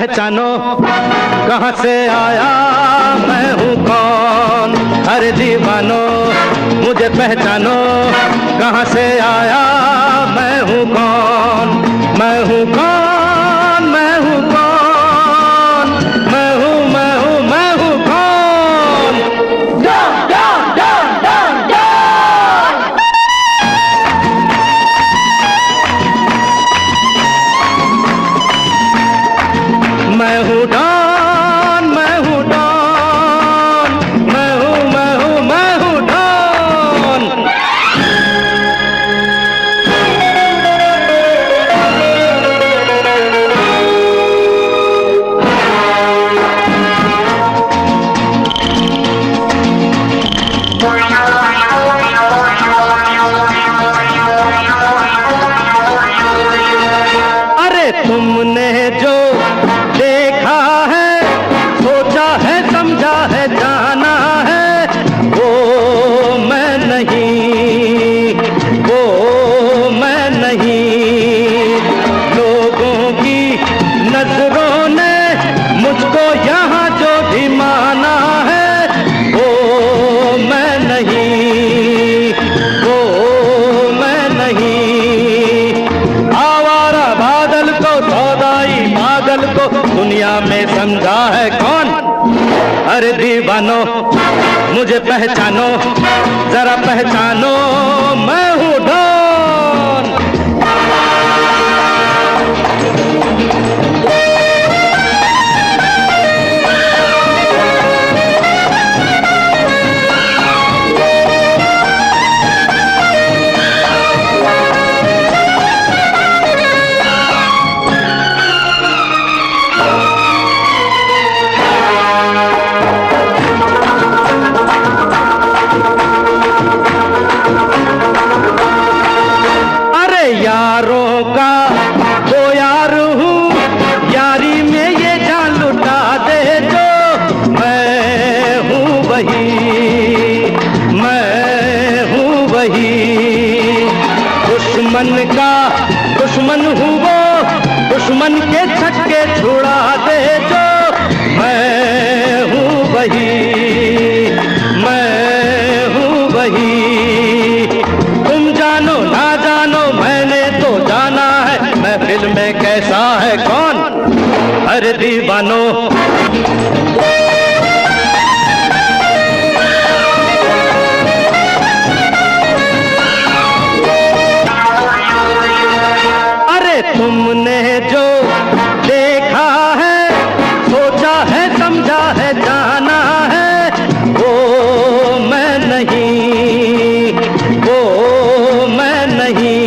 पहचानो कहाँ से आया मैं हूँ कौन। अरे दीवानो मुझे पहचानो कहाँ से आया मैं हूँ कौन। मैं हूँ कौन, मैं हूँ कौन, मैं हूँ मैं हूँ मैं हूँ कौन। डॉन डॉन डॉन डॉन डॉन। मैं हूँ डॉन, मैं हूँ डॉन, मैं हूँ मैं हूँ मैं हूँ डॉन। अरे तुमने जो देखा है, सोचा है, समझा है, जाना है, वो मैं नहीं, वो मैं नहीं। लोगों की नजरों ने मुझको यहाँ जो भी माना है, वो मैं नहीं, वो मैं नहीं। आवारा बादल को, सौदाई पागल को दुनिया में समझा है कौन। अरे दीवानो मुझे पहचानो, जरा पहचानो मैं हूँ डॉन। यारों का वो यार हूँ, यारी में ये जान लुटा दे जो। मैं हूँ वही, मैं हूँ वही। दुश्मन का दुश्मन हूँ वो, दुश्मन के छक्के छुड़ा दे जो। मैं हूँ वही, मैं हूँ वही। तुम जानो ना जानो मैंने तो जाना है, महफिल में कैसा है कौन। अरे दीवानो अरे तुमने जो देखा है, सोचा है, समझा है, जाना है, वो मैं नहीं, वो मैं नहीं।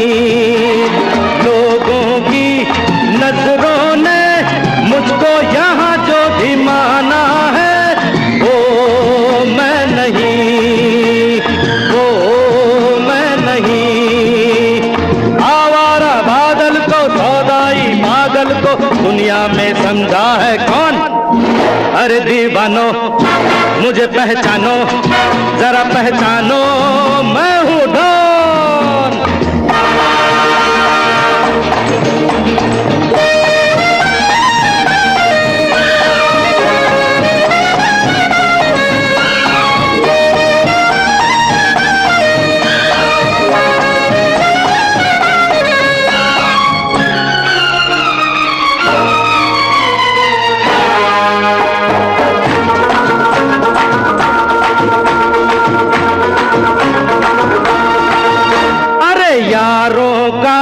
लोगों की नजरों ने मुझको यहाँ जो भी माना है, वो मैं नहीं, वो मैं नहीं। आवारा बादल को, सौदाई पागल को दुनिया में समझा है कौन। अरे दीवानो मुझे पहचानो, जरा पहचानो मैं हूँ डॉन। यारों का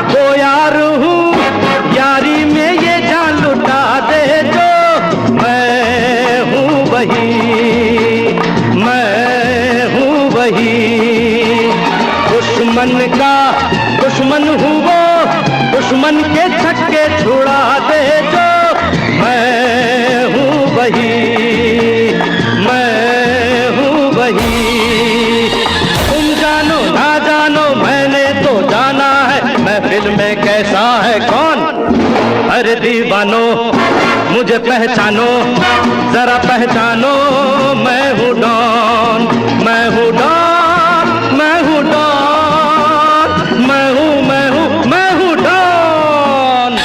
वो यार हूँ, यारी में ये जान लुटा दे जो। मैं हूँ वही, मैं हूँ वही। दुश्मन का दुश्मन हूँ वो, दुश्मन के छक्के छुड़ा दे जो। मैं हूँ वही, मैं हूँ वही। तुम जानो ना जानो मैंने तो जाना है, महफिल में कैसा है कौन। अरे दीवानो मुझे पहचानो, जरा पहचानो मैं हूँ डॉन, मैं हूँ डॉन, मैं हूँ डॉन, मैं हूँ मैं हूँ मैं हूँ डॉन।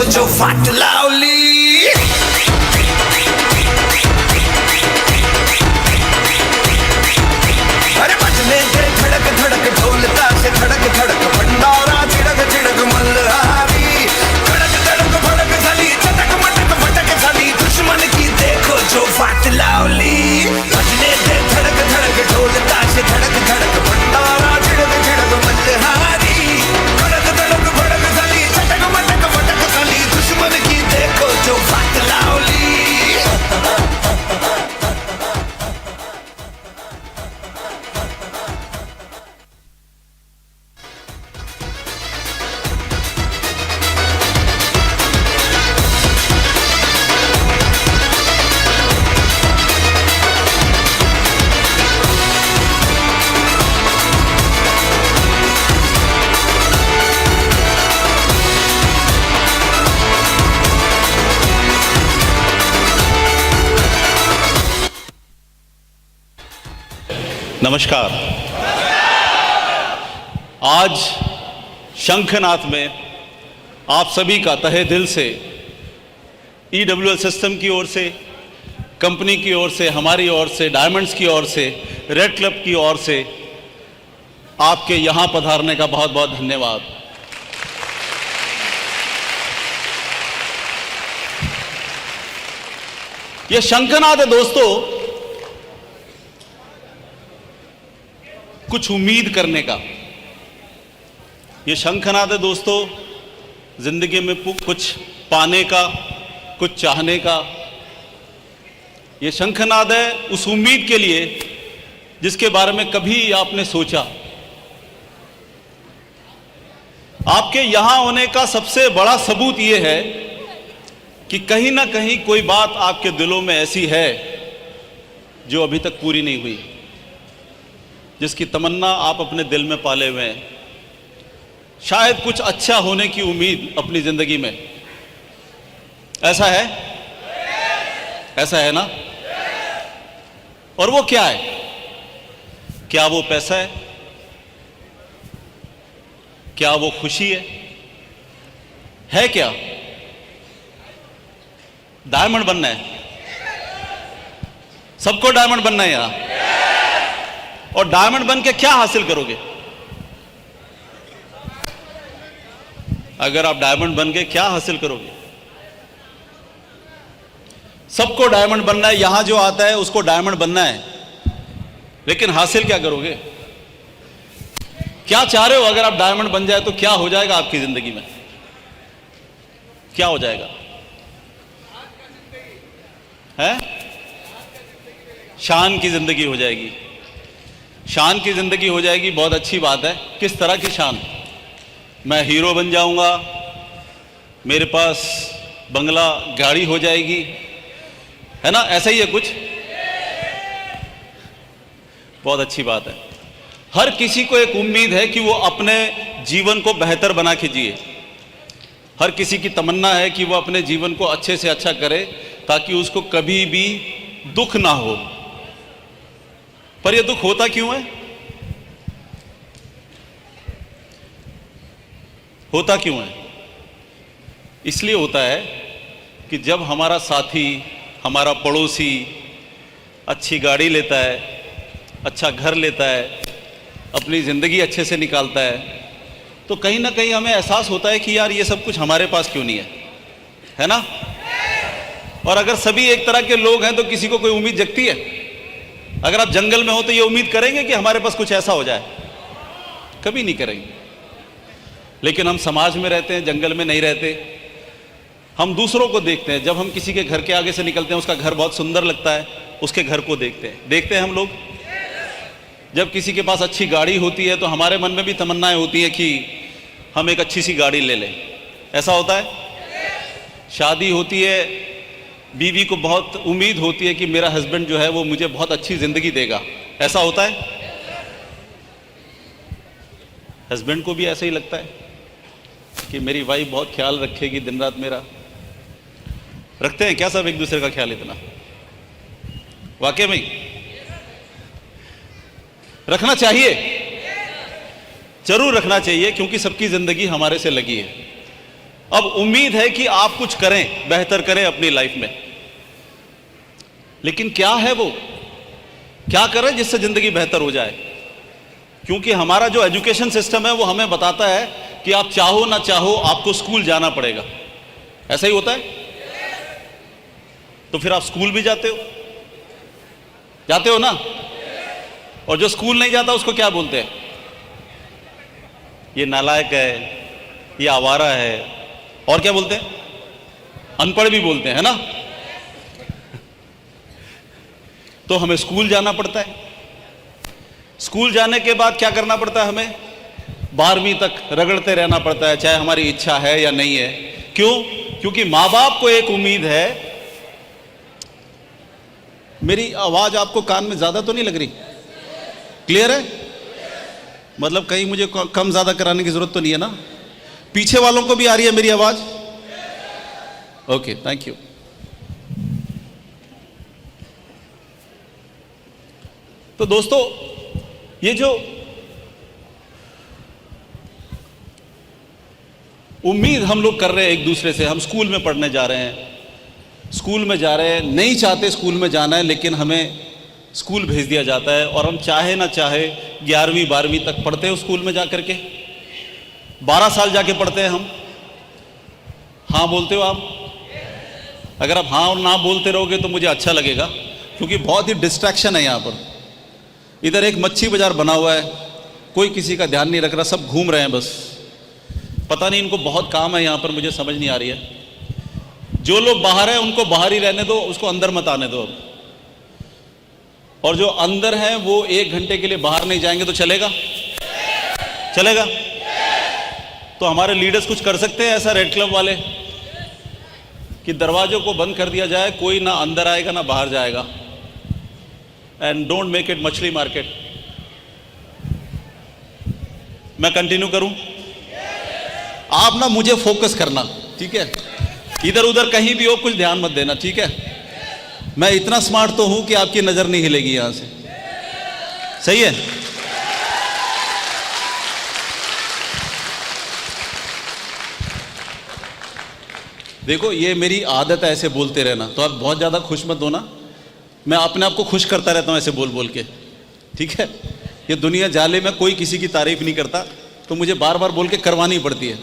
देखो जो फाट लावली। अरे बजने दे धड़क धड़क ढोल ताशे धड़क धड़क भंडारा चिड़क चिड़क मल्हारी। धड़क धड़क भड़क झाली चटक मटक भटक झाली दुश्मन की देखो जो फाट लावली। बजने दे धड़क धड़क ढोल ताशे धड़क धड़क भंडारा चिड़क चिड़क मल्हारी। धड़क धड़क भड़क झाली चटक मटक भटक झाली दुश्मन की देखो जो फाट लावली। नमस्कार। आज शंखनाद में आप सभी का तहे दिल से EWL सिस्टम की ओर से, कंपनी की ओर से, हमारी ओर से, डायमंड्स की ओर से, रेड क्लब की ओर से आपके यहाँ पधारने का बहुत बहुत धन्यवाद। ये शंखनाद है दोस्तों, कुछ उम्मीद करने का। ये शंखनाद है दोस्तों, जिंदगी में कुछ पाने का, कुछ चाहने का। ये शंखनाद है उस उम्मीद के लिए जिसके बारे में कभी आपने सोचा। आपके यहां होने का सबसे बड़ा सबूत ये है कि कहीं ना कहीं कोई बात आपके दिलों में ऐसी है जो अभी तक पूरी नहीं हुई, जिसकी तमन्ना आप अपने दिल में पाले हुए हैं। शायद कुछ अच्छा होने की उम्मीद अपनी जिंदगी में। ऐसा है? ऐसा है ना? और वो क्या है? क्या वो पैसा है? क्या वो खुशी है क्या? डायमंड बनना है? सबको डायमंड बनना है यहां। और डायमंड बन के क्या हासिल करोगे? अगर आप डायमंड बन के क्या हासिल करोगे? सबको डायमंड बनना है, यहां जो आता है उसको डायमंड बनना है, लेकिन हासिल क्या करोगे? क्या चाह रहे हो? अगर आप डायमंड बन जाए तो क्या हो जाएगा आपकी जिंदगी में? क्या हो जाएगा? है? शान की जिंदगी हो जाएगी। शान की जिंदगी हो जाएगी, बहुत अच्छी बात है। किस तरह की शान? मैं हीरो बन जाऊंगा, मेरे पास बंगला गाड़ी हो जाएगी, है ना? ऐसा ही है कुछ? बहुत अच्छी बात है। हर किसी को एक उम्मीद है कि वो अपने जीवन को बेहतर बना के जिए। हर किसी की तमन्ना है कि वो अपने जीवन को अच्छे से अच्छा करे ताकि उसको कभी भी दुख ना हो। पर यह दुख होता क्यों है? होता क्यों है? इसलिए होता है कि जब हमारा साथी, हमारा पड़ोसी अच्छी गाड़ी लेता है, अच्छा घर लेता है, अपनी ज़िंदगी अच्छे से निकालता है, तो कहीं ना कहीं हमें एहसास होता है कि यार ये सब कुछ हमारे पास क्यों नहीं है ना? और अगर सभी एक तरह के लोग हैं तो किसी को कोई उम्मीद जगती है? अगर आप जंगल में हो तो ये उम्मीद करेंगे कि हमारे पास कुछ ऐसा हो जाए? कभी नहीं करेंगे। लेकिन हम समाज में रहते हैं, जंगल में नहीं रहते। हम दूसरों को देखते हैं। जब हम किसी के घर के आगे से निकलते हैं, उसका घर बहुत सुंदर लगता है, उसके घर को देखते हैं हम लोग। जब किसी के पास अच्छी गाड़ी होती है तो हमारे मन में भी तमन्नाएं होती है कि हम एक अच्छी सी गाड़ी ले लें। ऐसा होता है? शादी होती है, बीवी को बहुत उम्मीद होती है कि मेरा हस्बैंड जो है वो मुझे बहुत अच्छी जिंदगी देगा। ऐसा होता है? हस्बैंड को भी ऐसा ही लगता है कि मेरी वाइफ बहुत ख्याल रखेगी दिन रात मेरा। रखते हैं क्या सब एक दूसरे का ख्याल? इतना वाकई में रखना चाहिए, जरूर रखना चाहिए, क्योंकि सबकी जिंदगी हमारे से लगी है। अब उम्मीद है कि आप कुछ करें, बेहतर करें अपनी लाइफ में, लेकिन क्या है वो, क्या करें जिससे जिंदगी बेहतर हो जाए? क्योंकि हमारा जो एजुकेशन सिस्टम है वो हमें बताता है कि आप चाहो ना चाहो आपको स्कूल जाना पड़ेगा। ऐसा ही होता है? तो फिर आप स्कूल भी जाते हो ना? और जो स्कूल नहीं जाता उसको क्या बोलते हैं? ये नालायक है, ये आवारा है, और क्या बोलते हैं? अनपढ़ भी बोलते हैं, है ना? तो हमें स्कूल जाना पड़ता है। स्कूल जाने के बाद क्या करना पड़ता है? हमें 12वीं तक रगड़ते रहना पड़ता है, चाहे हमारी इच्छा है या नहीं है। क्यों? क्योंकि माँ बाप को एक उम्मीद है। मेरी आवाज आपको कान में ज्यादा तो नहीं लग रही? क्लियर है? मतलब कहीं मुझे कम ज्यादा कराने की जरूरत तो नहीं है ना? पीछे वालों को भी आ रही है मेरी आवाज? Okay, thank you. तो दोस्तों, ये जो उम्मीद हम लोग कर रहे हैं एक दूसरे से, हम स्कूल में पढ़ने जा रहे हैं, स्कूल में जा रहे हैं, नहीं चाहते स्कूल में जाना है, लेकिन हमें स्कूल भेज दिया जाता है, और हम चाहे ना चाहे 11वीं 12वीं तक पढ़ते हैं स्कूल में जा करके। 12 साल जाके पढ़ते हैं हम। हाँ बोलते हो आप? अगर आप हाँ और ना बोलते रहोगे तो मुझे अच्छा लगेगा, क्योंकि बहुत ही डिस्ट्रैक्शन है यहाँ पर। इधर एक मच्छी बाजार बना हुआ है, कोई किसी का ध्यान नहीं रख रहा, सब घूम रहे हैं बस। पता नहीं इनको बहुत काम है यहाँ पर, मुझे समझ नहीं आ रही है। जो लोग बाहर हैं उनको बाहर ही रहने दो, उसको अंदर मत आने दो अब। और जो अंदर हैं वो 1 घंटे के लिए बाहर नहीं जाएंगे तो चलेगा? चलेगा? तो हमारे लीडर्स कुछ कर सकते हैं ऐसा, रेड क्लब वाले, कि दरवाजों को बंद कर दिया जाए, कोई ना अंदर आएगा ना बाहर जाएगा। एंड डोंट मेक इट मछली मार्केट। मैं कंटिन्यू करूं? आप ना मुझे फोकस करना, ठीक है? इधर उधर कहीं भी हो कुछ ध्यान मत देना, ठीक है? मैं इतना स्मार्ट तो हूं कि आपकी नजर नहीं हिलेगी यहां से। सही है? देखो, ये मेरी आदत है ऐसे बोलते रहना, तो आप बहुत ज्यादा खुश मत होना। मैं अपने आप को खुश करता रहता हूं ऐसे बोल बोल के, ठीक है? ये दुनिया जाले में कोई किसी की तारीफ नहीं करता, तो मुझे बार बार बोल के करवानी पड़ती है।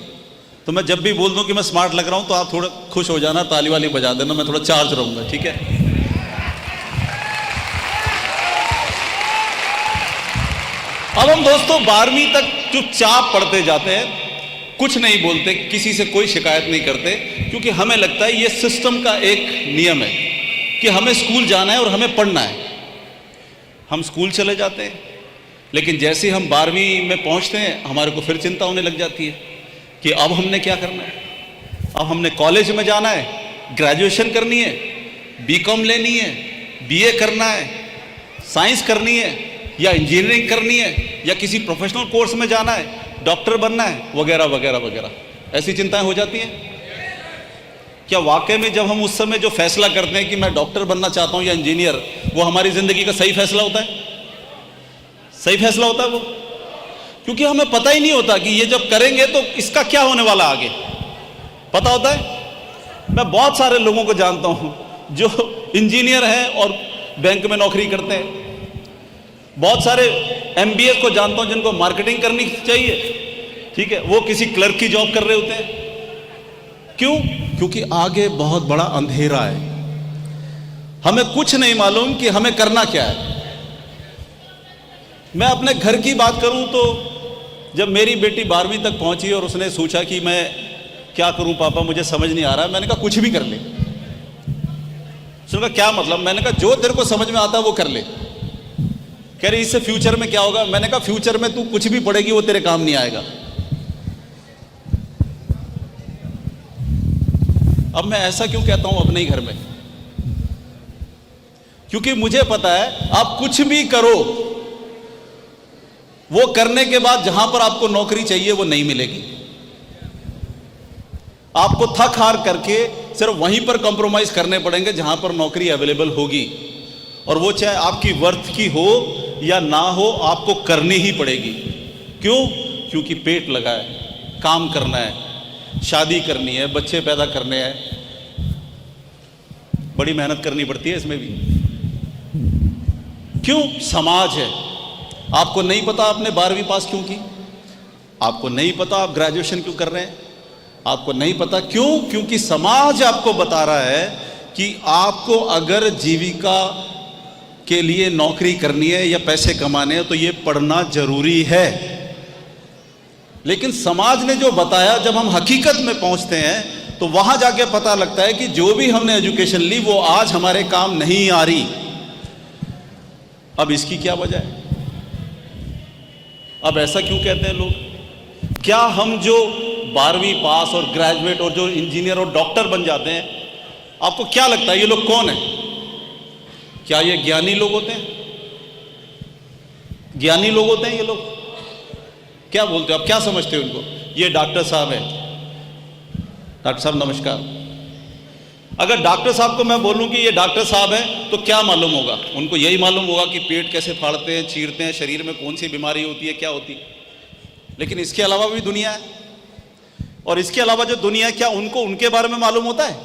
तो मैं जब भी बोल दूं कि मैं स्मार्ट लग रहा हूं तो आप थोड़ा खुश हो जाना, ताली वाली बजा देना, मैं थोड़ा चार्ज रहूंगा, ठीक है? अब हम दोस्तों 12वीं तक चुपचाप पढ़ते जाते हैं, कुछ नहीं बोलते, किसी से कोई शिकायत नहीं करते, क्योंकि हमें लगता है ये सिस्टम का एक नियम है कि हमें स्कूल जाना है और हमें पढ़ना है। हम स्कूल चले जाते हैं, लेकिन जैसे ही हम 12वीं में पहुंचते हैं हमारे को फिर चिंता होने लग जाती है कि अब हमने क्या करना है। अब हमने कॉलेज में जाना है, ग्रेजुएशन करनी है, बीकॉम लेनी है, बीए करना है, साइंस करनी है, या इंजीनियरिंग करनी है, या किसी प्रोफेशनल कोर्स में जाना है, डॉक्टर बनना है, वगैरह वगैरह वगैरह। ऐसी चिंताएं हो जाती हैं। क्या वाकई में जब हम उस समय जो फैसला करते हैं कि मैं डॉक्टर बनना चाहता हूं या इंजीनियर, वो हमारी जिंदगी का सही फैसला होता है? सही फैसला होता है वो? क्योंकि हमें पता ही नहीं होता कि ये जब करेंगे तो इसका क्या होने वाला आगे। पता होता है? मैं बहुत सारे लोगों को जानता हूं जो इंजीनियर हैं और बैंक में नौकरी करते हैं। बहुत सारे एमबीए को जानता हूं जिनको मार्केटिंग करनी चाहिए, ठीक है, वो किसी क्लर्क की जॉब कर रहे होते हैं। क्यों? क्योंकि आगे बहुत बड़ा अंधेरा है, हमें कुछ नहीं मालूम कि हमें करना क्या है। मैं अपने घर की बात करूं तो जब मेरी बेटी 12वीं तक पहुंची और उसने सोचा कि मैं क्या करूं पापा, मुझे समझ नहीं आ रहा है, मैंने कहा कुछ भी कर ले। उसने कहा क्या मतलब? मैंने कहा जो तेरे को समझ में आता है वो कर ले। कह रही इससे फ्यूचर में क्या होगा? मैंने कहा फ्यूचर में तू कुछ भी पढ़ेगी वो तेरे काम नहीं आएगा। अब मैं ऐसा क्यों कहता हूं अपने ही घर में? क्योंकि मुझे पता है आप कुछ भी करो, वो करने के बाद जहां पर आपको नौकरी चाहिए वो नहीं मिलेगी। आपको थक हार करके सिर्फ वहीं पर कॉम्प्रोमाइज करने पड़ेंगे जहां पर नौकरी अवेलेबल होगी, और वो चाहे आपकी वर्थ की हो या ना हो, आपको करनी ही पड़ेगी। क्यों? क्योंकि पेट लगा है, काम करना है, शादी करनी है, बच्चे पैदा करने हैं, बड़ी मेहनत करनी पड़ती है इसमें भी। क्यों? समाज है। आपको नहीं पता आपने 12वीं पास क्यों की, आपको नहीं पता आप ग्रेजुएशन क्यों कर रहे हैं, आपको नहीं पता क्यों? क्योंकि समाज आपको बता रहा है कि आपको अगर जीविका के लिए नौकरी करनी है या पैसे कमाने हैं तो ये पढ़ना जरूरी है। लेकिन समाज ने जो बताया, जब हम हकीकत में पहुंचते हैं तो वहां जाके पता लगता है कि जो भी हमने एजुकेशन ली वो आज हमारे काम नहीं आ रही। अब इसकी क्या वजह है? अब ऐसा क्यों कहते हैं लोग? क्या हम जो 12वीं पास और ग्रेजुएट और जो इंजीनियर और डॉक्टर बन जाते हैं, आपको क्या लगता है ये लोग कौन है? क्या ये ज्ञानी लोग होते हैं? ज्ञानी लोग होते हैं ये लोग? क्या बोलते हो आप, क्या समझते हो इनको? ये डॉक्टर साहब है। डॉक्टर साहब नमस्कार। अगर डॉक्टर साहब को मैं बोलूं कि ये डॉक्टर साहब है तो क्या मालूम होगा उनको? यही मालूम होगा कि पेट कैसे फाड़ते हैं, चीरते हैं, शरीर में कौन सी बीमारी होती है, क्या होती है। लेकिन इसके अलावा भी दुनिया है, और इसके अलावा जो दुनिया है, क्या उनको उनके बारे में मालूम होता है?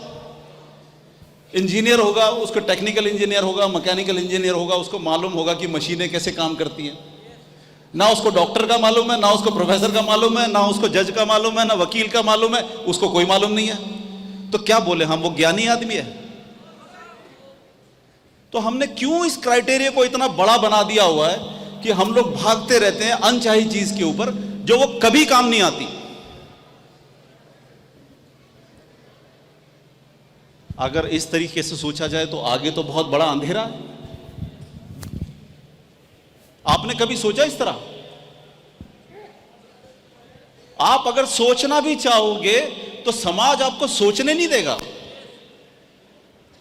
इंजीनियर होगा, उसको टेक्निकल इंजीनियर होगा, मैकेनिकल इंजीनियर होगा, उसको मालूम होगा कि मशीनें कैसे काम करती हैं। ना उसको डॉक्टर का मालूम है, ना उसको प्रोफेसर का मालूम है, ना उसको जज का मालूम है, ना वकील का मालूम है, उसको कोई मालूम नहीं है। तो क्या बोले हम, वो ज्ञानी आदमी है? तो हमने क्यों इस क्राइटेरिया को इतना बड़ा बना दिया हुआ है कि हम लोग भागते रहते हैं अनचाही चीज के ऊपर जो वो कभी काम नहीं आती। अगर इस तरीके से सोचा जाए तो आगे तो बहुत बड़ा अंधेरा है। आपने कभी सोचा इस तरह? आप अगर सोचना भी चाहोगे तो समाज आपको सोचने नहीं देगा।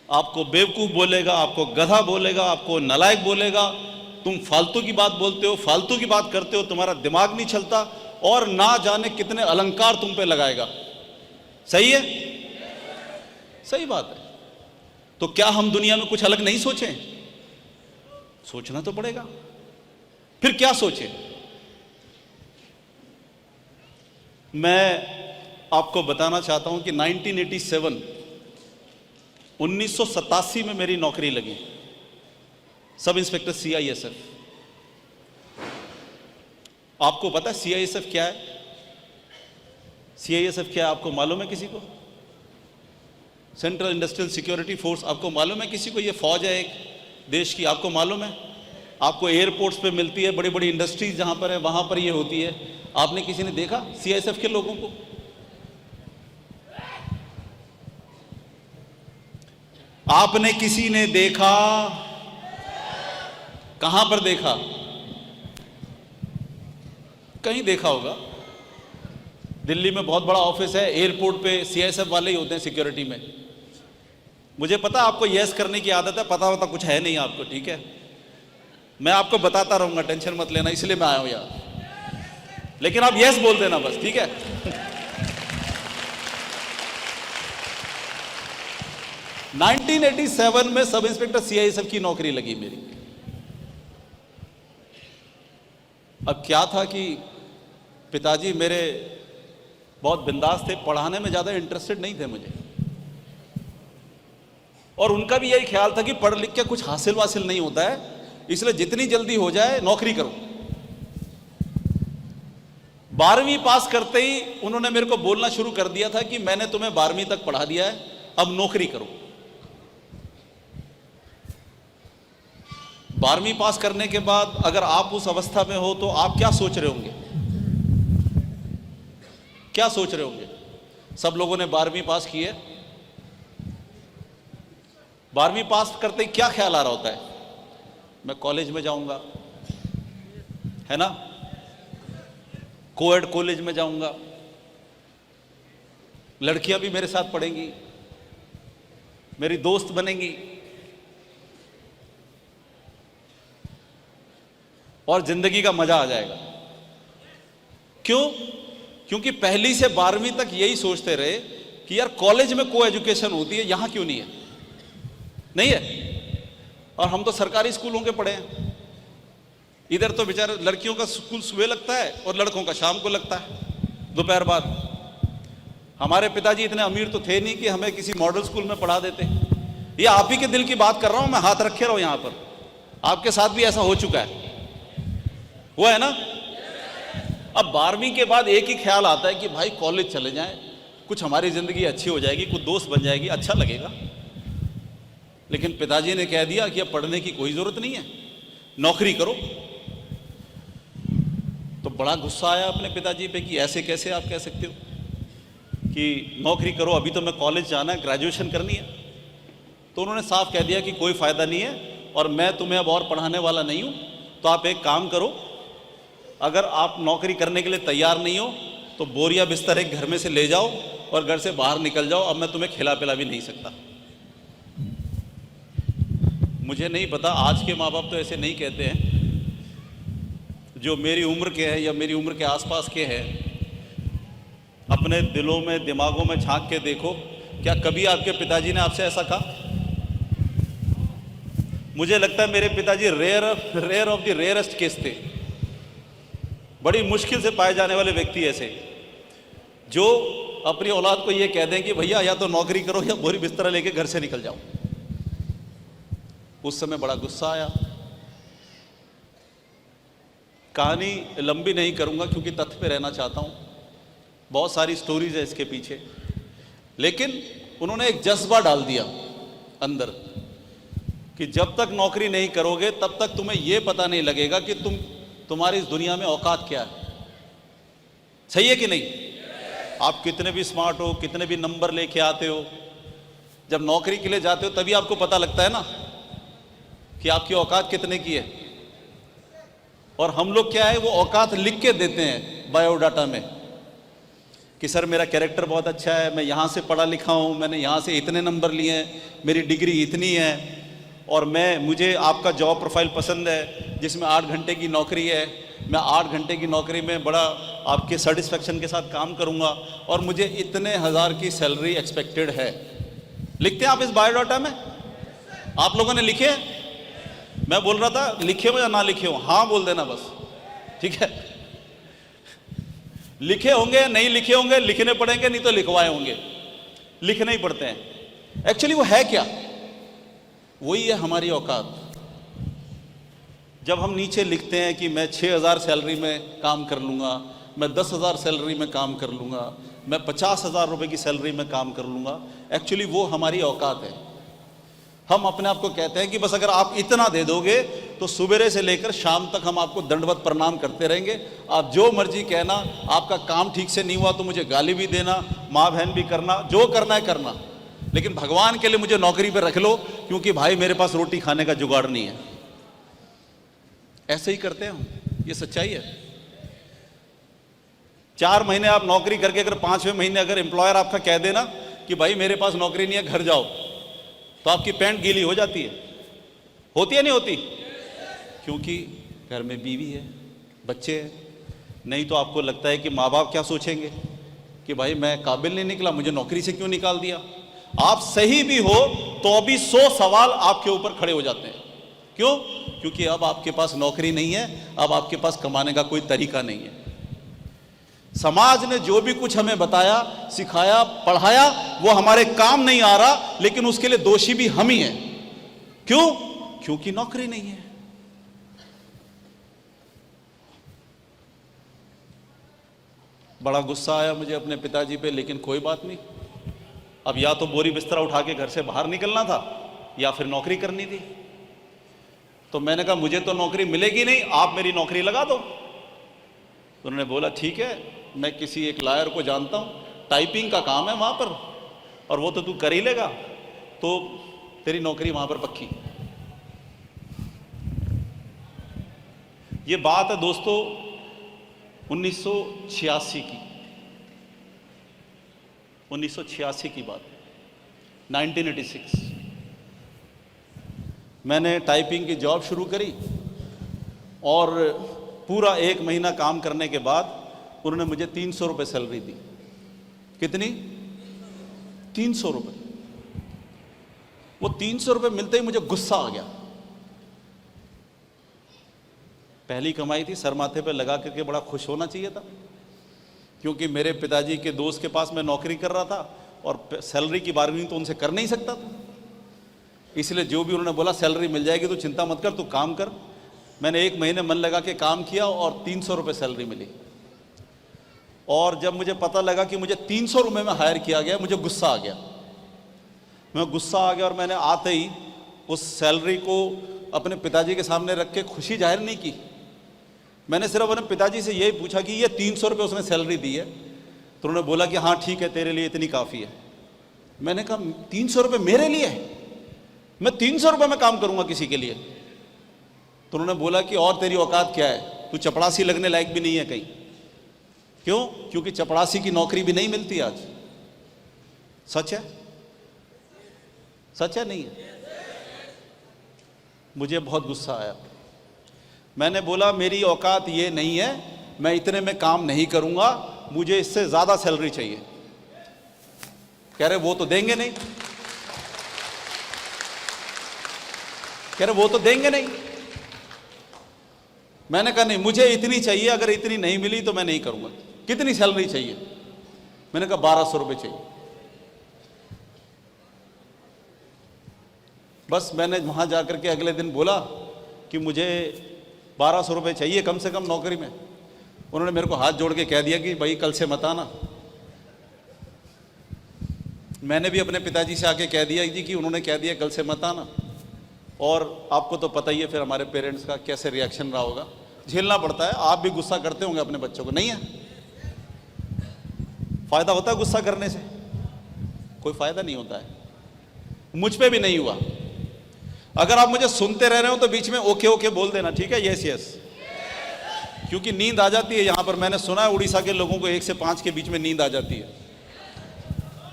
आपको बेवकूफ बोलेगा, आपको गधा बोलेगा, आपको नालायक बोलेगा, तुम फालतू की बात बोलते हो, फालतू की बात करते हो, तुम्हारा दिमाग नहीं चलता, और ना जाने कितने अलंकार तुम पे लगाएगा। सही है? सही बात है। तो क्या हम दुनिया में कुछ अलग नहीं सोचें? सोचना तो पड़ेगा। फिर क्या सोचें? मैं आपको बताना चाहता हूं कि 1987 में मेरी नौकरी लगी, सब इंस्पेक्टर CISF। आपको पता है CISF क्या है? CISF क्या है आपको मालूम है किसी को? सेंट्रल इंडस्ट्रियल सिक्योरिटी फोर्स, आपको मालूम है किसी को? ये फौज है एक देश की, आपको मालूम है? आपको एयरपोर्ट्स पे मिलती है, बड़ी बड़ी इंडस्ट्रीज जहां पर है वहां पर ये होती है। आपने किसी ने देखा CISF के लोगों को? आपने किसी ने देखा? कहां पर देखा? कहीं देखा होगा। दिल्ली में बहुत बड़ा ऑफिस है, एयरपोर्ट पे CISF वाले ही होते हैं सिक्योरिटी में। मुझे पता आपको यस करने की आदत है, पता होता कुछ है नहीं आपको, ठीक है? मैं आपको बताता रहूंगा, टेंशन मत लेना, इसलिए मैं आया हूं यार। लेकिन आप यस बोल देना बस, ठीक है? 1987 में सब इंस्पेक्टर CISF की नौकरी लगी मेरी। अब क्या था कि पिताजी मेरे बहुत बिंदास थे, पढ़ाने में ज्यादा इंटरेस्टेड नहीं थे मुझे, और उनका भी यही ख्याल था कि पढ़ लिख के कुछ हासिल वासिल नहीं होता है, इसलिए जितनी जल्दी हो जाए नौकरी करो। 12वीं पास करते ही उन्होंने मेरे को बोलना शुरू कर दिया था कि मैंने तुम्हें 12वीं तक पढ़ा दिया है, अब नौकरी करो। 12वीं पास करने के बाद अगर आप उस अवस्था में हो तो आप क्या सोच रहे होंगे? क्या सोच रहे होंगे? सब लोगों ने 12वीं पास की है। 12वीं पास करते ही क्या ख्याल आ रहा होता है? मैं कॉलेज में जाऊंगा, है ना, कोएड कॉलेज में जाऊंगा, लड़कियां भी मेरे साथ पढ़ेंगी, मेरी दोस्त बनेंगी, और जिंदगी का मजा आ जाएगा। क्यों? क्योंकि पहली से 12वीं तक यही सोचते रहे कि यार कॉलेज में को एजुकेशन होती है, यहां क्यों नहीं है? नहीं है। और हम तो सरकारी स्कूलों के पढ़े हैं। इधर तो बेचारे लड़कियों का स्कूल सुबह लगता है और लड़कों का शाम को लगता है, दोपहर बाद। हमारे पिताजी इतने अमीर तो थे नहीं कि हमें किसी मॉडल स्कूल में पढ़ा देते। ये आप ही के दिल की बात कर रहा हूं मैं, हाथ रखे रहो यहां पर। आपके साथ भी ऐसा हो चुका है, हुआ है ना। अब 12वीं के बाद एक ही ख्याल आता है कि भाई कॉलेज चले जाएं, कुछ हमारी जिंदगी अच्छी हो जाएगी, कुछ दोस्त बन जाएगी, अच्छा लगेगा। लेकिन पिताजी ने कह दिया कि अब पढ़ने की कोई जरूरत नहीं है, नौकरी करो। तो बड़ा गुस्सा आया अपने पिताजी पे कि ऐसे कैसे आप कह सकते हो कि नौकरी करो, अभी तो मैं कॉलेज जाना है, ग्रेजुएशन करनी है। तो उन्होंने साफ कह दिया कि कोई फ़ायदा नहीं है और मैं तुम्हें अब और पढ़ाने वाला नहीं हूँ, तो आप एक काम करो, अगर आप नौकरी करने के लिए तैयार नहीं हो तो बोरिया बिस्तर एक घर में से ले जाओ और घर से बाहर निकल जाओ, अब मैं तुम्हें खिला पिला भी नहीं सकता। मुझे नहीं पता, आज के माँ बाप तो ऐसे नहीं कहते हैं। जो मेरी उम्र के हैं या मेरी उम्र के आसपास के हैं, अपने दिलों में दिमागों में झांक के देखो, क्या कभी आपके पिताजी ने आपसे ऐसा कहा? मुझे लगता है मेरे पिताजी rare of the rarest case थे। बड़ी मुश्किल से पाए जाने वाले व्यक्ति ऐसे जो अपनी औलाद को ये कह दें कि भैया या तो नौकरी करो या बोरी बिस्तर लेके घर से निकल जाओ। उस समय बड़ा गुस्सा आया। कहानी लंबी नहीं करूंगा क्योंकि तथ्य पे रहना चाहता हूं, बहुत सारी स्टोरीज है इसके पीछे। लेकिन उन्होंने एक जज्बा डाल दिया अंदर कि जब तक नौकरी नहीं करोगे तब तक तुम्हें यह पता नहीं लगेगा कि तुम्हारी इस दुनिया में औकात क्या है। सही है कि नहीं? आप कितने भी स्मार्ट हो, कितने भी नंबर लेके आते हो, जब नौकरी के लिए जाते हो तभी आपको पता लगता है ना कि आपकी औकात कितने की है। और हम लोग क्या है, वो औकात लिख के देते हैं बायोडाटा में कि सर मेरा कैरेक्टर बहुत अच्छा है, मैं यहाँ से पढ़ा लिखा हूँ, मैंने यहाँ से इतने नंबर लिए हैं, मेरी डिग्री इतनी है, और मुझे आपका जॉब प्रोफाइल पसंद है जिसमें 8 घंटे की नौकरी है, मैं 8 घंटे की नौकरी में बड़ा आपके सेटिस्फेक्शन के साथ काम करूँगा और मुझे इतने हज़ार की सैलरी एक्सपेक्टेड है। लिखते हैं आप इस बायोडाटा में? आप लोगों ने लिखे? मैं बोल रहा था लिखे हो या ना लिखे हो, हाँ बोल देना बस, ठीक है। लिखे होंगे, नहीं लिखे होंगे, लिखने पड़ेंगे, नहीं तो लिखवाए होंगे। लिखने ही पड़ते हैं। एक्चुअली वो है क्या? वही है हमारी औकात। जब हम नीचे लिखते हैं कि मैं 6,000 सैलरी में काम कर लूँगा, मैं 10,000 सैलरी में काम कर लूँगा, मैं 50,000 रुपये की सैलरी में काम कर लूँगा, एक्चुअली वो हमारी औकात है। हम अपने आप को कहते हैं कि बस अगर आप इतना दे दोगे तो सुबह से लेकर शाम तक हम आपको दंडवत प्रणाम करते रहेंगे, आप जो मर्जी कहना, आपका काम ठीक से नहीं हुआ तो मुझे गाली भी देना, माँ बहन भी करना, जो करना है करना, लेकिन भगवान के लिए मुझे नौकरी पे रख लो क्योंकि भाई मेरे पास रोटी खाने का जुगाड़ नहीं है। ऐसे ही करते हैं हम, ये सच्चाई है। 4 महीने आप नौकरी करके अगर 5वें महीने अगर एम्प्लॉयर आपका कह देना कि भाई मेरे पास नौकरी नहीं है, घर जाओ, तो आपकी पैंट गीली हो जाती है। होती है नहीं होती? क्योंकि घर में बीवी है, बच्चे हैं। नहीं तो आपको लगता है कि माँ बाप क्या सोचेंगे कि भाई मैं काबिल नहीं निकला, मुझे नौकरी से क्यों निकाल दिया। आप सही भी हो तो अभी 100 सवाल आपके ऊपर खड़े हो जाते हैं। क्यों? क्योंकि अब आपके पास नौकरी नहीं है, अब आपके पास कमाने का कोई तरीका नहीं है। समाज ने जो भी कुछ हमें बताया, सिखाया, पढ़ाया, वो हमारे काम नहीं आ रहा, लेकिन उसके लिए दोषी भी हम ही हैं। क्यों? क्योंकि नौकरी नहीं है। बड़ा गुस्सा आया मुझे अपने पिताजी पे, लेकिन कोई बात नहीं। अब या तो बोरी बिस्तरा उठा के घर से बाहर निकलना था या फिर नौकरी करनी थी। तो मैंने कहा मुझे तो नौकरी मिलेगी नहीं, आप मेरी नौकरी लगा दो। तो उन्होंने बोला ठीक है, मैं किसी एक लॉयर को जानता हूँ, टाइपिंग का काम है वहाँ पर, और वो तो तू कर ही लेगा, तो तेरी नौकरी वहाँ पर पक्की। ये बात है दोस्तों 1986 की, 1986 की बात, 1986। मैंने टाइपिंग की जॉब शुरू करी और पूरा 1 महीना काम करने के बाद उन्होंने मुझे 300 रुपये सैलरी दी। कितनी? 300 रुपये। वो 300 रुपये मिलते ही मुझे गुस्सा आ गया। पहली कमाई थी, सर माथे पे लगा करके बड़ा खुश होना चाहिए था। क्योंकि मेरे पिताजी के दोस्त के पास मैं नौकरी कर रहा था और सैलरी की बार्गेनिंग तो उनसे कर नहीं सकता था, इसलिए जो भी उन्होंने बोला सैलरी मिल जाएगी तो चिंता मत कर, तू काम कर। मैंने 1 महीने मन लगा के काम किया और 300 रुपये सैलरी मिली। और जब मुझे पता लगा कि मुझे 300 रुपये में हायर किया गया, मुझे गुस्सा आ गया। मैं गुस्सा आ गया और मैंने आते ही उस सैलरी को अपने पिताजी के सामने रख के खुशी जाहिर नहीं की। मैंने सिर्फ अपने पिताजी से यही पूछा कि ये 300 रुपये उसने सैलरी दी है, तो उन्होंने बोला कि हाँ ठीक है, तेरे लिए इतनी काफ़ी है। मैंने कहा 300 रुपये मेरे लिए है, मैं 300 रुपये में काम करूँगा किसी के लिए? तो उन्होंने बोला कि और तेरी औकात क्या है, तू चपड़ासी लगने लायक भी नहीं है कहीं। क्यों? क्योंकि चपड़ासी की नौकरी भी नहीं मिलती आज। सच है? सच है नहीं है? मुझे बहुत गुस्सा आया। मैंने बोला मेरी औकात ये नहीं है, मैं इतने में काम नहीं करूंगा, मुझे इससे ज्यादा सैलरी चाहिए। कह रहे वो तो देंगे नहीं, कह रहे वो तो देंगे नहीं। मैंने कहा नहीं, मुझे इतनी चाहिए, अगर इतनी नहीं मिली तो मैं नहीं करूंगा। कितनी सैलरी चाहिए? मैंने कहा 1200 रुपये चाहिए। बस मैंने वहां जाकर के अगले दिन बोला कि मुझे 1200 रुपये चाहिए कम से कम नौकरी में। उन्होंने मेरे को हाथ जोड़ के कह दिया कि भाई कल से मत आना। मैंने भी अपने पिताजी से आके कह दिया जी कि उन्होंने कह दिया कल से मत आना। और आपको तो पता ही है फिर हमारे पेरेंट्स का कैसे रिएक्शन रहा होगा, झेलना पड़ता है। आप भी गुस्सा करते होंगे अपने बच्चों को, नहीं है? फायदा होता है गुस्सा करने से? कोई फायदा नहीं होता है। मुझ पे भी नहीं हुआ। अगर आप मुझे सुनते रह रहे हो तो बीच में ओके ओके बोल देना, ठीक है? यस यस, क्योंकि नींद आ जाती है यहां पर। मैंने सुना है उड़ीसा के लोगों को 1 से 5 के बीच में नींद आ जाती है।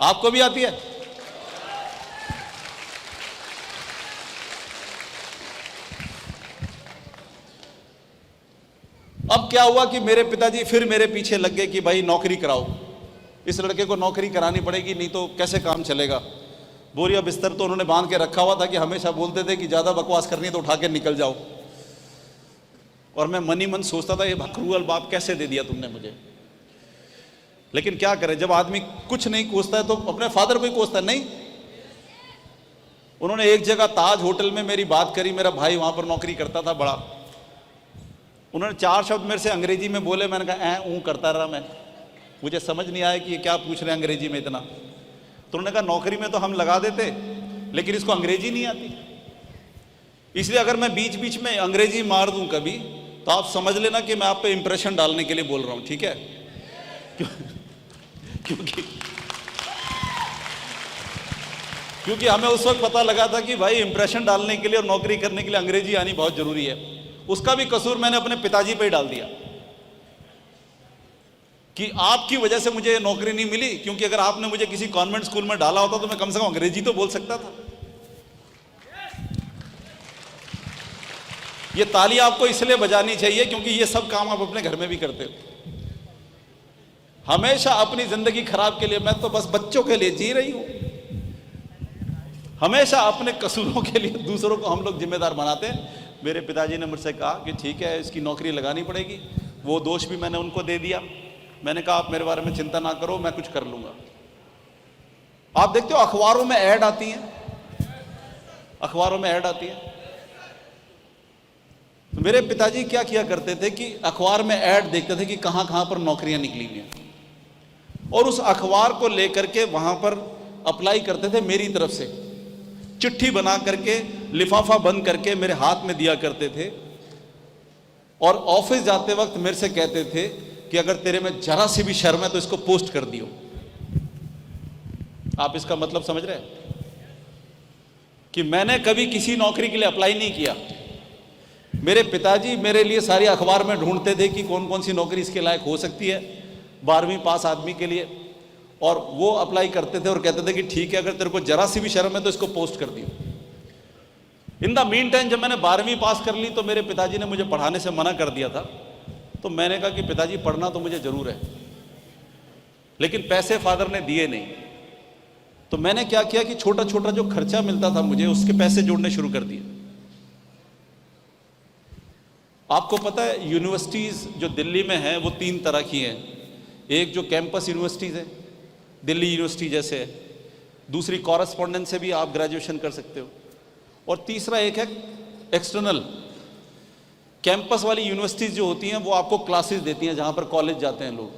आपको भी आती है? अब क्या हुआ कि मेरे पिताजी फिर मेरे पीछे लग गए कि भाई नौकरी कराओ, इस लड़के को नौकरी करानी पड़ेगी, नहीं तो कैसे काम चलेगा। बोरिया बिस्तर तो उन्होंने बांध के रखा हुआ था कि हमेशा बोलते थे कि ज़्यादा बकवास करनी है तो उठा के निकल जाओ। और मैं मन ही मन सोचता था ये भक्रुअल बाप कैसे दे दिया तुमने मुझे। लेकिन क्या करे, जब आदमी कुछ नहीं कोसता है तो अपने फादर को ही कोसता है। नहीं, उन्होंने एक जगह ताज होटल में मेरी बात करी, मेरा भाई वहां पर नौकरी करता था बड़ा। उन्होंने 4 शब्द मेरे से अंग्रेजी में बोले, मैंने कहा ऊँ करता रहा मैं, मुझे समझ नहीं आया कि ये क्या पूछ रहे हैं अंग्रेजी में इतना। तो उन्होंने कहा नौकरी में तो हम लगा देते, लेकिन इसको अंग्रेजी नहीं आती, इसलिए अगर मैं बीच बीच में अंग्रेजी मार दूं कभी तो आप समझ लेना कि मैं आप पे इंप्रेशन डालने के लिए बोल रहा हूं, ठीक है? क्योंकि हमें उस वक्त पता लगा था कि भाई इंप्रेशन डालने के लिए और नौकरी करने के लिए अंग्रेजी आनी बहुत जरूरी है। उसका भी कसूर मैंने अपने पिताजी पे ही डाल दिया कि आपकी वजह से मुझे नौकरी नहीं मिली, क्योंकि अगर आपने मुझे किसी कॉन्वेंट स्कूल में डाला होता तो मैं कम से कम अंग्रेजी तो बोल सकता था। ये ताली आपको इसलिए बजानी चाहिए क्योंकि ये सब काम आप अपने घर में भी करते हो। हमेशा अपनी जिंदगी खराब के लिए, मैं तो बस बच्चों के लिए जी रही हूं। हमेशा अपने कसूरों के लिए दूसरों को हम लोग जिम्मेदार बनाते हैं। मेरे पिताजी ने मुझसे कहा कि ठीक है इसकी नौकरी लगानी पड़ेगी, वो दोष भी मैंने उनको दे दिया। मैंने कहा आप मेरे बारे में चिंता ना करो, मैं कुछ कर लूंगा। आप देखते हो अखबारों में ऐड आती हैं, अखबारों में ऐड आती है। तो मेरे पिताजी क्या किया करते थे कि अखबार में ऐड देखते थे कि कहां कहां पर नौकरियां निकली हुई हैं, और उस अखबार को लेकर के वहां पर अप्लाई करते थे। मेरी तरफ से चिट्ठी बना करके लिफाफा बंद करके मेरे हाथ में दिया करते थे, और ऑफिस जाते वक्त मेरे से कहते थे कि अगर तेरे में जरा सी भी शर्म है तो इसको पोस्ट कर दियो। आप इसका मतलब समझ रहे हैं कि मैंने कभी किसी नौकरी के लिए अप्लाई नहीं किया। मेरे पिताजी मेरे लिए सारी अखबार में ढूंढते थे कि कौन कौन सी नौकरी इसके लायक हो सकती है 12वीं पास आदमी के लिए, और वो अप्लाई करते थे और कहते थे कि ठीक है अगर तेरे को जरा सी भी शर्म है तो इसको पोस्ट कर दियो। इन द मीन टाइम जब मैंने 12वीं पास कर ली तो मेरे पिताजी ने मुझे पढ़ाने से मना कर दिया था। तो मैंने कहा कि पिताजी पढ़ना तो मुझे जरूर है, लेकिन पैसे फादर ने दिए नहीं। तो मैंने क्या किया कि छोटा छोटा जो खर्चा मिलता था मुझे उसके पैसे जोड़ने शुरू कर दिए। आपको पता है यूनिवर्सिटीज जो दिल्ली में हैं वो 3 तरह की हैं। एक जो कैंपस यूनिवर्सिटीज़ है, दिल्ली यूनिवर्सिटी जैसे है, दूसरी कॉरेस्पॉन्डेंस से भी आप ग्रेजुएशन कर सकते हो, और तीसरा एक है एक्सटर्नल। कैंपस वाली यूनिवर्सिटीज़ जो होती हैं वो आपको क्लासेस देती हैं, जहाँ पर कॉलेज जाते हैं लोग,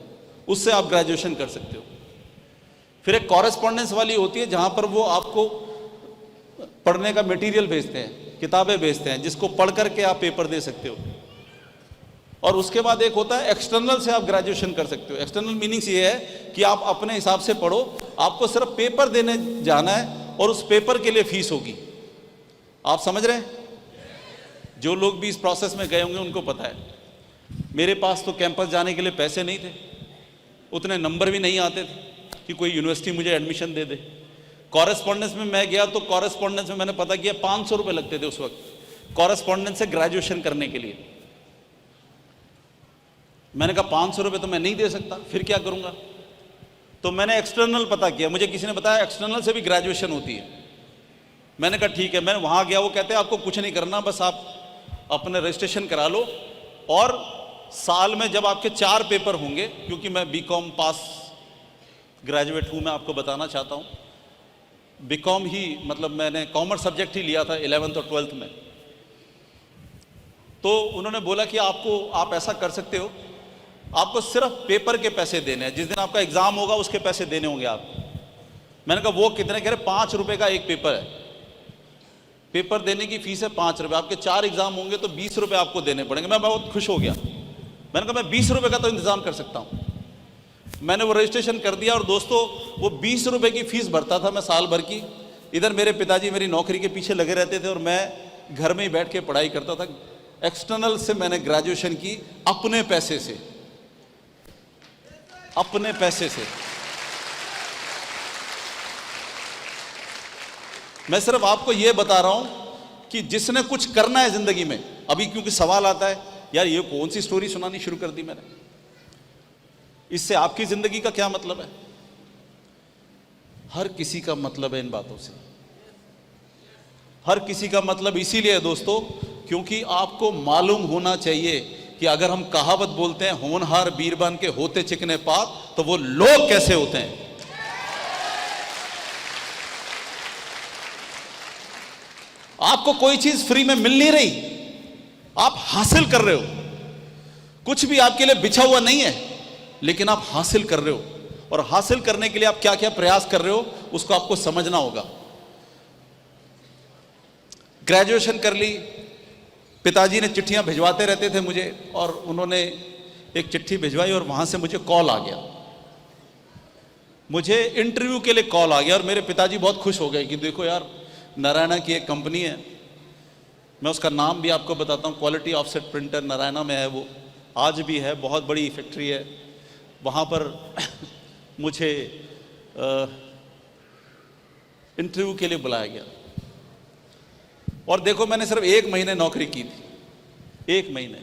उससे आप ग्रेजुएशन कर सकते हो। फिर एक कॉरेस्पॉन्डेंस वाली होती है जहाँ पर वो आपको पढ़ने का मटेरियल भेजते हैं, किताबें भेजते हैं, जिसको पढ़ करके आप पेपर दे सकते हो। और उसके बाद एक होता है एक्सटर्नल, से आप ग्रेजुएशन कर सकते हो। एक्सटर्नल मीनिंग्स ये है कि आप अपने हिसाब से पढ़ो, आपको सिर्फ पेपर देने जाना है और उस पेपर के लिए फीस होगी। आप समझ रहे हैं? जो लोग भी इस प्रोसेस में गए होंगे उनको पता है। मेरे पास तो कैंपस जाने के लिए पैसे नहीं थे, उतने नंबर भी नहीं आते थे कि कोई यूनिवर्सिटी मुझे एडमिशन दे दे। कॉरेस्पॉन्डेंस में मैं गया तो कॉरेस्पॉन्डेंस में मैंने पता किया 500 रुपये लगते थे उस वक्त कॉरेस्पॉन्डेंस से ग्रेजुएशन करने के लिए। मैंने कहा 500 रुपये तो मैं नहीं दे सकता, फिर क्या करूंगा? तो मैंने एक्सटर्नल पता किया, मुझे किसी ने बताया एक्सटर्नल से भी ग्रेजुएशन होती है। मैंने कहा ठीक है, मैं वहाँ गया, वो कहते हैं आपको कुछ नहीं करना, बस आप अपने रजिस्ट्रेशन करा लो, और साल में जब आपके 4 पेपर होंगे, क्योंकि मैं बीकॉम पास ग्रेजुएट हूँ, मैं आपको बताना चाहता हूँ, बीकॉम ही मतलब मैंने कॉमर्स सब्जेक्ट ही लिया था 11th और 12th में। तो उन्होंने बोला कि आप ऐसा कर सकते हो, आपको सिर्फ पेपर के पैसे देने हैं, जिस दिन आपका एग्जाम होगा उसके पैसे देने होंगे आपको। मैंने कहा वो कितने? कह रहे 5 रुपये का एक पेपर है, पेपर देने की फीस है 5 रुपये, आपके 4 एग्जाम होंगे तो 20 रुपये आपको देने पड़ेंगे। मैं बहुत खुश हो गया, मैंने कहा मैं 20 रुपये का तो इंतजाम कर सकता हूँ। मैंने वो रजिस्ट्रेशन कर दिया, और दोस्तों वो 20 रुपये की फीस भरता था मैं साल भर की। इधर मेरे पिताजी मेरी नौकरी के पीछे लगे रहते थे और मैं घर में ही बैठ के पढ़ाई करता था। एक्सटर्नल से मैंने ग्रेजुएशन की अपने पैसे से, अपने पैसे से। मैं सिर्फ आपको यह बता रहा हूं कि जिसने कुछ करना है जिंदगी में, अभी क्योंकि सवाल आता है यार ये कौन सी स्टोरी सुनानी शुरू कर दी मैंने, इससे आपकी जिंदगी का क्या मतलब है? हर किसी का मतलब है इन बातों से, हर किसी का मतलब इसीलिए है दोस्तों, क्योंकि आपको मालूम होना चाहिए कि अगर हम कहावत बोलते हैं होनहार बीरबल के होते चिकने पात, तो वो लोग कैसे होते हैं। आपको कोई चीज फ्री में मिल नहीं रही, आप हासिल कर रहे हो। कुछ भी आपके लिए बिछा हुआ नहीं है, लेकिन आप हासिल कर रहे हो, और हासिल करने के लिए आप क्या क्या प्रयास कर रहे हो उसको आपको समझना होगा। ग्रेजुएशन कर ली, पिताजी ने चिट्ठियां भिजवाते रहते थे मुझे, और उन्होंने एक चिट्ठी भिजवाई और वहां से मुझे कॉल आ गया, मुझे इंटरव्यू के लिए कॉल आ गया। और मेरे पिताजी बहुत खुश हो गए कि देखो यार, नारायणा की एक कंपनी है, मैं उसका नाम भी आपको बताता हूँ, क्वालिटी ऑफसेट प्रिंटर, नारायणा में है वो, आज भी है, बहुत बड़ी फैक्ट्री है। वहाँ पर मुझे इंटरव्यू के लिए बुलाया गया, और देखो मैंने सिर्फ 1 महीने नौकरी की थी, 1 महीने।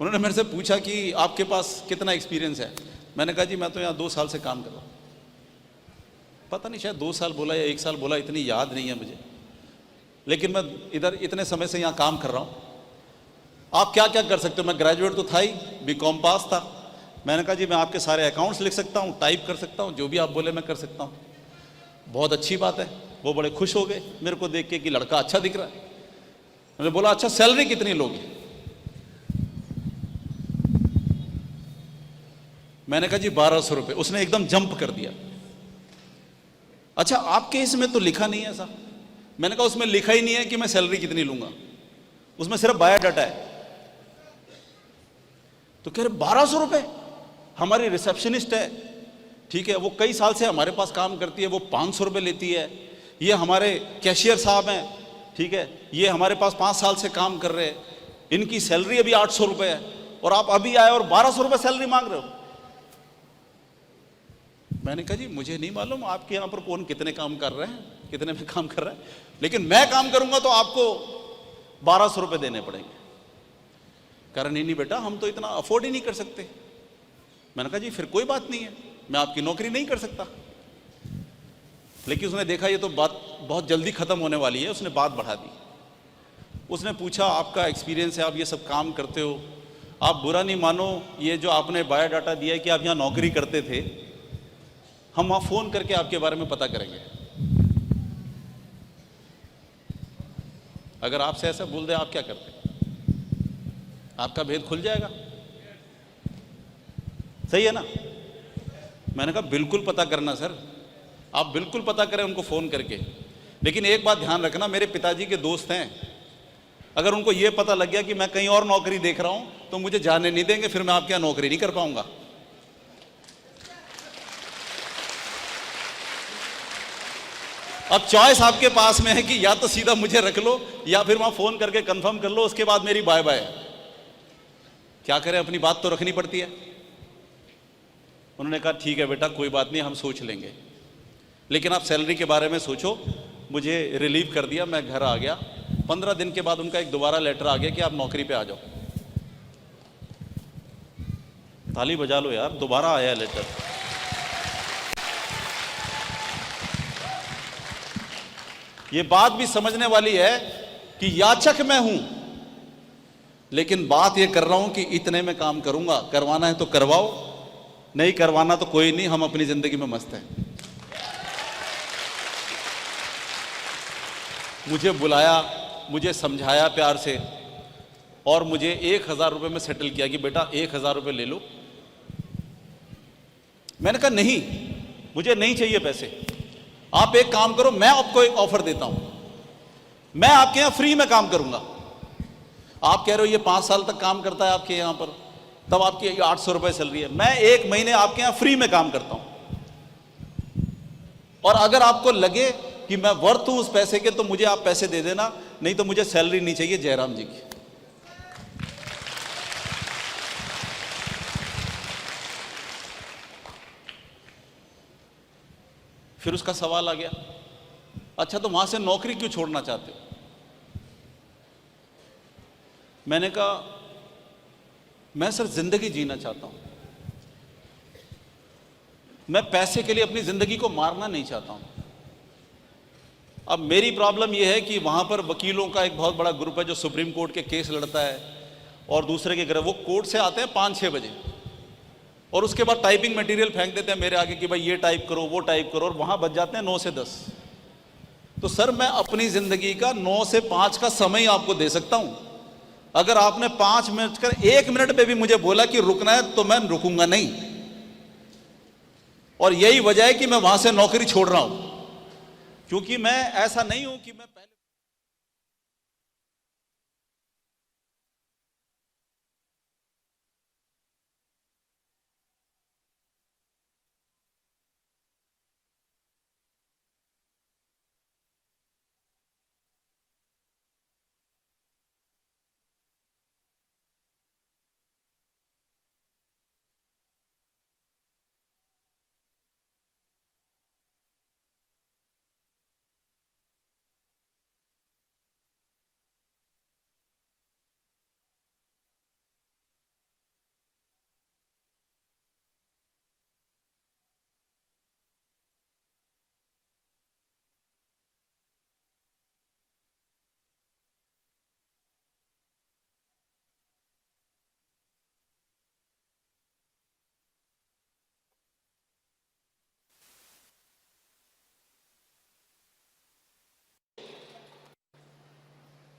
उन्होंने मेरे से पूछा कि आपके पास कितना एक्सपीरियंस है? मैंने कहा जी मैं तो यहाँ 2 साल से काम कर रहा हूँ। पता नहीं शायद 2 साल बोला या 1 साल बोला, इतनी याद नहीं है मुझे, लेकिन मैं इधर इतने समय से यहाँ काम कर रहा हूँ। आप क्या क्या कर सकते हो? मैं ग्रेजुएट तो था ही, बीकॉम पास था। मैंने कहा जी मैं आपके सारे अकाउंट्स लिख सकता हूँ, टाइप कर सकता हूँ, जो भी आप बोले मैं कर सकता हूँ। बहुत अच्छी बात है। वो बड़े खुश हो गए मेरे को देख के कि लड़का अच्छा दिख रहा है। मैंने बोला अच्छा सैलरी कितनी लोगे? मैंने कहा जी 1200 रुपये। उसने एकदम जंप कर दिया। अच्छा आपके इसमें तो लिखा नहीं है ऐसा। मैंने कहा उसमें लिखा ही नहीं है कि मैं सैलरी कितनी लूंगा, उसमें सिर्फ बायोडाटा है। तो कह रहे 1200 रुपये? हमारी रिसेप्शनिस्ट है, ठीक है, वो कई साल से हमारे पास काम करती है, वो 500 रुपये लेती है। ये हमारे कैशियर साहब हैं, ठीक है, ये हमारे पास 5 साल से काम कर रहे हैं, इनकी सैलरी अभी 800 रुपये है, और आप अभी आए और 1200 रुपये सैलरी मांग रहे हो। मैंने कहा जी मुझे नहीं मालूम आपके यहाँ पर कौन कितने काम कर रहे हैं, कितने में काम कर रहा है, लेकिन मैं काम करूंगा तो आपको 1200 रुपये देने पड़ेंगे। कारण नहीं बेटा, हम तो इतना अफोर्ड ही नहीं कर सकते। मैंने कहा जी फिर कोई बात नहीं है, मैं आपकी नौकरी नहीं कर सकता। लेकिन उसने देखा ये तो बात बहुत जल्दी खत्म होने वाली है, उसने बात बढ़ा दी। उसने पूछा आपका एक्सपीरियंस है, आप ये सब काम करते हो, आप बुरा नहीं मानो, ये जो आपने बायोडाटा दिया है कि आप यहाँ नौकरी करते थे, हम वहाँ फ़ोन करके आपके बारे में पता करेंगे। अगर आपसे ऐसा बोल दें, आप क्या करते? आपका भेद खुल जाएगा। सही है ना? मैंने कहा बिल्कुल पता करना सर, आप बिल्कुल पता करें उनको फ़ोन करके। लेकिन एक बात ध्यान रखना, मेरे पिताजी के दोस्त हैं, अगर उनको ये पता लग गया कि मैं कहीं और नौकरी देख रहा हूं तो मुझे जाने नहीं देंगे, फिर मैं आपके यहाँ नौकरी नहीं कर पाऊंगा। अब चॉइस आपके पास में है कि या तो सीधा मुझे रख लो या फिर वहां फोन करके कंफर्म कर लो, उसके बाद मेरी बाय बाय। क्या करें, अपनी बात तो रखनी पड़ती है। उन्होंने कहा ठीक है बेटा, कोई बात नहीं, हम सोच लेंगे, लेकिन आप सैलरी के बारे में सोचो। मुझे रिलीव कर दिया, मैं घर आ गया। 15 दिन के बाद उनका एक दोबारा लेटर आ गया कि आप नौकरी पे आ जाओ। ताली बजा लो यार, दोबारा आया लेटर। ये बात भी समझने वाली है कि याचक मैं हूं, लेकिन बात ये कर रहा हूं कि इतने में काम करूंगा। करवाना है तो करवाओ, नहीं करवाना तो कोई नहीं, हम अपनी जिंदगी में मस्त हैं। मुझे बुलाया, मुझे समझाया प्यार से, और मुझे 1000 रुपये में सेटल किया कि बेटा 1000 रुपये ले लो। मैंने कहा नहीं, मुझे नहीं चाहिए पैसे। आप एक काम करो, मैं आपको एक ऑफर देता हूं, मैं आपके यहां फ्री में काम करूंगा। आप कह रहे हो ये 5 साल तक काम करता है आपके यहां पर, तब आपकी 800 रुपये सैलरी है। मैं 1 महीने आपके यहां फ्री में काम करता हूं, और अगर आपको लगे कि मैं वर्थ हूं उस पैसे के तो मुझे आप पैसे दे देना, नहीं तो मुझे सैलरी नहीं चाहिए जयराम जी की। फिर उसका सवाल आ गया, अच्छा तो वहां से नौकरी क्यों छोड़ना चाहते हो? मैंने कहा मैं सर जिंदगी जीना चाहता हूं, मैं पैसे के लिए अपनी जिंदगी को मारना नहीं चाहता हूं। अब मेरी प्रॉब्लम यह है कि वहां पर वकीलों का एक बहुत बड़ा ग्रुप है जो सुप्रीम कोर्ट के केस लड़ता है, और दूसरे के घर वो कोर्ट से आते हैं 5-6 बजे, और उसके बाद टाइपिंग मटेरियल फेंक देते हैं मेरे आगे कि भाई ये टाइप करो, वो टाइप करो, और वहां बच जाते हैं 9 से 10। तो सर मैं अपनी जिंदगी का 9 से 5 का समय आपको दे सकता हूं। अगर आपने 5 मिनट कर 1 मिनट पे भी मुझे बोला कि रुकना है तो मैं रुकूंगा नहीं, और यही वजह है कि मैं वहां से नौकरी छोड़ रहा हूं, क्योंकि मैं ऐसा नहीं हूं कि मैं पहले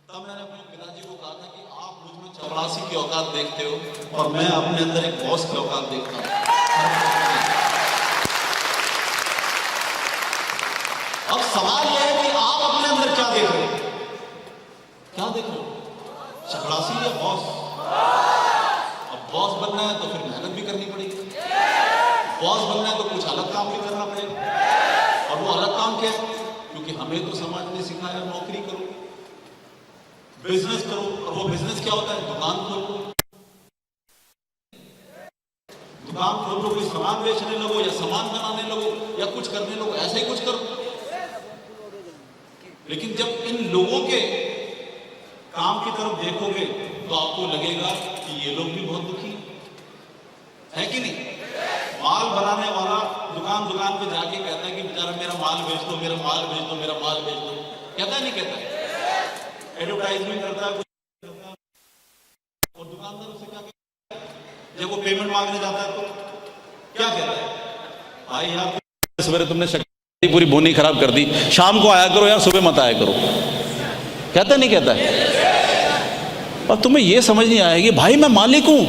तब मैंने अपने पिताजी को कहा था कि आप मुझ में चपरासी की औकात देखते हो और मैं अपने अंदर एक बॉस की औकात देखता हूं। अब सवाल यह है कि आप अपने अंदर क्या देख रहे हो? क्या देख रहे हो, चपरासी या बॉस? अब बॉस बनना है तो फिर मेहनत भी करनी पड़ेगी, बॉस बनना है तो कुछ अलग काम भी करना पड़ेगा। और वो अलग काम क्या है? क्योंकि हमें तो समाज ने सिखाया नौकरी करो, बिजनेस करो, और वो बिजनेस क्या होता है? दुकान खोलो, दुकान खोलो, कोई सामान बेचने लगो या सामान बनाने लगो या कुछ करने लगो, ऐसे ही कुछ करो। लेकिन जब इन लोगों के काम की तरफ देखोगे तो आपको लगेगा कि ये लोग भी बहुत दुखी है कि नहीं? माल बनाने वाला दुकान दुकान पे जाके कहता है कि बेचारा मेरा माल बेच दो, मेरा माल बेच दो, मेरा माल बेच दो, कहता है नहीं कहता है? एडवर्टाइजमेंट करता है और दुकानदार उसे क्या जब वो पेमेंट मांगने जाता है तो क्या कहता है, भाई यार सवेरे तुमने शक्ति पूरी बोनी खराब कर दी, शाम को आया करो यार, सुबह मत आया करो। कहता नहीं कहता है? और तुम्हें यह समझ नहीं आएगी भाई मैं मालिक हूं,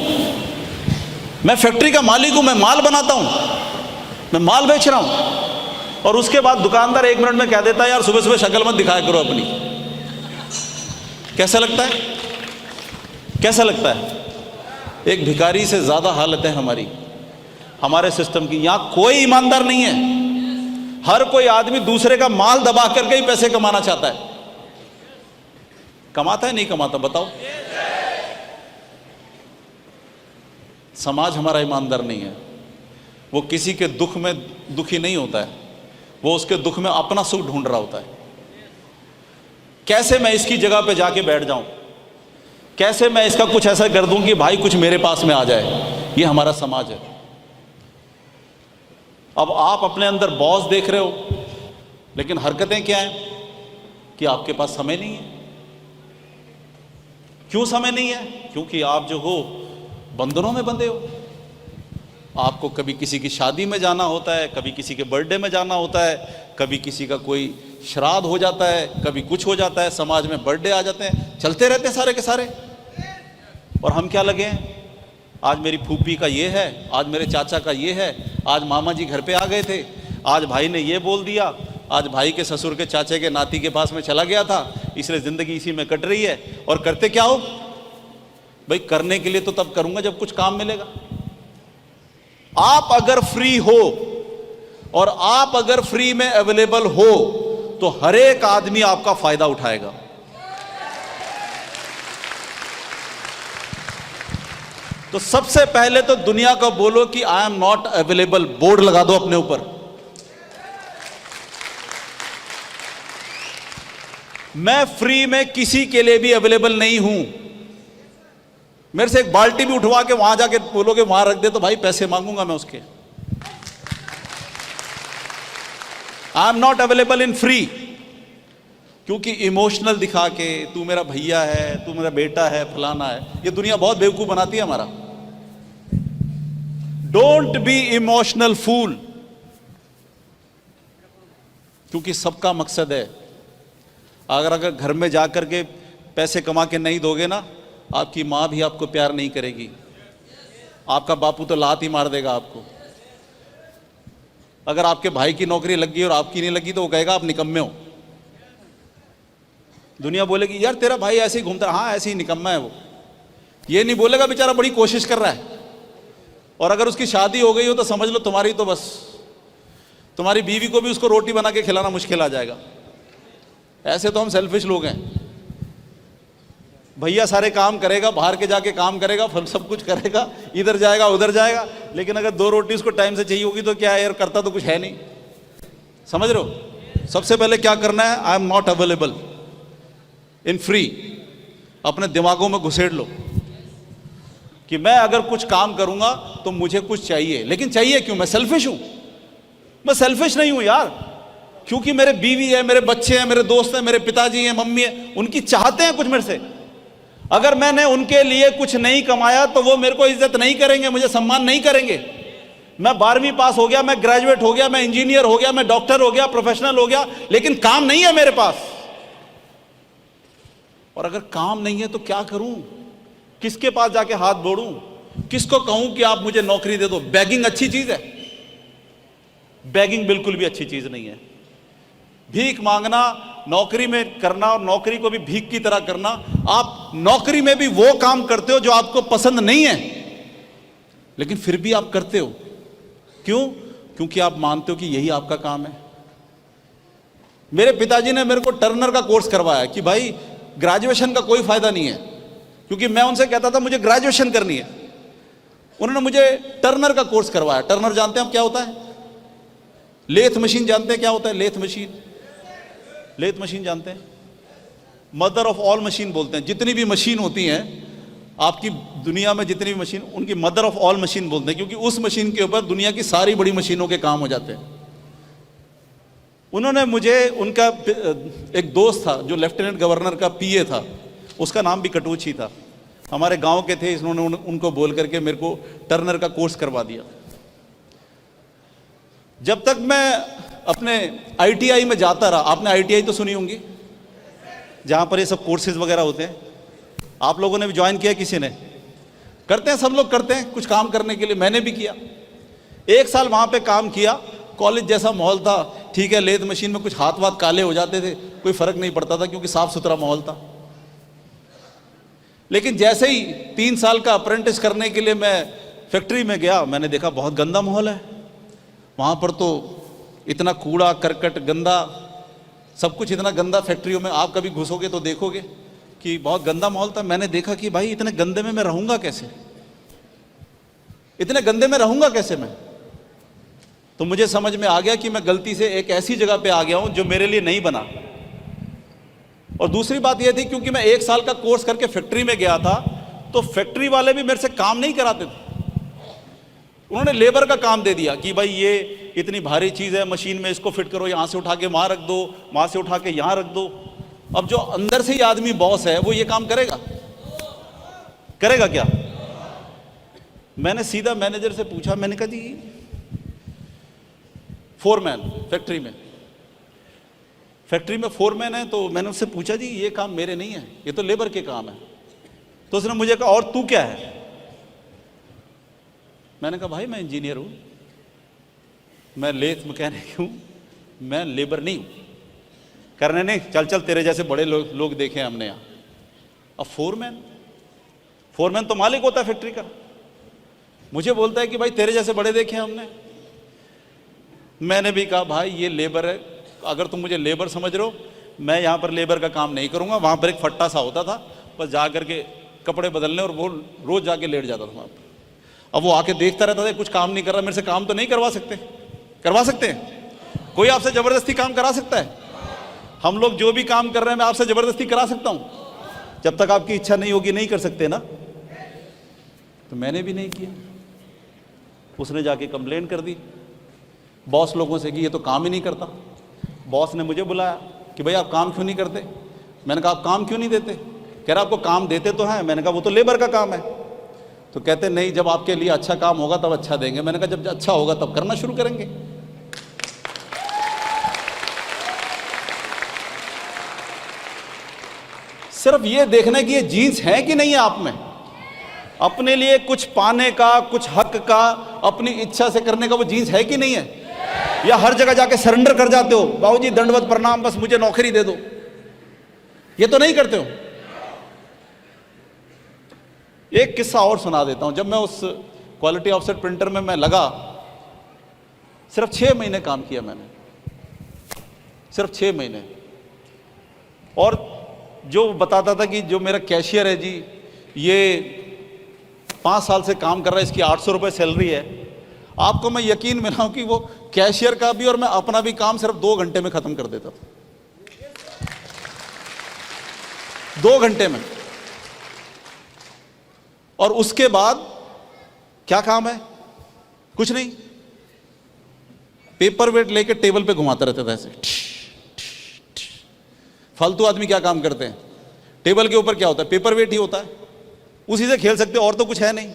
मैं फैक्ट्री का मालिक हूं, मैं माल बनाता हूं, मैं माल बेच रहा हूं। और उसके बाद दुकानदार 1 मिनट में कह देता है यार सुबह सुबह शक्ल मत दिखाया करो अपनी। कैसा लगता है? कैसा लगता है? एक भिखारी से ज्यादा हालत है हमारी, हमारे सिस्टम की। यहां कोई ईमानदार नहीं है, हर कोई आदमी दूसरे का माल दबा करके ही पैसे कमाना चाहता है। कमाता है नहीं कमाता बताओ? समाज हमारा ईमानदार नहीं है, वो किसी के दुख में दुखी नहीं होता है, वो उसके दुख में अपना सुख ढूंढ रहा होता है। कैसे मैं इसकी जगह पे जाके बैठ जाऊं, कैसे मैं इसका कुछ ऐसा कर दूं कि भाई कुछ मेरे पास में आ जाए। ये हमारा समाज है। अब आप अपने अंदर बॉस देख रहे हो, लेकिन हरकतें क्या हैं कि आपके पास समय नहीं है। क्यों समय नहीं है? क्योंकि आप जो हो बंधनों में बंधे हो। आपको कभी किसी की शादी में जाना होता है, कभी किसी के बर्थडे में जाना होता है, कभी किसी का कोई श्राद्ध हो जाता है, कभी कुछ हो जाता है, समाज में बर्थडे आ जाते हैं, चलते रहते हैं सारे के सारे। और हम क्या लगे हैं, आज मेरी फूफी का ये है, आज मेरे चाचा का ये है, आज मामा जी घर पे आ गए थे, आज भाई ने ये बोल दिया, आज भाई के ससुर के चाचे के नाती के पास में चला गया था, इसलिए ज़िंदगी इसी में कट रही है। और करते क्या हो भाई? करने के लिए तो तब करूंगा जब कुछ काम मिलेगा। आप अगर फ्री हो और आप अगर फ्री में अवेलेबल हो तो हर एक आदमी आपका फायदा उठाएगा। तो सबसे पहले तो दुनिया को बोलो कि I am not available, board लगा दो अपने ऊपर। मैं फ्री में किसी के लिए भी अवेलेबल नहीं हूं। मेरे से एक बाल्टी भी उठवा के वहां जाके बोलोगे वहां रख दे तो भाई पैसे मांगूंगा मैं उसके। I am not available in free, क्योंकि इमोशनल दिखा के तू मेरा भैया है, तू मेरा बेटा है, फलाना है, ये दुनिया बहुत बेवकूफ बनाती है हमारा। डोंट बी इमोशनल फूल, क्योंकि सबका मकसद है। अगर घर में जाकर के पैसे कमा के नहीं दोगे ना, आपकी माँ भी आपको प्यार नहीं करेगी, आपका बापू तो लात ही मार देगा आपको। अगर आपके भाई की नौकरी लग गई और आपकी नहीं लगी तो वो कहेगा आप निकम्मे हो। दुनिया बोलेगी यार तेरा भाई ऐसे ही घूमता, हाँ ऐसे ही निकम्मा है वो। ये नहीं बोलेगा बेचारा बड़ी कोशिश कर रहा है। और अगर उसकी शादी हो गई हो तो समझ लो तुम्हारी तो बस, तुम्हारी बीवी को भी उसको रोटी बना के खिलाना मुश्किल आ जाएगा। ऐसे तो हम सेल्फिश लोग हैं। भैया सारे काम करेगा, बाहर के जाके काम करेगा, फल सब कुछ करेगा, इधर जाएगा उधर जाएगा, लेकिन अगर 2 रोटी उसको टाइम से चाहिए होगी तो क्या है यार, करता तो कुछ है नहीं। समझ रहे हो? सबसे पहले क्या करना है, I am not available in free. अपने दिमागों में घुसेड़ लो कि मैं अगर कुछ काम करूंगा तो मुझे कुछ चाहिए। लेकिन चाहिए क्यों? मैं सेल्फिश हूं? मैं सेल्फिश नहीं हूं यार, क्योंकि मेरे बीवी है, मेरे बच्चे हैं, मेरे दोस्त हैं, मेरे पिताजी हैं, मम्मी है, उनकी चाहते हैं कुछ मेरे से। अगर मैंने उनके लिए कुछ नहीं कमाया तो वो मेरे को इज्जत नहीं करेंगे, मुझे सम्मान नहीं करेंगे। मैं 12वीं पास हो गया, मैं ग्रेजुएट हो गया, मैं इंजीनियर हो गया, मैं डॉक्टर हो गया, प्रोफेशनल हो गया, लेकिन काम नहीं है मेरे पास। और अगर काम नहीं है तो क्या करूं? किसके पास जाके हाथ जोड़ूं? किसको कहूं कि आप मुझे नौकरी दे दो? बैगिंग अच्छी चीज है? बैगिंग बिल्कुल भी अच्छी चीज नहीं है। भीख मांगना, नौकरी में करना और नौकरी को भी भीख की तरह करना। आप नौकरी में भी वो काम करते हो जो आपको पसंद नहीं है, लेकिन फिर भी आप करते हो। क्यों? क्योंकि आप मानते हो कि यही आपका काम है। मेरे पिताजी ने मेरे को टर्नर का कोर्स करवाया कि भाई ग्रेजुएशन का कोई फायदा नहीं है, क्योंकि मैं उनसे कहता था मुझे ग्रेजुएशन करनी है। उन्होंने मुझे टर्नर का कोर्स करवाया। टर्नर जानते हैं आप क्या होता है? लेथ मशीन जानते हैं क्या होता है? लेथ मशीन, लेथ मशीन जानते हैं? मदर ऑफ ऑल मशीन बोलते हैं। जितनी भी मशीन होती हैं आपकी दुनिया में, जितनी भी मशीन, उनकी मदर ऑफ ऑल मशीन बोलते हैं, क्योंकि उस मशीन के ऊपर दुनिया की सारी बड़ी मशीनों के काम हो जाते हैं। उन्होंने मुझे, उनका एक दोस्त था जो लेफ्टिनेंट गवर्नर का पीए था, उसका नाम भी कटूच ही था। हमारे गांव के थे, इन्होंने उनको बोल करके मेरे को टर्नर का कोर्स करवा दिया। जब तक मैं अपने आईटीआई में जाता रहा, आपने आईटीआई तो सुनी होंगी, जहां पर ये सब कोर्सेज वगैरह होते हैं, आप लोगों ने भी ज्वाइन किया, किसी ने? करते हैं, सब लोग करते हैं कुछ काम करने के लिए, मैंने भी किया। 1 साल वहां पे काम किया, कॉलेज जैसा माहौल था, ठीक है, लेथ मशीन में कुछ हाथ वाथ काले हो जाते थे, कोई फर्क नहीं पड़ता था क्योंकि साफ सुथरा माहौल था। लेकिन जैसे ही 3 साल का अप्रेंटिस करने के लिए मैं फैक्ट्री में गया, मैंने देखा बहुत गंदा माहौल है वहां पर। तो इतना कूड़ा करकट गंदा, सब कुछ इतना गंदा फैक्ट्रियों में, आप कभी घुसोगे तो देखोगे कि बहुत गंदा माहौल था। मैंने देखा कि भाई इतने गंदे में मैं रहूंगा कैसे, इतने गंदे में रहूंगा कैसे मैं? तो मुझे समझ में आ गया कि मैं गलती से एक ऐसी जगह पे आ गया हूं जो मेरे लिए नहीं बना। और दूसरी बात यह थी, क्योंकि मैं 1 साल का कोर्स करके फैक्ट्री में गया था, तो फैक्ट्री वाले भी मेरे से काम नहीं कराते थे। उन्होंने लेबर का काम दे दिया कि भाई ये इतनी भारी चीज है मशीन में, इसको फिट करो, यहां से उठा के वहां रख दो, वहां से उठा के यहां रख दो। अब जो अंदर से ही आदमी बॉस है, वो ये काम करेगा? करेगा क्या? मैंने सीधा मैनेजर से पूछा, मैंने कहा जी फोरमैन फैक्ट्री में फोरमैन है, तो मैंने उससे पूछा जी ये काम मेरे नहीं है, ये तो लेबर के काम है। तो उसने मुझे कहा और तू क्या है? मैंने कहा भाई मैं इंजीनियर हूं, मैं लेथ मैकेनिक हूं, मैं लेबर नहीं हूं। करने नहीं, चल चल तेरे जैसे बड़े लोग देखे हैं हमने यहां। अब फोरमैन तो मालिक होता है फैक्ट्री का, मुझे बोलता है कि भाई तेरे जैसे बड़े देखे हैं हमने। मैंने भी कहा भाई ये लेबर है, अगर तुम मुझे लेबर समझ रहे हो, मैं यहां पर लेबर का काम नहीं करूंगा। वहां पर एक फट्टा सा होता था, बस जा करके कपड़े बदलने, और वो रोज जाके लेट जाता था वहां पर। अब वो आके देखता रहता था, कुछ काम नहीं कर रहा, मेरे से काम तो नहीं करवा सकते? करवा सकते हैं? कोई आपसे जबरदस्ती काम करा सकता है? हम लोग जो भी काम कर रहे हैं मैं आपसे जबरदस्ती करा सकता हूं? जब तक आपकी इच्छा नहीं होगी नहीं कर सकते ना। तो मैंने भी नहीं किया। उसने जाके कंप्लेन कर दी बॉस लोगों से कि ये तो काम ही नहीं करता। बॉस ने मुझे बुलाया कि भाई आप काम क्यों नहीं करते? मैंने कहा आप काम क्यों नहीं देते? कह रहा आपको काम देते तो हैं। मैंने कहा वो तो लेबर का काम है। तो कहते नहीं, जब आपके लिए अच्छा काम होगा तब अच्छा देंगे। मैंने कहा जब अच्छा होगा तब करना शुरू करेंगे। सिर्फ ये देखना कि ये जीन्स है कि नहीं है आप में, अपने लिए कुछ पाने का, कुछ हक का, अपनी इच्छा से करने का वो जीन्स है कि नहीं है? या हर जगह जाके सरेंडर कर जाते हो, बाबूजी दंडवत प्रणाम, बस मुझे नौकरी दे दो, ये तो नहीं करते हो। एक किस्सा और सुना देता हूं। जब मैं उस क्वालिटी ऑफसेट प्रिंटर में मैं लगा, सिर्फ 6 महीने काम किया मैंने, सिर्फ 6 महीने। और जो बताता था कि जो मेरा कैशियर है जी, ये 5 साल से काम कर रहा है, इसकी 800 रुपये सैलरी है। आपको मैं यकीन में लाऊं कि वो कैशियर का भी और मैं अपना भी काम सिर्फ 2 घंटे में खत्म कर देता था। 2 घंटे में। और उसके बाद क्या काम है? कुछ नहीं, पेपर वेट लेके टेबल पे घुमाता रहता था ऐसे। फालतू आदमी क्या काम करते हैं? टेबल के ऊपर क्या होता है? पेपर वेट ही होता है, उसी से खेल सकते, और तो कुछ है नहीं।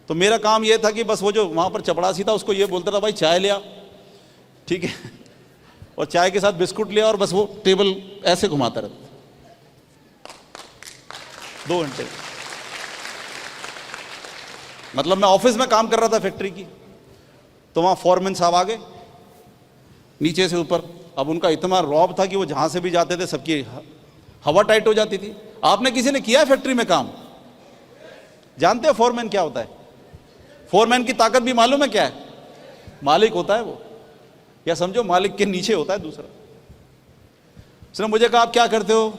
तो मेरा काम यह था कि बस वो जो वहां पर चपड़ासी था उसको ये बोलता था भाई चाय ले आ, ठीक है, और चाय के साथ बिस्कुट लिया, और बस वो टेबल ऐसे घुमाता रहता 2 घंटे। मतलब मैं ऑफिस में काम कर रहा था फैक्ट्री की, तो वहां फॉरमैन साहब आ गए नीचे से ऊपर। अब उनका इतना रौब था कि वो जहां से भी जाते थे सबकी हवा टाइट हो जाती थी। आपने किसी ने किया है फैक्ट्री में काम? जानते हो फॉरमैन क्या होता है? फॉरमैन की ताकत भी मालूम है क्या है? मालिक होता है वो, या समझो मालिक के नीचे होता है दूसरा। उसने मुझे कहा आप क्या करते हो?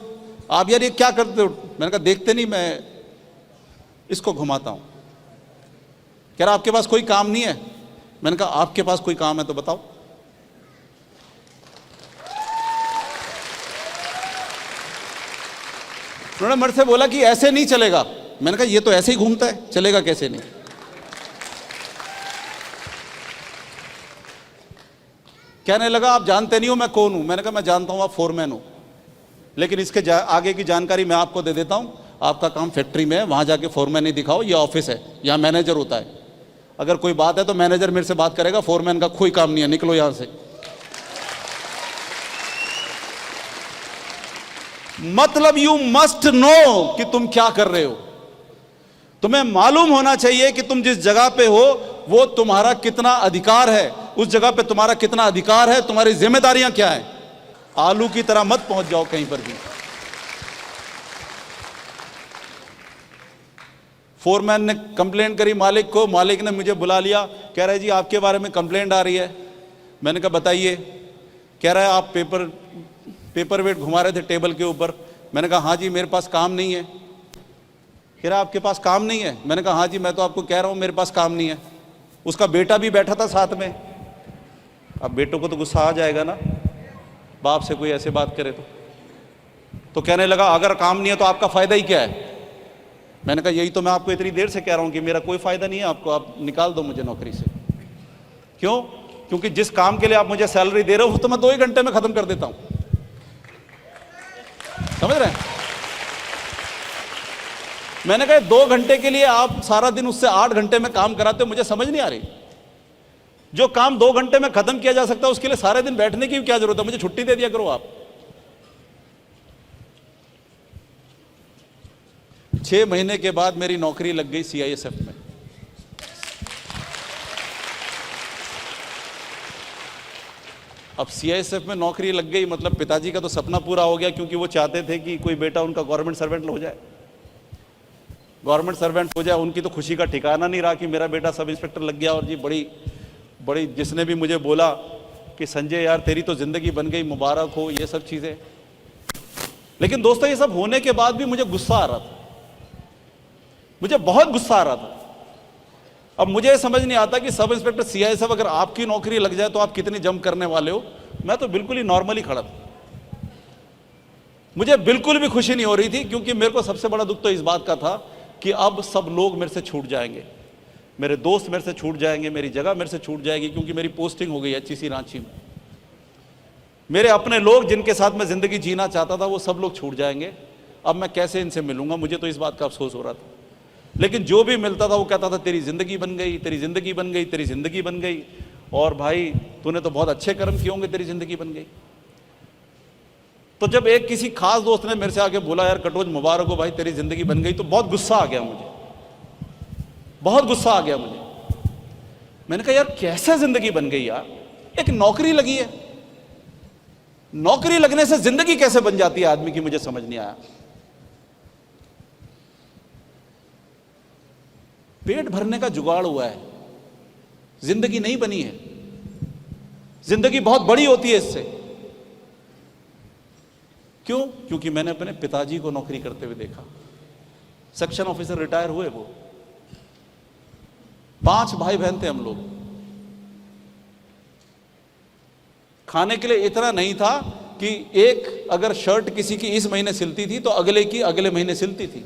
आप यार ये क्या करते हो? मैंने कहा देखते नहीं, मैं इसको घुमाता हूं। कह रहा आपके पास कोई काम नहीं है? मैंने कहा आपके पास कोई काम है तो बताओ। उन्होंने मेरे से बोला कि ऐसे नहीं चलेगा। मैंने कहा ये तो ऐसे ही घूमता है, चलेगा कैसे नहीं? कहने लगा आप जानते नहीं हो मैं कौन हूं। मैंने कहा मैं जानता हूं, आप फोरमैन हो, लेकिन इसके आगे की जानकारी मैं आपको दे देता हूं। आपका काम फैक्ट्री में है, वहाँ जाके फोरमैन नहीं दिखाओ, ये ऑफिस है, यहाँ मैनेजर होता है। अगर कोई बात है तो मैनेजर मेरे से बात करेगा, फोरमैन का कोई काम नहीं है, निकलो यहाँ से। मतलब यू मस्ट नो कि तुम क्या कर रहे हो। तुम्हें मालूम होना चाहिए कि तुम जिस जगह पे हो वो तुम्हारा कितना अधिकार है, उस जगह पे तुम्हारा कितना अधिकार है, तुम्हारी जिम्मेदारियां क्या हैं। आलू की तरह मत पहुंच जाओ कहीं पर भी। फोरमैन ने कंप्लेंट करी मालिक को, मालिक ने मुझे बुला लिया, कह रहा है जी आपके बारे में कंप्लेंट आ रही है। मैंने कहा बताइए। कह रहा है आप पेपर वेट घुमा रहे थे टेबल के ऊपर। मैंने कहा हाँ जी मेरे पास काम नहीं है। कह रहा आपके पास काम नहीं है। मैंने कहा हाँ जी मैं तो आपको कह रहा हूं मेरे पास काम नहीं है। उसका बेटा भी बैठा था साथ में। अब बेटों को तो गुस्सा आ जाएगा ना, बाप से कोई ऐसे बात करे तो कहने लगा अगर काम नहीं है तो आपका फायदा ही क्या है। मैंने कहा यही तो मैं आपको इतनी देर से कह रहा हूं कि मेरा कोई फायदा नहीं है आपको, आप निकाल दो मुझे नौकरी से। क्यों? क्योंकि जिस काम के लिए आप मुझे सैलरी दे रहे हो वो तो मैं 2 ही घंटे में खत्म कर देता हूं। समझ रहे हैं? मैंने कहा 2 घंटे के लिए आप सारा दिन उससे 8 घंटे में काम कराते हो, मुझे समझ नहीं आ रही। जो काम 2 घंटे में खत्म किया जा सकता है उसके लिए सारे दिन बैठने की क्या जरूरत है, मुझे छुट्टी दे दिया करो आप। 6 महीने के बाद मेरी नौकरी लग गई CISF में। अब CISF में नौकरी लग गई मतलब पिताजी का तो सपना पूरा हो गया, क्योंकि वो चाहते थे कि कोई बेटा उनका गवर्नमेंट सर्वेंट हो जाए, गवर्नमेंट सर्वेंट हो जाए। उनकी तो खुशी का ठिकाना नहीं रहा कि मेरा बेटा सब इंस्पेक्टर लग गया। और जी बड़ी बड़ी जिसने भी मुझे बोला कि संजय यार तेरी तो जिंदगी बन गई, मुबारक हो, ये सब चीजें। लेकिन दोस्तों ये सब होने के बाद भी मुझे गुस्सा आ रहा था, मुझे बहुत गुस्सा आ रहा था। अब मुझे समझ नहीं आता कि सब इंस्पेक्टर CISF अगर आपकी नौकरी लग जाए तो आप कितनी जंप करने वाले हो। मैं तो बिल्कुल ही नॉर्मली खड़ा था, मुझे बिल्कुल भी खुशी नहीं हो रही थी, क्योंकि मेरे को सबसे बड़ा दुख तो इस बात का था कि अब सब लोग मेरे से छूट जाएंगे, मेरे दोस्त मेरे से छूट जाएंगे, मेरी जगह मेरे से छूट जाएगी, क्योंकि मेरी पोस्टिंग हो गई HEC रांची में। मेरे अपने लोग जिनके साथ मैं जिंदगी जीना चाहता था वो सब लोग छूट जाएंगे। अब मैं कैसे इनसे मिलूंगा, मुझे तो इस बात का अफसोस हो रहा था। लेकिन जो भी मिलता था वो कहता था तेरी जिंदगी बन गई, तेरी जिंदगी बन गई, तेरी जिंदगी बन गई। और भाई तूने तो बहुत अच्छे कर्म किए होंगे, तेरी जिंदगी बन गई। तो जब एक किसी खास दोस्त ने मेरे से आके बोला यार कटोच मुबारक हो भाई तेरी जिंदगी बन गई, तो बहुत गुस्सा आ गया मुझे, बहुत गुस्सा आ गया मुझे। मैंने कहा यार कैसे जिंदगी बन गई यार, एक नौकरी लगी है, नौकरी लगने से जिंदगी कैसे बन जाती है आदमी की, मुझे समझ नहीं आया। पेट भरने का जुगाड़ हुआ है, जिंदगी नहीं बनी है। जिंदगी बहुत बड़ी होती है इससे। क्यों? क्योंकि मैंने अपने पिताजी को नौकरी करते हुए देखा। सेक्शन ऑफिसर रिटायर हुए वो, 5 भाई बहन थे हम लोग। खाने के लिए इतना नहीं था कि एक अगर शर्ट किसी की इस महीने सिलती थी तो अगले की अगले महीने सिलती थी।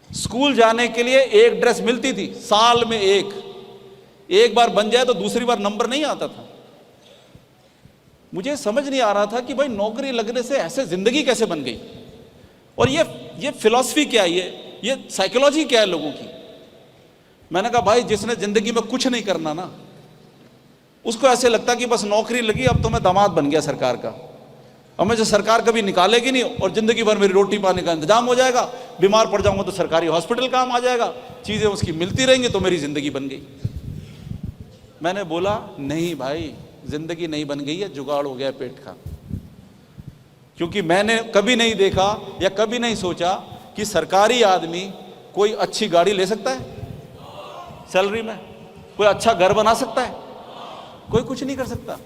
स्कूल जाने के लिए एक ड्रेस मिलती थी साल में, एक बार बन जाए तो दूसरी बार नंबर नहीं आता था। मुझे समझ नहीं आ रहा था कि भाई नौकरी लगने से ऐसे जिंदगी कैसे बन गई, और ये फिलॉसफी क्या है, ये साइकोलॉजी क्या है लोगों की। मैंने कहा भाई जिसने जिंदगी में कुछ नहीं करना ना, उसको ऐसे लगता कि बस नौकरी लगी अब तो मैं दामाद बन गया सरकार का, अब मुझे सरकार कभी निकालेगी नहीं और जिंदगी भर मेरी रोटी पानी का इंतजाम हो जाएगा, बीमार पड़ जाऊंगा तो सरकारी हॉस्पिटल काम आ जाएगा, चीजें उसकी मिलती रहेंगी तो मेरी जिंदगी बन गई। मैंने बोला नहीं भाई, जिंदगी नहीं बन गई है, जुगाड़ हो गया पेट का। क्योंकि मैंने कभी नहीं देखा या कभी नहीं सोचा कि सरकारी आदमी कोई अच्छी गाड़ी ले सकता है सैलरी में, कोई अच्छा घर बना सकता है, कोई कुछ नहीं कर सकता।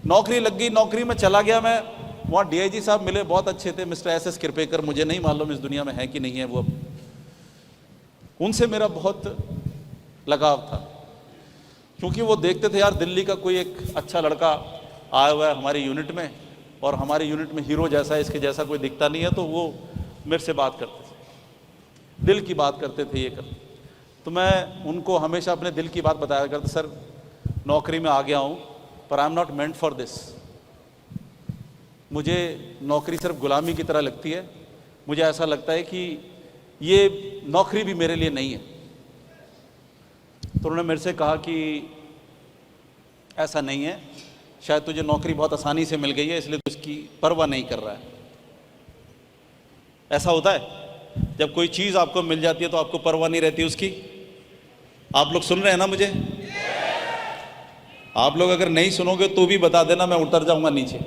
नौकरी लग गई, नौकरी में चला गया मैं, वहाँ DIG साहब मिले, बहुत अच्छे थे, मिस्टर SS किरपेकर, मुझे नहीं मालूम इस दुनिया में है कि नहीं है वो। उनसे मेरा बहुत लगाव था, क्योंकि वो देखते थे यार दिल्ली का कोई एक अच्छा लड़का आया हुआ है हमारी यूनिट में, और हमारी यूनिट में हीरो जैसा है, इसके जैसा कोई दिखता नहीं है, तो वो मेरे से बात करते थे, दिल की बात करते थे ये कर। तो मैं उनको हमेशा अपने दिल की बात बताया करता, सर नौकरी में आ गया हूँ पर I am not meant for this. मुझे नौकरी सिर्फ गुलामी की तरह लगती है, मुझे ऐसा लगता है कि ये नौकरी भी मेरे लिए नहीं है। तो उन्होंने मेरे से कहा कि ऐसा नहीं है, शायद तुझे नौकरी बहुत आसानी से मिल गई है इसलिए तू उसकी परवाह नहीं कर रहा है। ऐसा होता है, जब कोई चीज़ आपको मिल जाती है तो आपको परवाह नहीं रहती उसकी। आप लोग सुन रहे हैं ना मुझे? आप लोग अगर नहीं सुनोगे तो भी बता देना, मैं उतर जाऊंगा नीचे।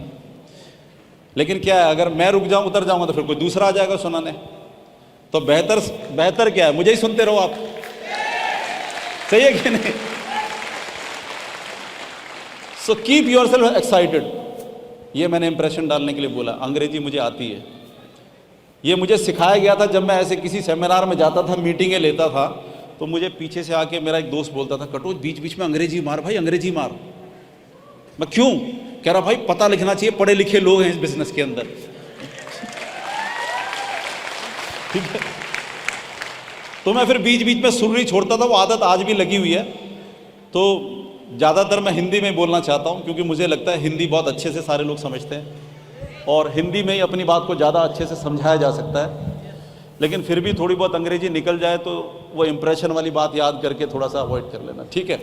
लेकिन क्या है, अगर मैं रुक जाऊं उतर जाऊंगा तो फिर कोई दूसरा आ जाएगा सुनाने। तो बेहतर क्या है, मुझे ही सुनते रहो आप। सही है कि नहीं? So keep your self excited. ये मैंने इंप्रेशन डालने के लिए बोला। अंग्रेजी मुझे आती है, ये मुझे सिखाया गया था जब मैं ऐसे किसी सेमिनार में जाता था, मीटिंगें लेता था, तो मुझे पीछे से आके मेरा एक दोस्त बोलता था, कटोच बीच बीच में अंग्रेजी मार भाई, अंग्रेजी मार। मैं क्यों? कह रहा भाई पता लिखना चाहिए, पढ़े लिखे लोग हैं इस बिजनेस के अंदर। ठीक है, तो मैं फिर बीच बीच में सुर नहीं छोड़ता था, वो आदत आज भी लगी हुई है। तो ज़्यादातर मैं हिंदी में बोलना चाहता हूँ, क्योंकि मुझे लगता है हिंदी बहुत अच्छे से सारे लोग समझते हैं और हिंदी में ही अपनी बात को ज़्यादा अच्छे से समझाया जा सकता है। लेकिन फिर भी थोड़ी बहुत अंग्रेजी निकल जाए तो वो इंप्रेशन वाली बात याद करके थोड़ा सा अवॉइड कर लेना, ठीक है?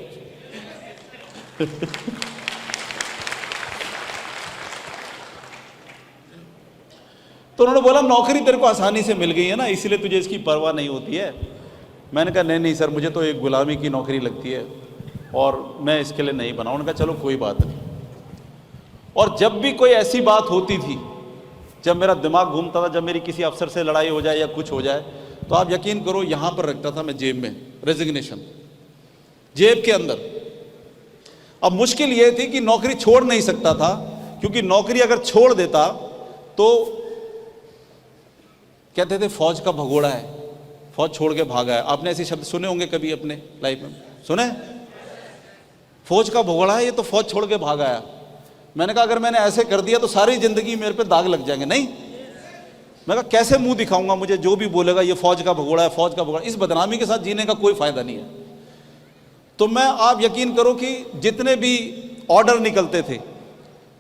तो उन्होंने बोला नौकरी तेरे को आसानी से मिल गई है ना, इसलिए तुझे इसकी परवाह नहीं होती है। मैंने कहा नहीं सर, मुझे तो एक गुलामी की नौकरी लगती है और मैं इसके लिए नहीं बना। उन्होंने कहा चलो कोई बात नहीं। और जब भी कोई ऐसी बात होती थी, जब मेरा दिमाग घूमता था, जब मेरी किसी अफसर से लड़ाई हो जाए या कुछ हो जाए, तो आप यकीन करो यहाँ पर रखता था मैं जेब में रेजिग्नेशन, जेब के अंदर। अब मुश्किल ये थी कि नौकरी छोड़ नहीं सकता था, क्योंकि नौकरी अगर छोड़ देता तो कहते थे फौज का भगोड़ा है, फौज छोड़ के भागा है। आपने ऐसे शब्द सुने होंगे कभी अपने लाइफ में? सुने? फौज का भगोड़ा है, ये तो फौज छोड़ के भागा है। मैंने कहा अगर मैंने ऐसे कर दिया तो सारी जिंदगी मेरे पे दाग लग जाएंगे। नहीं, मैं कहा कैसे मुंह दिखाऊंगा, मुझे जो भी बोलेगा ये फौज का भगोड़ा है, फौज का भगोड़ा। इस बदनामी के साथ जीने का कोई फायदा नहीं है। तो मैं, आप यकीन करो कि जितने भी ऑर्डर निकलते थे,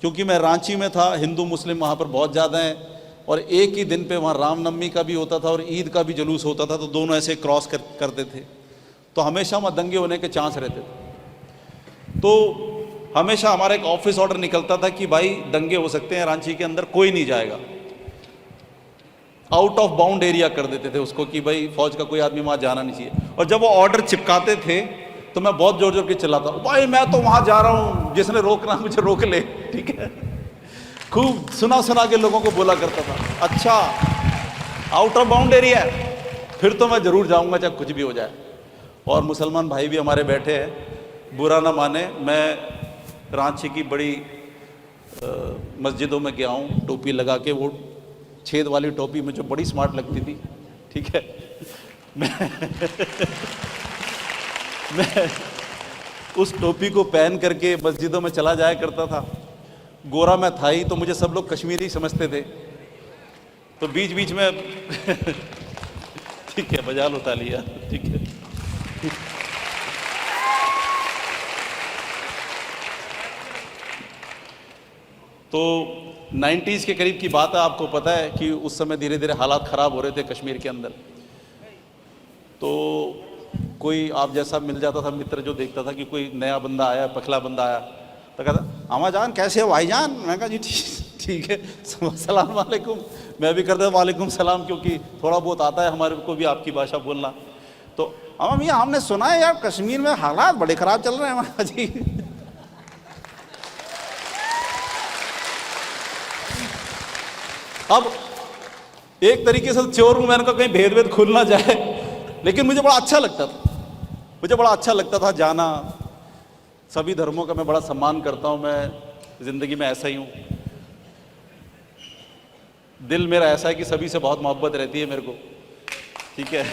क्योंकि मैं रांची में था, हिंदू मुस्लिम वहाँ पर बहुत ज़्यादा हैं, और एक ही दिन पे वहाँ रामनवमी का भी होता था और ईद का भी जुलूस होता था, तो दोनों ऐसे क्रॉस करते थे। तो हमेशा वहाँ दंगे होने के चांस रहते थे। तो हमेशा हमारा एक ऑफिस ऑर्डर निकलता था कि भाई दंगे हो सकते हैं रांची के अंदर, कोई नहीं जाएगा। आउट ऑफ बाउंड एरिया कर देते थे उसको कि भाई फौज का कोई आदमी वहाँ जाना नहीं चाहिए। और जब वो ऑर्डर चिपकाते थे तो मैं बहुत जोर जोर के चिल्लाता, भाई मैं तो वहाँ जा रहा हूँ, जिसने रोकना मुझे रोक ले, ठीक है? खूब सुना सुना के लोगों को बोला करता था। अच्छा, आउट ऑफ बाउंड एरिया है, फिर तो मैं ज़रूर जाऊँगा चाहे कुछ भी हो जाए। और मुसलमान भाई भी हमारे बैठे हैं, बुरा ना माने, मैं रांची की बड़ी मस्जिदों में गया हूँ टोपी लगा के, वो छेद वाली टोपी मुझे बड़ी स्मार्ट लगती थी, ठीक है? मैं उस टोपी को पहन करके मस्जिदों में चला जाया करता था। गोरा मैं था ही, तो मुझे सब लोग कश्मीरी समझते थे। तो बीच बीच में ठीक है, बजा लो तालियां, ठीक है? तो 90s के करीब की बात है, आपको पता है कि उस समय धीरे धीरे हालात ख़राब हो रहे थे कश्मीर के अंदर। तो कोई आप जैसा मिल जाता था मित्र, जो देखता था कि कोई नया बंदा आया, पखला बंदा आया, तो कहता अमा जान कैसे हो भाईजान? मैं कहा जी ठीक है, सलाम वालेकुम। मैं भी करता वालेकुम सलाम, क्योंकि थोड़ा बहुत आता है हमारे को भी आपकी भाषा बोलना। तो अमा मियाँ हमने सुना है यार कश्मीर में हालात बड़े ख़राब चल रहे हैं। जी अब एक तरीके से चोर हूँ, मैंने कहा कहीं भेद भेद खुल ना जाए, लेकिन मुझे बड़ा अच्छा लगता था, मुझे बड़ा अच्छा लगता था जाना। सभी धर्मों का मैं बड़ा सम्मान करता हूँ, मैं ज़िंदगी में ऐसा ही हूँ। दिल मेरा ऐसा है कि सभी से बहुत मोहब्बत रहती है मेरे को, ठीक है?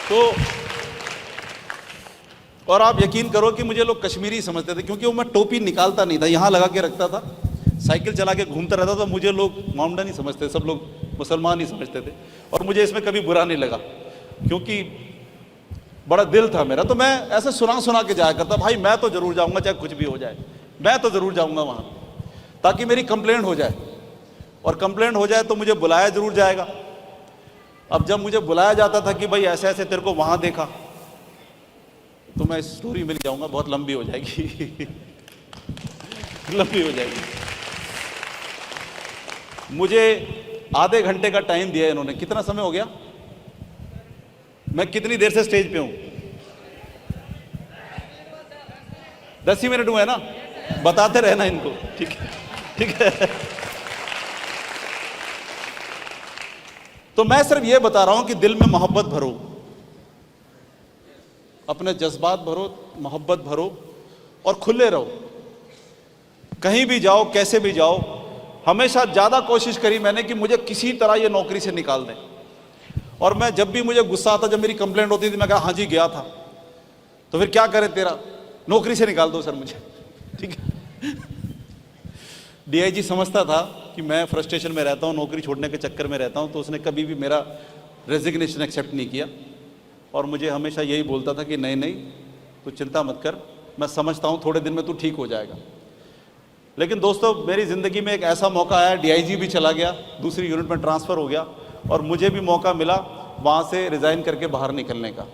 तो और आप यकीन करो कि मुझे लोग कश्मीरी समझते थे, क्योंकि वो मैं टोपी निकालता नहीं था, यहाँ लगा के रखता था, साइकिल चला के घूमता रहता था। मुझे लोग मोहम्मदन ही समझते, सब लोग मुसलमान ही समझते थे, और मुझे इसमें कभी बुरा नहीं लगा, क्योंकि बड़ा दिल था मेरा। तो मैं ऐसे सुना के जाया करता, भाई मैं तो ज़रूर जाऊँगा चाहे कुछ भी हो जाए, मैं तो ज़रूर जाऊँगा वहाँ, ताकि मेरी कंप्लेंट हो जाए। और कंप्लेंट हो जाए तो मुझे बुलाया जरूर जाएगा। अब जब मुझे बुलाया जाता था कि भाई ऐसे ऐसे तेरे को वहां देखा, तो मैं इस स्टोरी में जाऊंगा, बहुत लंबी हो जाएगी लंबी हो जाएगी। मुझे आधे घंटे का टाइम दिया इन्होंने। कितना समय हो गया? मैं कितनी देर से स्टेज पे हूं? 10 ही मिनट हुए ना? बताते रहना इनको, ठीक है? ठीक है। तो मैं सिर्फ ये बता रहा हूं कि दिल में मोहब्बत भरो, अपने जज्बात भरो, मोहब्बत भरो और खुले रहो। कहीं भी जाओ, कैसे भी जाओ, हमेशा ज़्यादा कोशिश करी मैंने कि मुझे किसी तरह ये नौकरी से निकाल दें। और मैं जब भी मुझे गुस्सा आता, जब मेरी कंप्लेंट होती थी, मैं कहा हाँ जी गया था। तो फिर क्या करें, तेरा नौकरी से निकाल दो सर मुझे, ठीक है? डीआईजी समझता था कि मैं फ्रस्ट्रेशन में रहता हूँ, नौकरी छोड़ने के चक्कर में रहता हूँ, तो उसने कभी भी मेरा रेजिग्नेशन एक्सेप्ट नहीं किया और मुझे हमेशा यही बोलता था कि नहीं नहीं तू चिंता मत कर, मैं समझता हूँ थोड़े दिन में तू ठीक हो जाएगा। लेकिन दोस्तों, मेरी ज़िंदगी में एक ऐसा मौका आया, डीआईजी भी चला गया, दूसरी यूनिट में ट्रांसफ़र हो गया और मुझे भी मौका मिला वहाँ से रिज़ाइन करके बाहर निकलने का।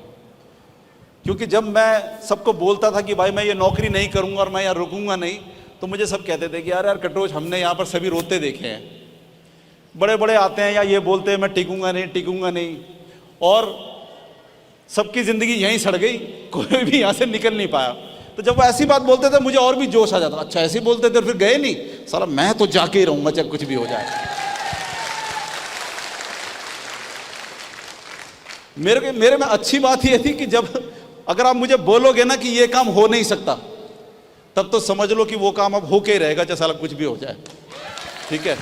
क्योंकि जब मैं सबको बोलता था कि भाई मैं ये नौकरी नहीं करूँगा और मैं यहाँ रुकूंगा नहीं, तो मुझे सब कहते थे कि यार यार कटोच, हमने यहाँ पर सभी रोते देखे हैं, बड़े बड़े आते हैं या ये बोलते हैं मैं टिकूंगा नहीं टिकूंगा नहीं, और सबकी ज़िंदगी यहीं सड़ गई, कोई भी यहाँ से निकल नहीं पाया। तो जब वो ऐसी बात बोलते थे मुझे और भी जोश आ जाता, अच्छा ऐसे बोलते थे, फिर गए नहीं, साला मैं तो जाके ही रहूंगा चाहे कुछ भी हो जाए। मेरे में अच्छी बात ये थी कि जब अगर आप मुझे बोलोगे ना कि ये काम हो नहीं सकता, तब तो समझ लो कि वो काम अब होके ही रहेगा, चाहे साला कुछ भी हो जाए, ठीक है?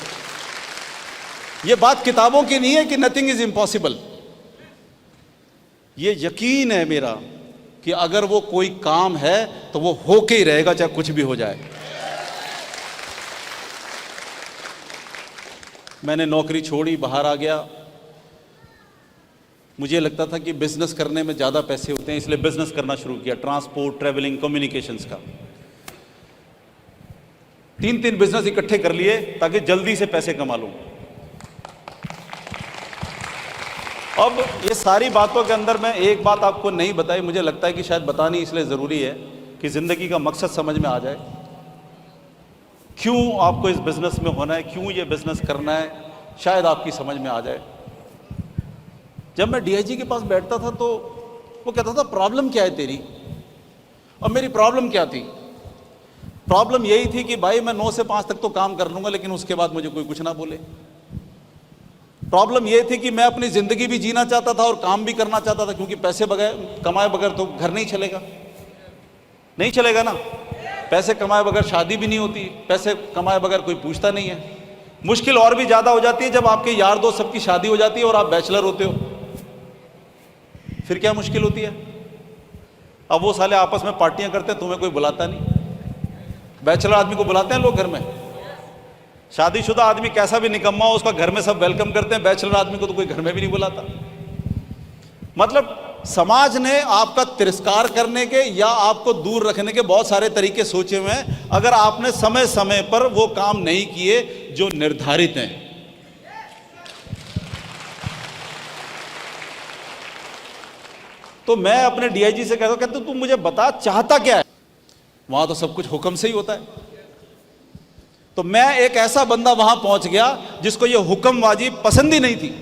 ये बात किताबों की नहीं है कि नथिंग इज इम्पॉसिबल। ये यकीन है मेरा कि अगर वो कोई काम है तो वो होके ही रहेगा, चाहे कुछ भी हो जाए। मैंने नौकरी छोड़ी, बाहर आ गया। मुझे लगता था कि बिजनेस करने में ज़्यादा पैसे होते हैं, इसलिए बिजनेस करना शुरू किया, ट्रांसपोर्ट, ट्रैवलिंग, कम्युनिकेशंस का। 3 बिजनेस इकट्ठे कर लिए ताकि जल्दी से पैसे कमा लूं। अब ये सारी बातों के अंदर मैं एक बात आपको नहीं बताई, मुझे लगता है कि शायद बतानी इसलिए ज़रूरी है कि ज़िंदगी का मकसद समझ में आ जाए, क्यों आपको इस बिज़नेस में होना है, क्यों ये बिज़नेस करना है, शायद आपकी समझ में आ जाए। जब मैं डीआईजी के पास बैठता था तो वो कहता था प्रॉब्लम क्या है तेरी? अब मेरी प्रॉब्लम क्या थी? प्रॉब्लम यही थी कि भाई मैं 9 से 5 तक तो काम कर लूँगा, लेकिन उसके बाद मुझे कोई कुछ ना बोले। प्रॉब्लम यह थी कि मैं अपनी ज़िंदगी भी जीना चाहता था और काम भी करना चाहता था, क्योंकि पैसे बगैर कमाए बगैर तो घर नहीं चलेगा, नहीं चलेगा ना। पैसे कमाए बगैर शादी भी नहीं होती, पैसे कमाए बगैर कोई पूछता नहीं है। मुश्किल और भी ज़्यादा हो जाती है जब आपके यार दोस्त सबकी शादी हो जाती है और आप बैचलर होते हो, फिर क्या मुश्किल होती है। अब वो साले आपस में पार्टियां करते हैं, तुम्हें कोई बुलाता नहीं। बैचलर आदमी को बुलाते हैं लोग घर में, शादीशुदा आदमी कैसा भी निकम्मा हो उसका घर में सब वेलकम करते हैं, बैचलर आदमी को तो कोई घर में भी नहीं बुलाता। मतलब समाज ने आपका तिरस्कार करने के या आपको दूर रखने के बहुत सारे तरीके सोचे हुए हैं, अगर आपने समय समय पर वो काम नहीं किए जो निर्धारित हैं। तो मैं अपने डीआईजी से कहता तू मुझे बता चाहता क्या है? वहां तो सब कुछ हुक्म से ही होता है। तो मैं एक ऐसा बंदा वहां पहुंच गया जिसको ये हुक्मबाजी पसंद ही नहीं थी।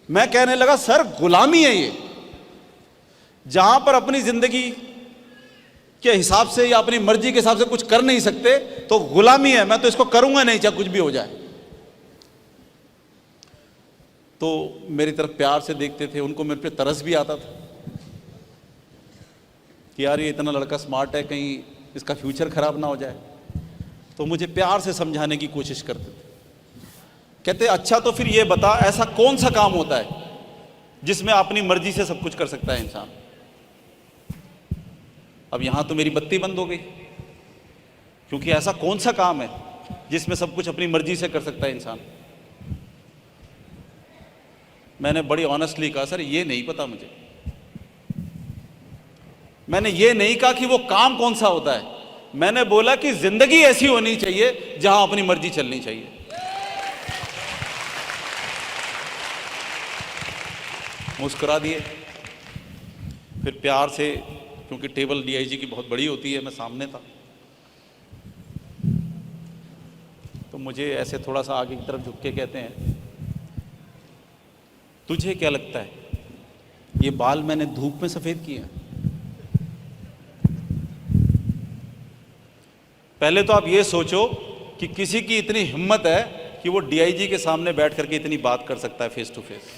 मैं कहने लगा सर गुलामी है ये, जहां पर अपनी जिंदगी के हिसाब से या अपनी मर्जी के हिसाब से कुछ कर नहीं सकते तो गुलामी है, मैं तो इसको करूंगा नहीं चाहे कुछ भी हो जाए। तो मेरी तरफ प्यार से देखते थे, उनको मेरे पे तरस भी आता था कि यार ये इतना लड़का स्मार्ट है, कहीं इसका फ्यूचर खराब ना हो जाए। तो मुझे प्यार से समझाने की कोशिश करते थे। कहते अच्छा तो फिर ये बता ऐसा कौन सा काम होता है जिसमें अपनी मर्जी से सब कुछ कर सकता है इंसान? अब यहां तो मेरी बत्ती बंद हो गई, क्योंकि ऐसा कौन सा काम है जिसमें सब कुछ अपनी मर्जी से कर सकता है इंसान? मैंने बड़ी ऑनेस्टली कहा सर ये नहीं पता मुझे। मैंने ये नहीं कहा कि वो काम कौन सा होता है, मैंने बोला कि जिंदगी ऐसी होनी चाहिए जहां अपनी मर्जी चलनी चाहिए। मुस्कुरा दिए। फिर प्यार से, क्योंकि टेबल डीआईजी की बहुत बड़ी होती है, मैं सामने था, तो मुझे ऐसे थोड़ा सा आगे की तरफ झुक के कहते हैं, तुझे क्या लगता है ये बाल मैंने धूप में सफ़ेद किए हैं? पहले तो आप ये सोचो कि किसी की इतनी हिम्मत है कि वो डीआईजी के सामने बैठ करके इतनी बात कर सकता है फेस टू फेस।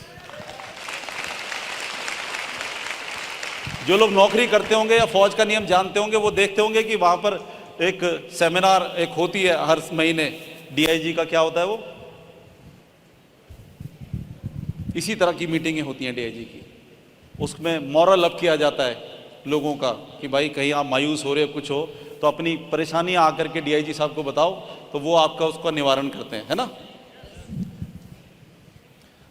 जो लोग नौकरी करते होंगे या फौज का नियम जानते होंगे वो देखते होंगे कि वहां पर एक सेमिनार एक होती है हर महीने, डीआईजी का क्या होता है, वो इसी तरह की मीटिंगें होती हैं डीआईजी की। उसमें मॉरल अप किया जाता है लोगों का कि भाई कहीं आप मायूस हो रहे हो, कुछ हो तो अपनी परेशानियां आकर के डीआईजी साहब को बताओ, तो वो आपका उसका निवारण करते हैं, है ना।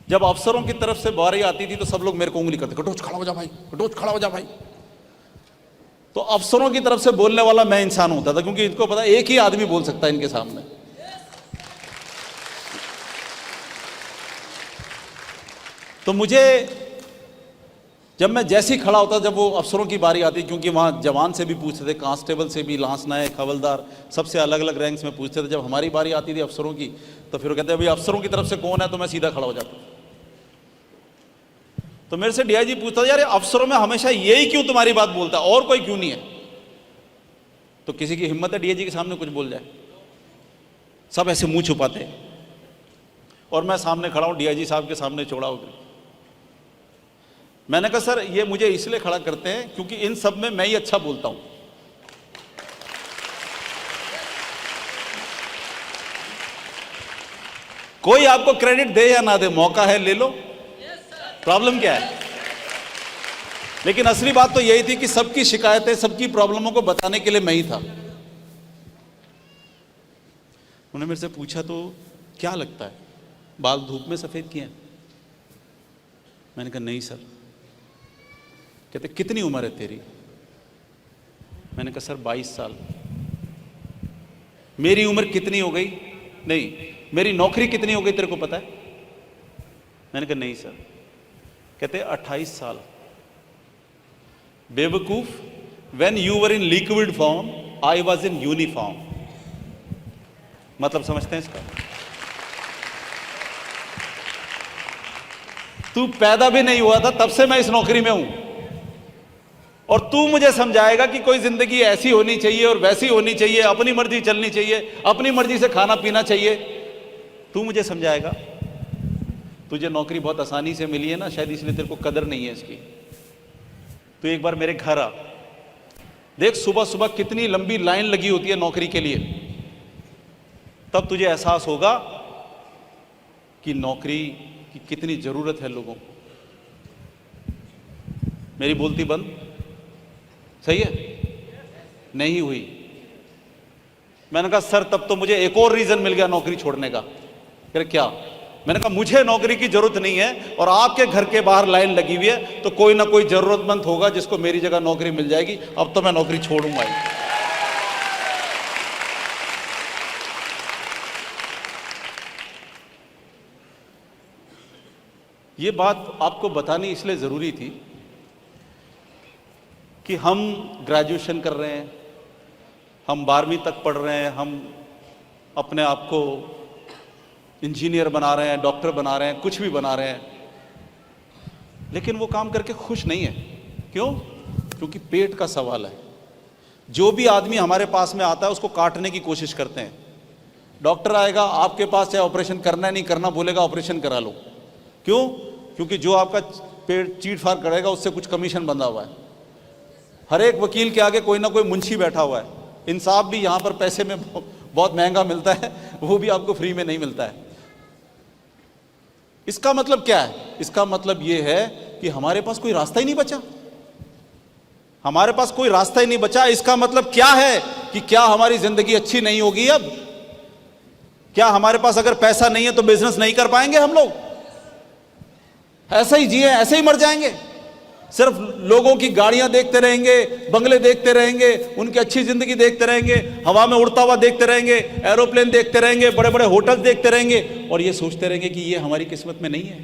जब अफसरों की तरफ से बारी आती थी तो सब लोग मेरे को उंगली करते, कटोच खड़ा हो जा भाई, कटोच खड़ा हो जा भाई। तो अफसरों की तरफ से बोलने वाला मैं इंसान होता था, क्योंकि इनको पता एक ही आदमी बोल सकता है इनके सामने। तो मुझे जब मैं जैसे ही खड़ा होता, जब वो अफसरों की बारी आती, क्योंकि वहाँ जवान से भी पूछते थे, कांस्टेबल से भी, लांस नायक, हवलदार, सबसे अलग अलग रैंक्स में पूछते थे। जब हमारी बारी आती थी अफसरों की, तो फिर वो कहते भाई अफसरों की तरफ से कौन है, तो मैं सीधा खड़ा हो जाता। तो मेरे से डीआईजी पूछता था, यार अफसरों में हमेशा यही क्यों तुम्हारी बात बोलता है, और कोई क्यों नहीं है? तो किसी की हिम्मत है डीआईजी के सामने कुछ बोल जाए? सब ऐसे मुंह छुपाते हैं। और मैं सामने खड़ा हूँ डीआईजी साहब के सामने चौड़ा होकर। मैंने कहा सर ये मुझे इसलिए खड़ा करते हैं क्योंकि इन सब में मैं ही अच्छा बोलता हूं। कोई आपको क्रेडिट दे या ना दे, मौका है ले लो, प्रॉब्लम क्या है? लेकिन असली बात तो यही थी कि सबकी शिकायतें, सबकी प्रॉब्लमों को बताने के लिए मैं ही था। उन्होंने मेरे से पूछा तो क्या लगता है बाल धूप में सफेद किए हैं? मैंने कहा नहीं सर। कहते कितनी उम्र है तेरी? मैंने कहा सर 22 साल। मेरी उम्र कितनी हो गई? नहीं। मेरी नौकरी कितनी हो गई तेरे को पता है? मैंने कहा नहीं सर। कहते 28 साल। बेवकूफ, when you were in liquid form I was in uniform. मतलब समझते हैं इसका? तू पैदा भी नहीं हुआ था तब से मैं इस नौकरी में हूं, और तू मुझे समझाएगा कि कोई जिंदगी ऐसी होनी चाहिए और वैसी होनी चाहिए, अपनी मर्जी चलनी चाहिए, अपनी मर्जी से खाना पीना चाहिए, तू मुझे समझाएगा? तुझे नौकरी बहुत आसानी से मिली है ना, शायद इसलिए तेरे को कदर नहीं है इसकी। तू एक बार मेरे घर आ, देख सुबह सुबह कितनी लंबी लाइन लगी होती है नौकरी के लिए, तब तुझे एहसास होगा कि नौकरी की कितनी जरूरत है लोगों को। मेरी बोलती बंद सही है? नहीं हुई। मैंने कहा सर तब तो मुझे एक और रीजन मिल गया नौकरी छोड़ने का। फिर क्या? मैंने कहा मुझे नौकरी की जरूरत नहीं है और आपके घर के बाहर लाइन लगी हुई है, तो कोई ना कोई जरूरतमंद होगा जिसको मेरी जगह नौकरी मिल जाएगी। अब तो मैं नौकरी छोड़ूंगा ही। ये बात आपको बतानी इसलिए जरूरी थी कि हम ग्रेजुएशन कर रहे हैं, हम 12वीं तक पढ़ रहे हैं, हम अपने आप को इंजीनियर बना रहे हैं, डॉक्टर बना रहे हैं, कुछ भी बना रहे हैं, लेकिन वो काम करके खुश नहीं है। क्यों? क्योंकि पेट का सवाल है। जो भी आदमी हमारे पास में आता है उसको काटने की कोशिश करते हैं। डॉक्टर आएगा आपके पास, चाहे ऑपरेशन करना है नहीं करना, बोलेगा ऑपरेशन करा लो। क्यों? क्योंकि जो आपका पेट चीट फाड़ करेगा उससे कुछ कमीशन बंधा हुआ है। हर एक वकील के आगे कोई ना कोई मुंशी बैठा हुआ है। इंसाफ भी यहाँ पर पैसे में बहुत महंगा मिलता है, वो भी आपको फ्री में नहीं मिलता है। इसका मतलब क्या है? इसका मतलब ये है कि हमारे पास कोई रास्ता ही नहीं बचा। हमारे पास कोई रास्ता ही नहीं बचा। इसका मतलब क्या है कि क्या हमारी जिंदगी अच्छी नहीं होगी अब? क्या हमारे पास अगर पैसा नहीं है तो बिजनेस नहीं कर पाएंगे हम लोग? ऐसे ही जिए, ऐसे ही मर जाएंगे? सिर्फ लोगों की गाड़ियां देखते रहेंगे, बंगले देखते रहेंगे, उनकी अच्छी जिंदगी देखते रहेंगे, हवा में उड़ता हुआ देखते रहेंगे, एरोप्लेन देखते रहेंगे, बड़े बड़े होटल देखते रहेंगे, और ये सोचते रहेंगे कि ये हमारी किस्मत में नहीं है।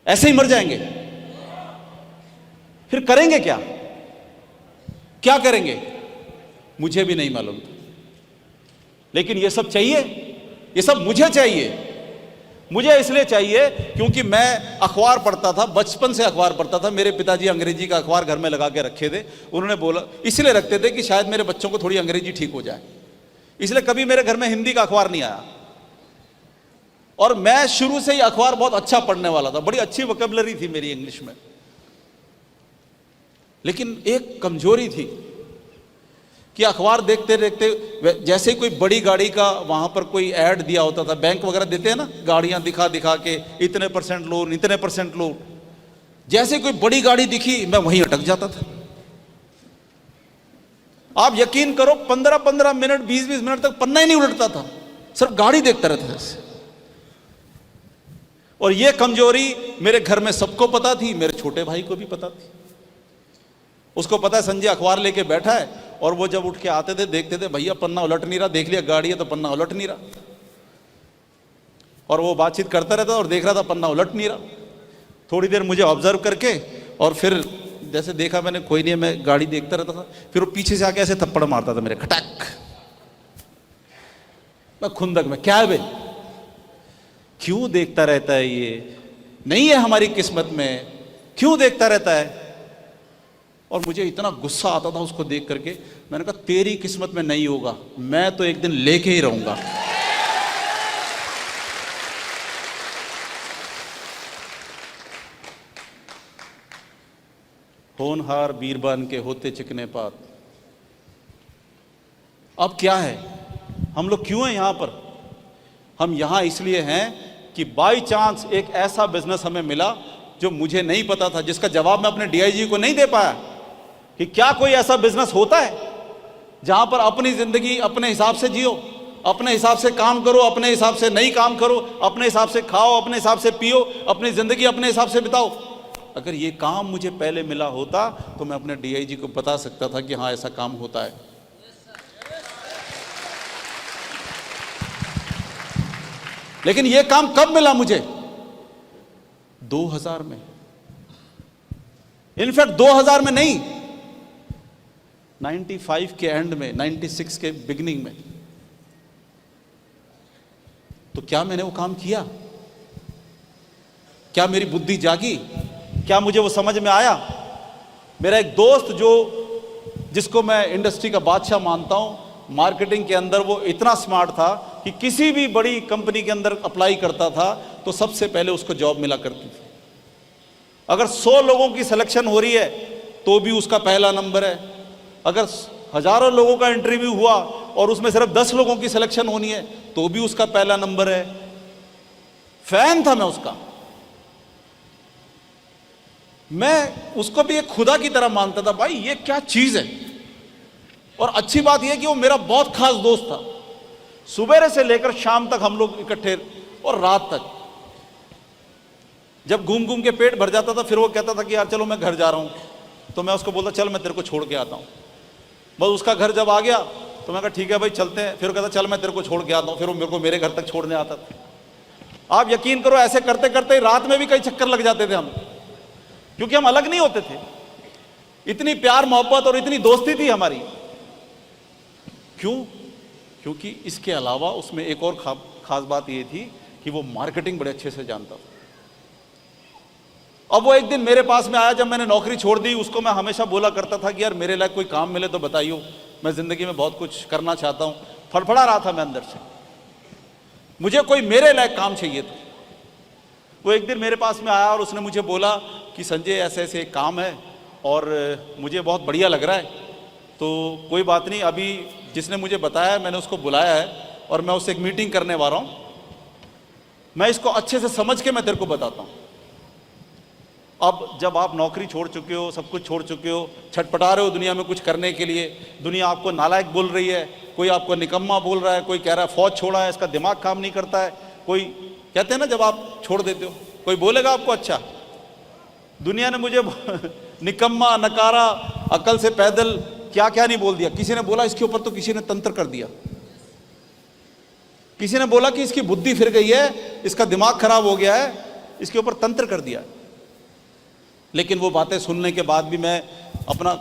ऐसे ही मर जाएंगे? फिर करेंगे क्या? क्या करेंगे मुझे भी नहीं मालूम, लेकिन ये सब चाहिए, ये सब मुझे चाहिए। मुझे इसलिए चाहिए क्योंकि मैं अखबार पढ़ता था, बचपन से अखबार पढ़ता था। मेरे पिताजी अंग्रेजी का अखबार घर में लगा के रखे थे। उन्होंने बोला, इसलिए रखते थे कि शायद मेरे बच्चों को थोड़ी अंग्रेजी ठीक हो जाए, इसलिए कभी मेरे घर में हिंदी का अखबार नहीं आया। और मैं शुरू से ही अखबार बहुत अच्छा पढ़ने वाला था, बड़ी अच्छी वोकैबुलरी थी मेरी इंग्लिश में। लेकिन एक कमजोरी थी कि अखबार देखते देखते, जैसे ही कोई बड़ी गाड़ी का वहां पर कोई ऐड दिया होता था, बैंक वगैरह देते हैं ना, गाड़ियां दिखा दिखा के इतने % लोन, इतने % लोन, जैसे कोई बड़ी गाड़ी दिखी मैं वहीं अटक जाता था। आप यकीन करो 15-15 मिनट, 20-20 मिनट तक पन्ना ही नहीं उलटता था, सिर्फ गाड़ी देखता रहता था। और ये कमजोरी मेरे घर में सबको पता थी, मेरे छोटे भाई को भी पता थी। उसको पता है संजय अखबार लेके बैठा है, और वो जब उठ के आते थे देखते थे भैया पन्ना उलट नहीं रहा, देख लिया गाड़ी है तो पन्ना उलट नहीं रहा। और वो बातचीत करता रहता और देख रहा था पन्ना उलट नहीं रहा। थोड़ी देर मुझे ऑब्जर्व करके, और फिर जैसे देखा मैंने कोई नहीं, मैं गाड़ी देखता रहता था। फिर वो पीछे से आके ऐसे थप्पड़ मारता था मेरे, खटक। मैं खुंदक में, क्या है बे, क्यों देखता रहता है, ये नहीं है हमारी किस्मत में, क्यों देखता रहता है? और मुझे इतना गुस्सा आता था उसको देख करके। मैंने कहा तेरी किस्मत में नहीं होगा, मैं तो एक दिन लेके ही रहूंगा। होनहार बीरबान के होते चिकने पात। अब क्या है, हम लोग क्यों हैं यहां पर? हम यहां इसलिए हैं कि बाई चांस एक ऐसा बिजनेस हमें मिला जो मुझे नहीं पता था, जिसका जवाब मैं अपने डीआईजी को नहीं दे पाया कि क्या कोई ऐसा बिजनेस होता है जहां पर अपनी जिंदगी अपने हिसाब से जियो, अपने हिसाब से काम करो, अपने हिसाब से नहीं काम करो, अपने हिसाब से खाओ, अपने हिसाब से पियो, अपनी जिंदगी अपने हिसाब से बिताओ। अगर ये काम मुझे पहले मिला होता तो मैं अपने डीआईजी को बता सकता था कि हाँ ऐसा काम होता है। लेकिन ये काम कब मिला मुझे? 2000 में, इनफैक्ट 2000 में नहीं, 95 के एंड में, 96 के बिगिनिंग में। तो क्या मैंने वो काम किया? क्या मेरी बुद्धि जागी? क्या मुझे वो समझ में आया? मेरा एक दोस्त जिसको मैं इंडस्ट्री का बादशाह मानता हूं, मार्केटिंग के अंदर वो इतना स्मार्ट था कि किसी भी बड़ी कंपनी के अंदर अप्लाई करता था तो सबसे पहले उसको जॉब मिला करती थी। अगर 100 लोगों की सिलेक्शन हो रही है तो भी उसका पहला नंबर है। अगर हजारों लोगों का इंटरव्यू हुआ और उसमें सिर्फ 10 लोगों की सिलेक्शन होनी है तो भी उसका पहला नंबर है। फैन था मैं उसका। मैं उसको भी एक खुदा की तरह मानता था, भाई ये क्या चीज है। और अच्छी बात यह कि वो मेरा बहुत खास दोस्त था। सुबह से लेकर शाम तक हम लोग इकट्ठे, और रात तक। जब घूम घूम के पेट भर जाता था फिर वो कहता था कि यार चलो मैं घर जा रहा हूं, तो मैं उसको बोलता चल मैं तेरे को छोड़ के आता हूं। बस उसका घर जब आ गया तो मैं कहा ठीक है भाई चलते हैं। फिर कहता चल मैं तेरे को छोड़ के आता हूं। फिर वो मेरे को मेरे घर तक छोड़ने आता था। आप यकीन करो ऐसे करते करते रात में भी कई चक्कर लग जाते थे हम, क्योंकि हम अलग नहीं होते थे। इतनी प्यार मोहब्बत और इतनी दोस्ती थी हमारी। क्यों? क्योंकि इसके अलावा उसमें एक और खास बात ये थी कि वो मार्केटिंग बड़े अच्छे से जानता था। अब वो एक दिन मेरे पास में आया जब मैंने नौकरी छोड़ दी। उसको मैं हमेशा बोला करता था कि यार मेरे लायक कोई काम मिले तो बताइयो, मैं जिंदगी में बहुत कुछ करना चाहता हूं। फड़फड़ा रहा था मैं अंदर से, मुझे कोई मेरे लायक काम चाहिए था। वो एक दिन मेरे पास में आया और उसने मुझे बोला कि संजय ऐसे ऐसे एक काम है और मुझे बहुत बढ़िया लग रहा है, तो कोई बात नहीं, अभी जिसने मुझे बताया मैंने उसको बुलाया है और मैं उससे एक मीटिंग करने वाला हूं। मैं इसको अच्छे से समझ के मैं तेरे को बताता हूं। अब जब आप नौकरी छोड़ चुके हो, सब कुछ छोड़ चुके हो, छटपटा रहे हो दुनिया में कुछ करने के लिए, दुनिया आपको नालायक बोल रही है, कोई आपको निकम्मा बोल रहा है, कोई कह रहा है फौज छोड़ा है, इसका दिमाग काम नहीं करता है, कोई कहते हैं ना जब आप छोड़ देते हो कोई बोलेगा आपको अच्छा। दुनिया ने मुझे निकम्मा, नकारा, अकल से पैदल क्या क्या नहीं बोल दिया। किसी ने बोला इसके ऊपर तो किसी ने तंत्र कर दिया। किसी ने बोला कि इसकी बुद्धि फिर गई है, इसका दिमाग खराब हो गया है, इसके ऊपर तंत्र कर दिया। लेकिन वो बातें सुनने के बाद भी मैं अपना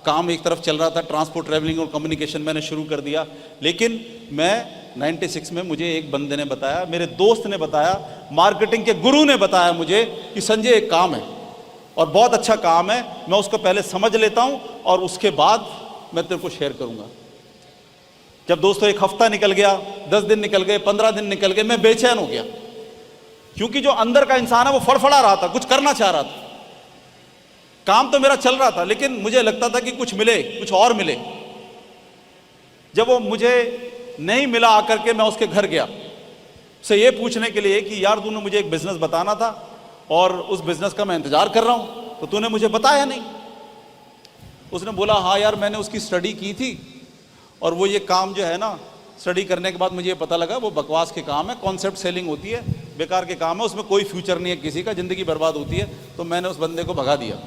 काम एक तरफ चल रहा था, ट्रांसपोर्ट, ट्रैवलिंग और कम्युनिकेशन मैंने शुरू कर दिया। लेकिन मैं 96 में मुझे एक बंदे ने बताया, मेरे दोस्त ने बताया, मार्केटिंग के गुरु ने बताया मुझे कि संजय एक काम है और बहुत अच्छा काम है, मैं उसको पहले समझ लेता हूं और उसके बाद मैं तेरे को शेयर करूंगा। जब दोस्तों एक हफ्ता निकल गया, 10 दिन निकल गए, 15 दिन निकल गए, मैं बेचैन हो गया, क्योंकि जो अंदर का इंसान है वो फड़फड़ा रहा था, कुछ करना चाह रहा था। काम तो मेरा चल रहा था, लेकिन मुझे लगता था कि कुछ मिले, कुछ और मिले। जब वो मुझे नहीं मिला, आकर के मैं उसके घर गया उसे ये पूछने के लिए कि यार तूने मुझे एक बिजनेस बताना था और उस बिजनेस का मैं इंतजार कर रहा हूं, तो तूने मुझे बताया नहीं। उसने बोला हाँ यार मैंने उसकी स्टडी की थी और वो ये काम जो है ना, स्टडी करने के बाद मुझे ये पता लगा वो बकवास के काम है, कॉन्सेप्ट सेलिंग होती है, बेकार के काम है, उसमें कोई फ्यूचर नहीं है, किसी का जिंदगी बर्बाद होती है। तो मैंने उस बंदे को भगा दिया।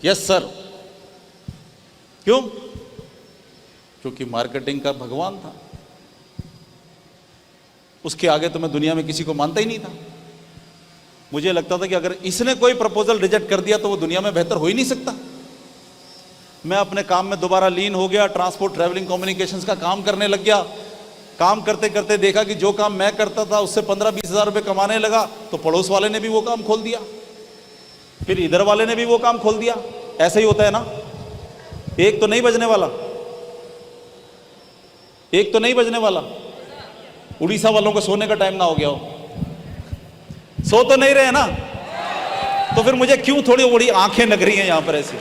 Yes sir. क्यों? क्योंकि मार्केटिंग का भगवान था, उसके आगे तो मैं दुनिया में किसी को मानता ही नहीं था। मुझे लगता था कि अगर इसने कोई प्रपोजल रिजेक्ट कर दिया तो वो दुनिया में बेहतर हो ही नहीं सकता। मैं अपने काम में दोबारा लीन हो गया, ट्रांसपोर्ट, ट्रैवलिंग, कम्युनिकेशंस का काम करने लग गया। काम करते करते देखा कि जो काम मैं करता था उससे 15-20 हज़ार रुपये कमाने लगा, तो पड़ोस वाले ने भी वो काम खोल दिया, फिर इधर वाले ने भी वो काम खोल दिया। ऐसा ही होता है ना, एक तो नहीं बजने वाला, एक तो नहीं बजने वाला। उड़ीसा वालों को सोने का टाइम ना हो गया हो, सो तो नहीं रहे ना, तो फिर मुझे क्यों थोड़ी बड़ी आंखें लग रही हैं यहां पर ऐसी।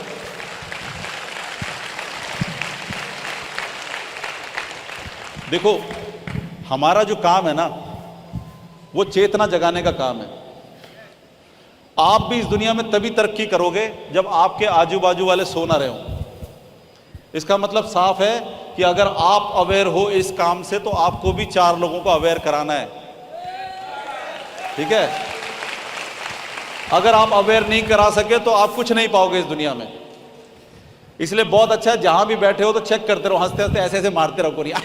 देखो हमारा जो काम है ना, वो चेतना जगाने का काम है। आप भी इस दुनिया में तभी तरक्की करोगे जब आपके आजू बाजू वाले सो ना रहे हो। इसका मतलब साफ है कि अगर आप अवेयर हो इस काम से, तो आपको भी 4 लोगों को अवेयर कराना है, ठीक है। अगर आप अवेयर नहीं करा सके तो आप कुछ नहीं पाओगे इस दुनिया में। इसलिए बहुत अच्छा है जहां भी बैठे हो तो चेक करते रहो, हंसते हंसते ऐसे ऐसे मारते रहो कोरिया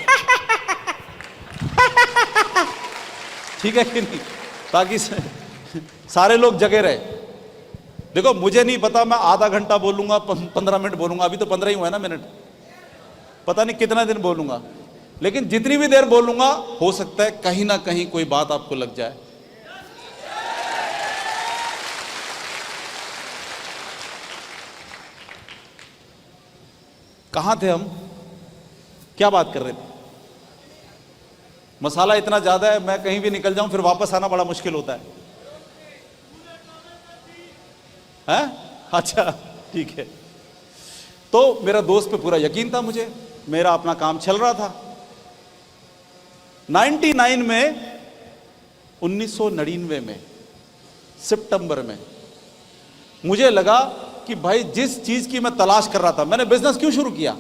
ठीक है कि नहीं, ताकि सारे लोग जगे रहे। देखो मुझे नहीं पता मैं आधा घंटा बोलूंगा, 15 मिनट बोलूंगा, अभी तो 15 ही हुआ है ना मिनट, पता नहीं कितना दिन बोलूंगा, लेकिन जितनी भी देर बोलूंगा हो सकता है कहीं ना कहीं कोई बात आपको लग जाए। कहां थे हम, क्या बात कर रहे थे? मसाला इतना ज्यादा है, मैं कहीं भी निकल जाऊं फिर वापस आना बड़ा मुश्किल होता है। हैं? अच्छा ठीक है। तो मेरा दोस्त पे पूरा यकीन था मुझे, मेरा अपना काम चल रहा था। 99 में 1999 में सितंबर में मुझे लगा कि भाई जिस चीज की मैं तलाश कर रहा था, मैंने बिजनेस क्यों शुरू किया,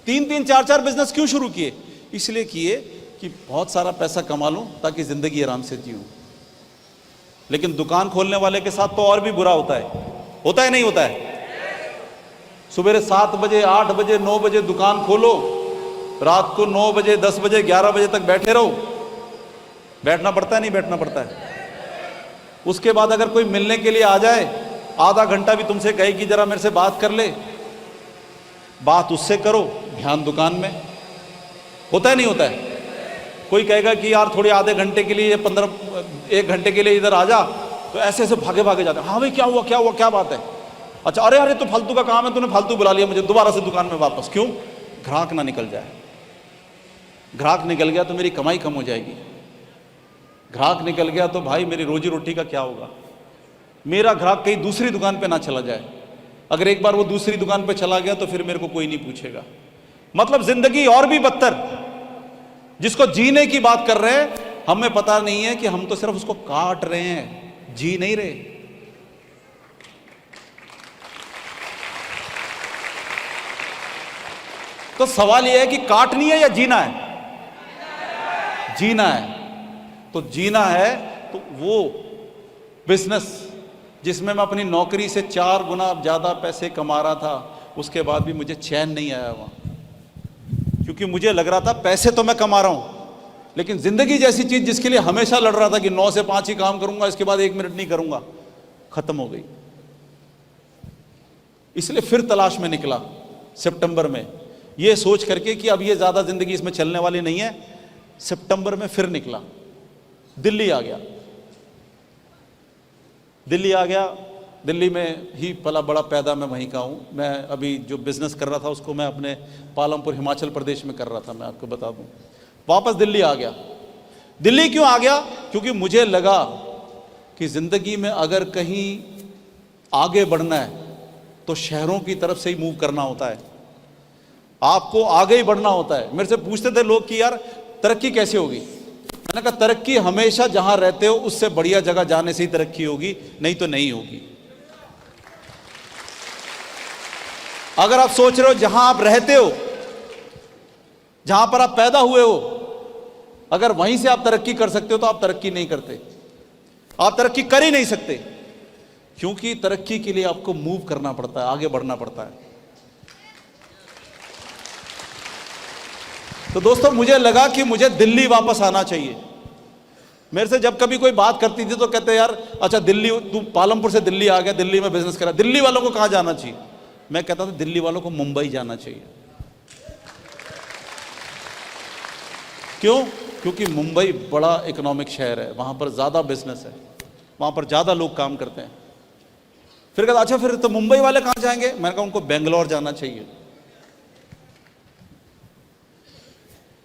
3-3, 4-4 बिजनेस क्यों शुरू किए? इसलिए किए कि बहुत सारा पैसा कमा लूं ताकि जिंदगी आराम से जीऊं। लेकिन दुकान खोलने वाले के साथ तो और भी बुरा होता है नहीं होता है? सुबह 7 बजे, 8 बजे, 9 बजे दुकान खोलो, रात को 9 बजे, 10 बजे, 11 बजे तक बैठे रहो। बैठना पड़ता है नहीं बैठना पड़ता है? उसके बाद अगर कोई मिलने के लिए आ जाए, आधा घंटा भी तुमसे कहे कि जरा मेरे से बात कर ले, बात उससे करो, ध्यान दुकान में। होता है नहीं होता है? कोई कहेगा कि यार थोड़े आधे घंटे के लिए, 1 घंटे के लिए इधर आ जा, तो ऐसे ऐसे भागे भागे जाते हैं। हाँ भाई क्या हुआ क्या हुआ, क्या बात है? अच्छा, अरे अरे तो फालतू का काम है, तूने फालतू बुला लिया मुझे, दोबारा से दुकान में वापस। क्यों? ग्राहक ना निकल जाए। ग्राहक निकल गया तो मेरी कमाई कम हो जाएगी। ग्राहक निकल गया तो भाई मेरी रोजी रोटी का क्या होगा? मेरा ग्राहक कहीं दूसरी दुकान पे ना चला जाए। अगर एक बार वो दूसरी दुकान पे चला गया तो फिर मेरे को कोई नहीं पूछेगा। मतलब जिंदगी और भी बदतर। जिसको जीने की बात कर रहे हैं, हमें पता नहीं है कि हम तो सिर्फ उसको काट रहे हैं, जी नहीं रहे। तो सवाल यह है कि काटनी है या जीना है? जीना है। तो जीना है तो वो बिजनेस जिसमें मैं अपनी नौकरी से 4 गुना ज्यादा पैसे कमा रहा था, उसके बाद भी मुझे चैन नहीं आया वहां, क्योंकि मुझे लग रहा था पैसे तो मैं कमा रहा हूं, लेकिन जिंदगी जैसी चीज जिसके लिए हमेशा लड़ रहा था कि 9 से 5 ही काम करूंगा, इसके बाद 1 मिनट नहीं करूंगा, खत्म हो गई। इसलिए फिर तलाश में निकला सितंबर में, ये सोच करके कि अब ये ज्यादा जिंदगी इसमें चलने वाली नहीं है। सितंबर में फिर निकला, दिल्ली आ गया। दिल्ली में ही पला बड़ा पैदा, मैं वहीं का हूँ। मैं अभी जो बिजनेस कर रहा था उसको मैं अपने पालमपुर हिमाचल प्रदेश में कर रहा था, मैं आपको बता दूँ। वापस दिल्ली आ गया। दिल्ली क्यों आ गया? क्योंकि मुझे लगा कि ज़िंदगी में अगर कहीं आगे बढ़ना है तो शहरों की तरफ से ही मूव करना होता है, आपको आगे ही बढ़ना होता है। मेरे से पूछते थे लोग कि यार तरक्की कैसे होगी? मैंने कहा तरक्की हमेशा जहां रहते हो उससे बढ़िया जगह जाने से ही तरक्की होगी, नहीं तो नहीं होगी। अगर आप सोच रहे हो जहां आप रहते हो, जहां पर आप पैदा हुए हो, अगर वहीं से आप तरक्की कर सकते हो तो आप तरक्की नहीं करते, आप तरक्की कर ही नहीं सकते। क्योंकि तरक्की के लिए आपको मूव करना पड़ता है, आगे बढ़ना पड़ता है। तो दोस्तों मुझे लगा कि मुझे दिल्ली वापस आना चाहिए। मेरे से जब कभी कोई बात करती थी तो कहते यार अच्छा दिल्ली, तू पालमपुर से दिल्ली आ गया, दिल्ली में बिजनेस करा, दिल्ली वालों को कहां जाना चाहिए? मैं कहता था दिल्ली वालों को मुंबई जाना चाहिए। क्यों? क्योंकि मुंबई बड़ा इकोनॉमिक शहर है, वहां पर ज्यादा बिजनेस है, वहां पर ज्यादा लोग काम करते हैं। फिर कहता अच्छा फिर तो मुंबई वाले कहां जाएंगे? मैंने कहा उनको बेंगलोर जाना चाहिए।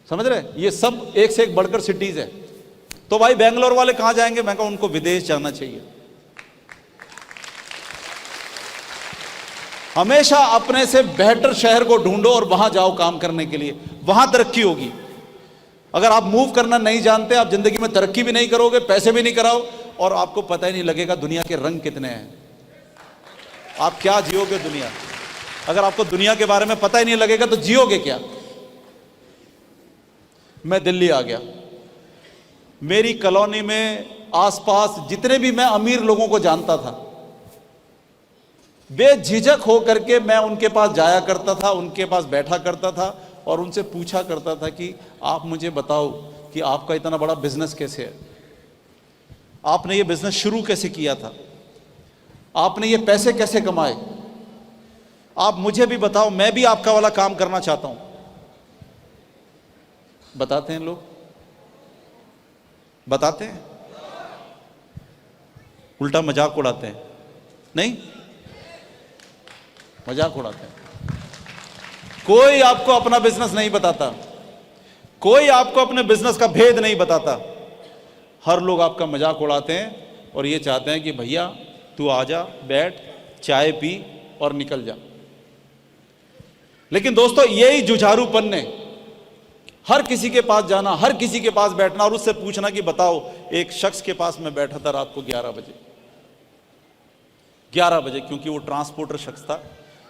समझ रहे? ये सब एक से एक बढ़कर सिटीज है। तो भाई बेंगलोर वाले कहां जाएंगे? मैं कहा उनको विदेश जाना चाहिए। हमेशा अपने से बेहतर शहर को ढूंढो और वहां जाओ काम करने के लिए, वहां तरक्की होगी। अगर आप मूव करना नहीं जानते, आप जिंदगी में तरक्की भी नहीं करोगे, पैसे भी नहीं कराओ, और आपको पता ही नहीं लगेगा दुनिया के रंग कितने हैं, आप क्या जियोगे दुनिया। अगर आपको दुनिया के बारे में पता ही नहीं लगेगा तो जियोगे क्या? मैं दिल्ली आ गया। मेरी कॉलोनी में आसपास जितने भी मैं अमीर लोगों को जानता था, बेझिझक होकर के मैं उनके पास जाया करता था, उनके पास बैठा करता था और उनसे पूछा करता था कि आप मुझे बताओ कि आपका इतना बड़ा बिजनेस कैसे है, आपने ये बिजनेस शुरू कैसे किया था, आपने ये पैसे कैसे कमाए, आप मुझे भी बताओ, मैं भी आपका वाला काम करना चाहता हूं। बताते हैं लोग, बताते हैं, उल्टा मजाक उड़ाते हैं। नहीं, मजाक उड़ाते हैं। कोई आपको अपना बिजनेस नहीं बताता, कोई आपको अपने बिजनेस का भेद नहीं बताता। हर लोग आपका मजाक उड़ाते हैं और ये चाहते हैं कि भैया तू आ जा, बैठ, चाय पी और निकल जा। लेकिन दोस्तों यही जुझारूपन ने हर किसी के पास जाना, हर किसी के पास बैठना और उससे पूछना कि बताओ। एक शख्स के पास मैं बैठा था रात को 11 बजे, 11 बजे, क्योंकि वो ट्रांसपोर्टर शख्स था,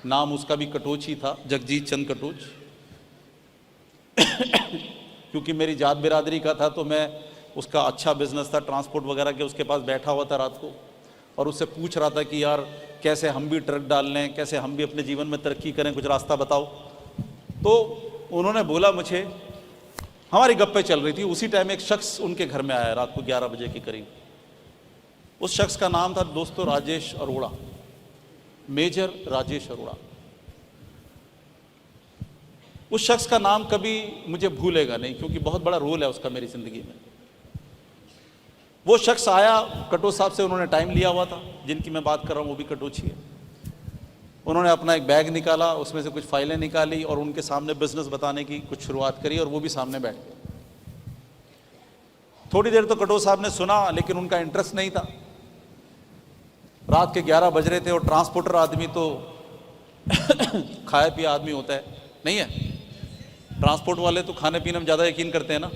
नाम उसका भी कटोच ही था, जगजीत चंद कटोच। क्योंकि मेरी जात बिरादरी का था तो मैं, उसका अच्छा बिजनेस था ट्रांसपोर्ट वगैरह के, उसके पास बैठा हुआ था रात को और उससे पूछ रहा था कि यार कैसे हम भी ट्रक डाल लें, कैसे हम भी अपने जीवन में तरक्की करें, कुछ रास्ता बताओ। तो उन्होंने बोला मुझे, हमारी गप्पे चल रही थी, उसी टाइम एक शख्स उनके घर में आया रात को 11 बजे के करीब। उस शख्स का नाम था दोस्तों राजेश अरोड़ा, मेजर राजेश अरोड़ा। उस शख्स का नाम कभी मुझे भूलेगा नहीं, क्योंकि बहुत बड़ा रोल है उसका मेरी जिंदगी में। वो शख्स आया, कटोच साहब से उन्होंने टाइम लिया हुआ था, जिनकी मैं बात कर रहा हूँ वो भी कटोच ही है। उन्होंने अपना एक बैग निकाला, उसमें से कुछ फाइलें निकाली और उनके सामने बिजनेस बताने की कुछ शुरुआत करी और वो भी सामने बैठ गए। थोड़ी देर तो कटोच साहब ने सुना, लेकिन उनका इंटरेस्ट नहीं था। रात के 11 बज रहे थे और ट्रांसपोर्टर आदमी तो खाया पिया आदमी होता है, नहीं है? ट्रांसपोर्ट वाले तो खाने पीने में ज़्यादा यकीन करते हैं ना।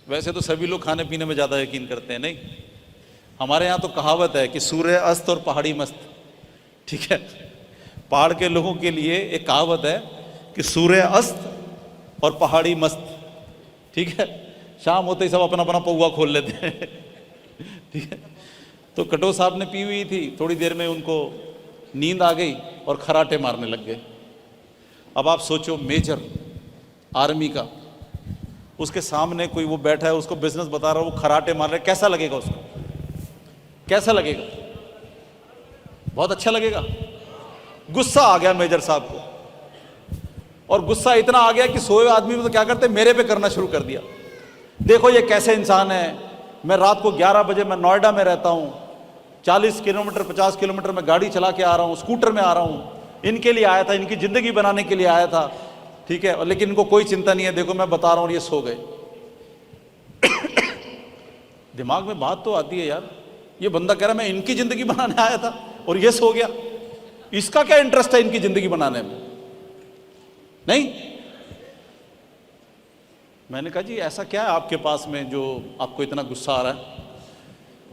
वैसे तो सभी लोग खाने पीने में ज़्यादा यकीन करते हैं, नहीं? हमारे यहाँ तो कहावत है कि सूर्य अस्त और पहाड़ी मस्त, ठीक है? पहाड़ के लोगों के लिए एक कहावत है कि सूर्य अस्त और पहाड़ी मस्त, ठीक है? शाम होते ही सब अपना अपना पौवा खोल लेते हैं, ठीक है? तो कटोच साहब ने पी हुई थी, थोड़ी देर में उनको नींद आ गई और खराटे मारने लग गए। अब आप सोचो, मेजर आर्मी का, उसके सामने कोई वो बैठा है, उसको बिजनेस बता रहा है, वो खराटे मार रहा है, कैसा लगेगा उसको? कैसा लगेगा? बहुत अच्छा लगेगा। गुस्सा आ गया मेजर साहब को, और गुस्सा इतना आ गया कि सोए आदमी में तो क्या करते, मेरे पे करना शुरू कर दिया। देखो ये कैसे इंसान है, मैं रात को 11 बजे, मैं नोएडा में रहता हूँ, 40 किलोमीटर 50 किलोमीटर में गाड़ी चला के आ रहा हूँ, स्कूटर में आ रहा हूँ, इनके लिए आया था, इनकी ज़िंदगी बनाने के लिए आया था, ठीक है, और लेकिन इनको कोई चिंता नहीं है, देखो मैं बता रहा हूँ, ये सो गए। दिमाग में बात तो आती है यार, ये बंदा कह रहा मैं इनकी ज़िंदगी बनाने आया था और ये सो गया, इसका क्या इंटरेस्ट है इनकी ज़िंदगी बनाने में? नहीं। मैंने कहा जी ऐसा क्या है आपके पास में जो आपको इतना गुस्सा आ रहा है?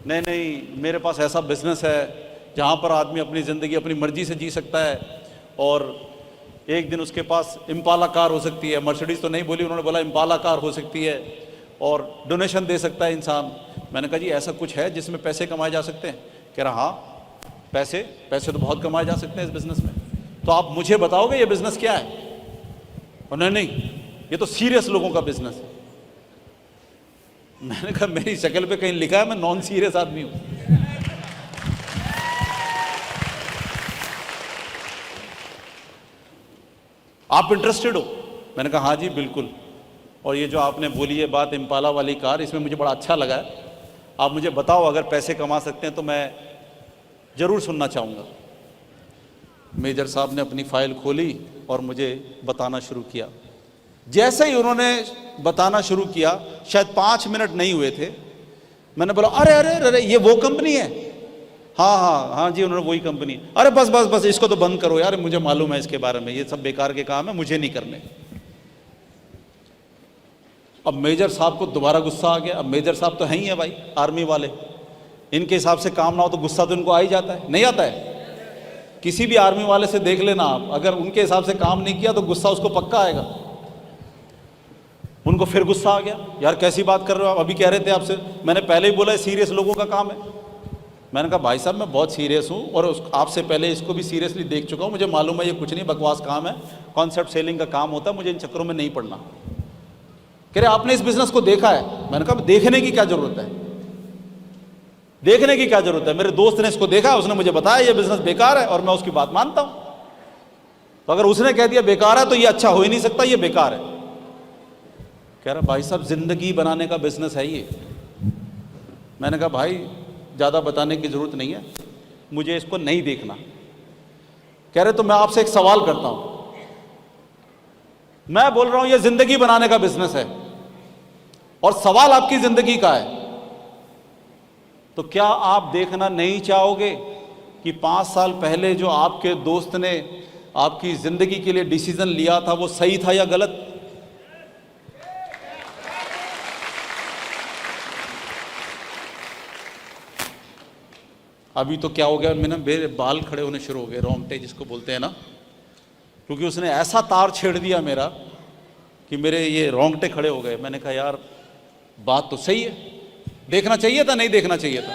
नहीं नहीं, मेरे पास ऐसा बिजनेस है जहाँ पर आदमी अपनी ज़िंदगी अपनी मर्जी से जी सकता है, और एक दिन उसके पास इम्पाला कार हो सकती है, मर्सिडीज़ तो नहीं बोली उन्होंने, बोला इम्पाला कार हो सकती है, और डोनेशन दे सकता है इंसान। मैंने कहा जी ऐसा कुछ है जिसमें पैसे कमाए जा सकते हैं? कह रहा हाँ, पैसे तो बहुत कमाए जा सकते हैं इस बिज़नेस में, तो आप मुझे बताओगे ये बिज़नेस क्या है? और नहीं, ये तो सीरियस लोगों का बिजनेस है। मैंने कहा मेरी शक्ल पे कहीं लिखा है मैं नॉन सीरियस आदमी हूं? आप इंटरेस्टेड हो? मैंने कहा हाँ जी बिल्कुल, और ये जो आपने बोली है बात इम्पाला वाली कार, इसमें मुझे बड़ा अच्छा लगा है, आप मुझे बताओ अगर पैसे कमा सकते हैं तो मैं ज़रूर सुनना चाहूँगा। मेजर साहब ने अपनी फाइल खोली और मुझे बताना शुरू किया। जैसे ही उन्होंने बताना शुरू किया, शायद 5 मिनट नहीं हुए थे, मैंने बोला अरे अरे अरे ये वो कंपनी है? हाँ हाँ हाँ जी, उन्होंने वही कंपनी है। अरे बस बस बस इसको तो बंद करो यार, मुझे मालूम है इसके बारे में, ये सब बेकार के काम है, मुझे नहीं करने। अब मेजर साहब को दोबारा गुस्सा आ गया। अब मेजर साहब तो हैं ही है भाई, आर्मी वाले, इनके हिसाब से काम ना हो तो गुस्सा तो इनको आ ही जाता है, नहीं आता है? किसी भी आर्मी वाले से देख लेना आप, अगर उनके हिसाब से काम नहीं किया तो गुस्सा उसको पक्का आएगा। उनको फिर गुस्सा आ गया, यार कैसी बात कर रहे हो आप, अभी कह रहे थे आपसे, मैंने पहले ही बोला है सीरियस लोगों का काम है। मैंने कहा भाई साहब मैं बहुत सीरियस हूँ, और आपसे पहले इसको भी सीरियसली देख चुका हूँ, मुझे मालूम है ये कुछ नहीं बकवास काम है, कॉन्सेप्ट सेलिंग का काम होता है, मुझे इन चक्करों में नहीं पड़ना। कह रहे आपने इस बिजनेस को देखा है? मैंने कहा देखने की क्या जरूरत है, देखने की क्या जरूरत है, मेरे दोस्त ने इसको देखा, उसने मुझे बताया ये बिजनेस बेकार है, और मैं उसकी बात मानता हूं। तो अगर उसने कह दिया बेकार है तो ये अच्छा हो ही नहीं सकता, ये बेकार है। कह रहा भाई साहब जिंदगी बनाने का बिजनेस है ये। मैंने कहा भाई ज़्यादा बताने की जरूरत नहीं है, मुझे इसको नहीं देखना। कह रहे तो मैं आपसे एक सवाल करता हूं। मैं बोल रहा हूं ये जिंदगी बनाने का बिजनेस है, और सवाल आपकी जिंदगी का है, तो क्या आप देखना नहीं चाहोगे कि 5 साल पहले जो आपके दोस्त ने आपकी जिंदगी के लिए डिसीजन लिया था वो सही था या गलत? अभी तो क्या हो गया, मेरे बाल खड़े होने शुरू हो गए, रोंगटे जिसको बोलते हैं ना, क्योंकि उसने ऐसा तार छेड़ दिया मेरा कि मेरे ये रोंगटे खड़े हो गए। मैंने कहा यार बात तो सही है, देखना चाहिए था, नहीं देखना चाहिए था?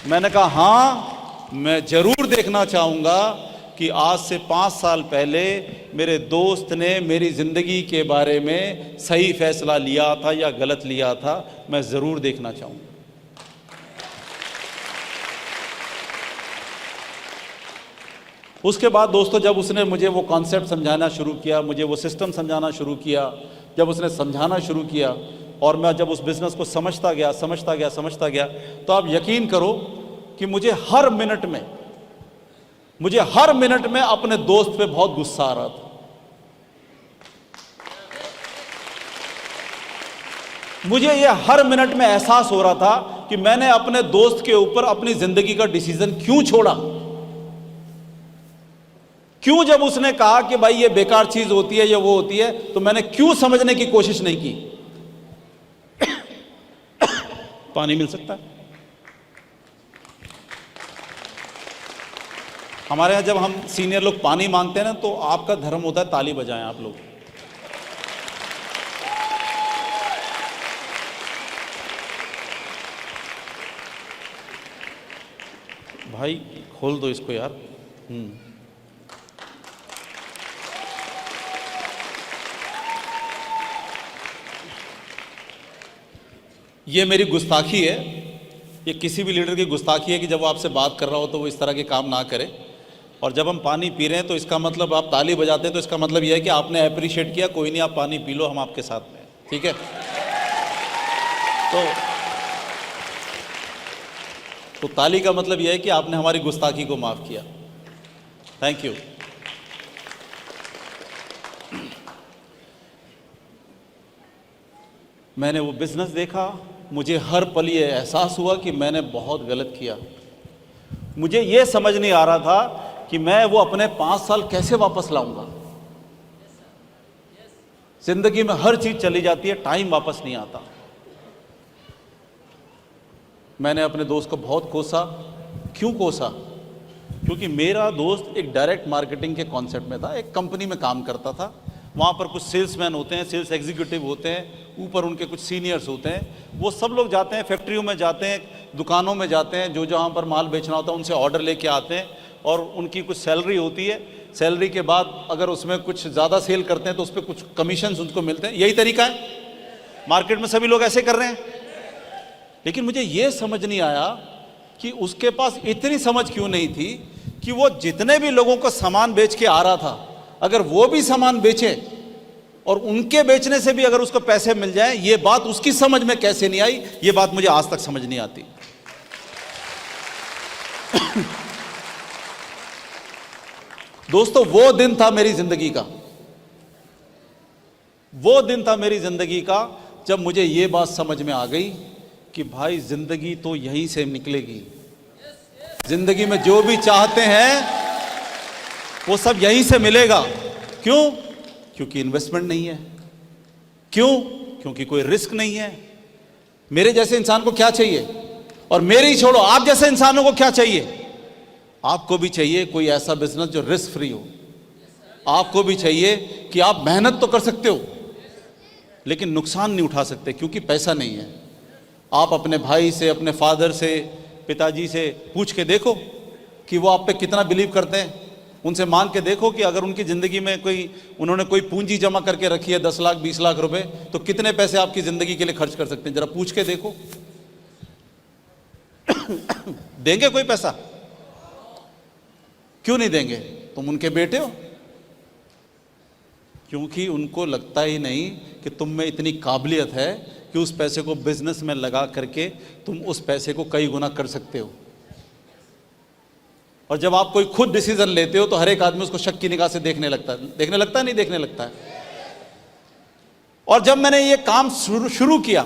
मैंने कहा हाँ मैं जरूर देखना चाहूंगा कि आज से 5 साल पहले मेरे दोस्त ने मेरी जिंदगी के बारे में सही फैसला लिया था या गलत लिया था, मैं जरूर देखना चाहूंगा। उसके बाद दोस्तों जब उसने मुझे वो कॉन्सेप्ट समझाना शुरू किया, मुझे वो सिस्टम समझाना शुरू किया, जब उसने समझाना शुरू किया और मैं जब उस बिज़नेस को समझता गया, तो आप यकीन करो कि मुझे हर मिनट में अपने दोस्त पे बहुत गुस्सा आ रहा था। मुझे ये हर मिनट में एहसास हो रहा था कि मैंने अपने दोस्त के ऊपर अपनी जिंदगी का डिसीजन क्यों छोड़ा। क्यों जब उसने कहा कि भाई ये बेकार चीज होती है, ये वो होती है, तो मैंने क्यों समझने की कोशिश नहीं की? पानी मिल सकता है? हमारे यहां जब हम सीनियर लोग पानी मांगते हैं ना, तो आपका धर्म होता है ताली बजाएं आप लोग। भाई खोल दो इसको यार। ये मेरी गुस्ताखी है, ये किसी भी लीडर की गुस्ताखी है कि जब वो आपसे बात कर रहा हो तो वो इस तरह के काम ना करे। और जब हम पानी पी रहे हैं तो इसका मतलब, आप ताली बजाते हैं तो इसका मतलब यह है कि आपने अप्रिशिएट किया, कोई नहीं आप पानी पी लो, हम आपके साथ में हैं, ठीक है। तो ताली का मतलब यह है कि आपने हमारी गुस्ताखी को माफ़ किया। Thank you. मैंने वो बिजनेस देखा, मुझे हर पल ये एहसास हुआ कि मैंने बहुत गलत किया। मुझे ये समझ नहीं आ रहा था कि मैं वो अपने 5 साल कैसे वापस लाऊंगा। जिंदगी में हर चीज चली जाती है, टाइम वापस नहीं आता। मैंने अपने दोस्त को बहुत कोसा। क्यों कोसा? क्योंकि मेरा दोस्त एक डायरेक्ट मार्केटिंग के कॉन्सेप्ट में था, एक कंपनी में काम करता था। वहाँ पर कुछ सेल्समैन होते हैं, सेल्स एग्जीक्यूटिव होते हैं, ऊपर उनके कुछ सीनियर्स होते हैं। वो सब लोग जाते हैं, फैक्ट्रियों में जाते हैं, दुकानों में जाते हैं, जो जहाँ पर माल बेचना होता है उनसे ऑर्डर लेके आते हैं और उनकी कुछ सैलरी होती है। सैलरी के बाद अगर उसमें कुछ ज़्यादा सेल करते हैं तो उस पर कुछ कमीशन उनको मिलते हैं। यही तरीका है, मार्केट में सभी लोग ऐसे कर रहे हैं। लेकिन मुझे ये समझ नहीं आया कि उसके पास इतनी समझ क्यों नहीं थी कि वो जितने भी लोगों को सामान बेच के आ रहा था, अगर वो भी सामान बेचे और उनके बेचने से भी अगर उसको पैसे मिल जाए, ये बात उसकी समझ में कैसे नहीं आई, ये बात मुझे आज तक समझ नहीं आती। दोस्तों, वो दिन था मेरी जिंदगी का, वो दिन था मेरी जिंदगी का जब मुझे ये बात समझ में आ गई कि भाई जिंदगी तो यहीं से निकलेगी। जिंदगी में जो भी चाहते हैं वो सब यहीं से मिलेगा। क्यों? क्योंकि इन्वेस्टमेंट नहीं है। क्यों? क्योंकि कोई रिस्क नहीं है। मेरे जैसे इंसान को क्या चाहिए? और मेरे ही छोड़ो, आप जैसे इंसानों को क्या चाहिए? आपको भी चाहिए कोई ऐसा बिजनेस जो रिस्क फ्री हो। आपको भी चाहिए कि आप मेहनत तो कर सकते हो लेकिन नुकसान नहीं उठा सकते क्योंकि पैसा नहीं है। आप अपने भाई से, अपने फादर से, पिताजी से पूछ के देखो कि वो आप पे कितना बिलीव करते हैं। उनसे मांग के देखो कि अगर उनकी ज़िंदगी में उन्होंने कोई पूंजी जमा करके रखी है 10 लाख 20 लाख रुपए, तो कितने पैसे आपकी ज़िंदगी के लिए खर्च कर सकते हैं, जरा पूछ के देखो। देंगे कोई पैसा? क्यों नहीं देंगे? तुम उनके बेटे हो। क्योंकि उनको लगता ही नहीं कि तुम में इतनी काबिलियत है कि उस पैसे को बिजनेस में लगा करके तुम उस पैसे को कई गुना कर सकते हो। और जब आप कोई खुद डिसीजन लेते हो तो हर एक आदमी उसको शक की निगाह से देखने लगता है। देखने लगता है, नहीं देखने लगता है। और जब मैंने ये काम शुरू किया,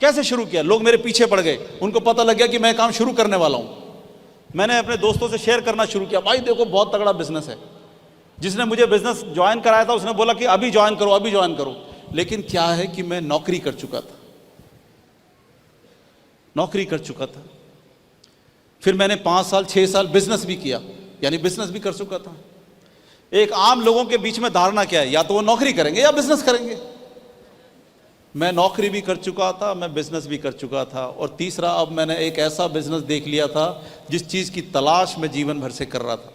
कैसे शुरू किया? लोग मेरे पीछे पड़ गए, उनको पता लग गया कि मैं काम शुरू करने वाला हूं। मैंने अपने दोस्तों से शेयर करना शुरू किया, भाई देखो बहुत तगड़ा बिजनेस है। जिसने मुझे बिजनेस ज्वाइन कराया था उसने बोला कि अभी ज्वाइन करो, अभी ज्वाइन करो। लेकिन क्या है कि मैं नौकरी कर चुका था, नौकरी कर चुका था। फिर मैंने 5 साल 6 साल बिजनेस भी किया, यानी बिजनेस भी कर चुका था। एक आम लोगों के बीच में धारणा क्या है, या तो वो नौकरी करेंगे या बिजनेस करेंगे। मैं नौकरी भी कर चुका था, मैं बिजनेस भी कर चुका था। और तीसरा, अब मैंने एक ऐसा बिजनेस देख लिया था जिस चीज की तलाश मैं जीवन भर से कर रहा था।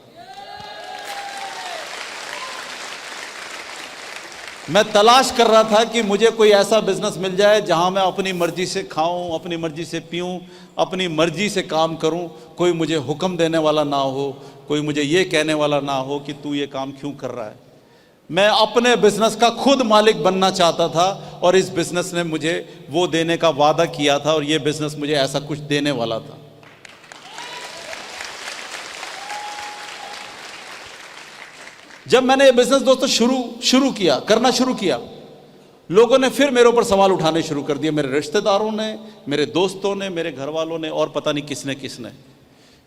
मैं तलाश कर रहा था कि मुझे कोई ऐसा बिजनेस मिल जाए जहां मैं अपनी मर्जी से खाऊं, अपनी मर्जी से पीऊं, अपनी मर्जी से काम करूं। कोई मुझे हुक्म देने वाला ना हो, कोई मुझे ये कहने वाला ना हो कि तू ये काम क्यों कर रहा है। मैं अपने बिजनेस का खुद मालिक बनना चाहता था और इस बिजनेस ने मुझे वो देने का वादा किया था और ये बिजनेस मुझे ऐसा कुछ देने वाला था। जब मैंने ये बिजनेस दोस्तों करना शुरू किया, लोगों ने फिर मेरे ऊपर सवाल उठाने शुरू कर दिए। मेरे रिश्तेदारों ने, मेरे दोस्तों ने, मेरे घर वालों ने, और पता नहीं किसने।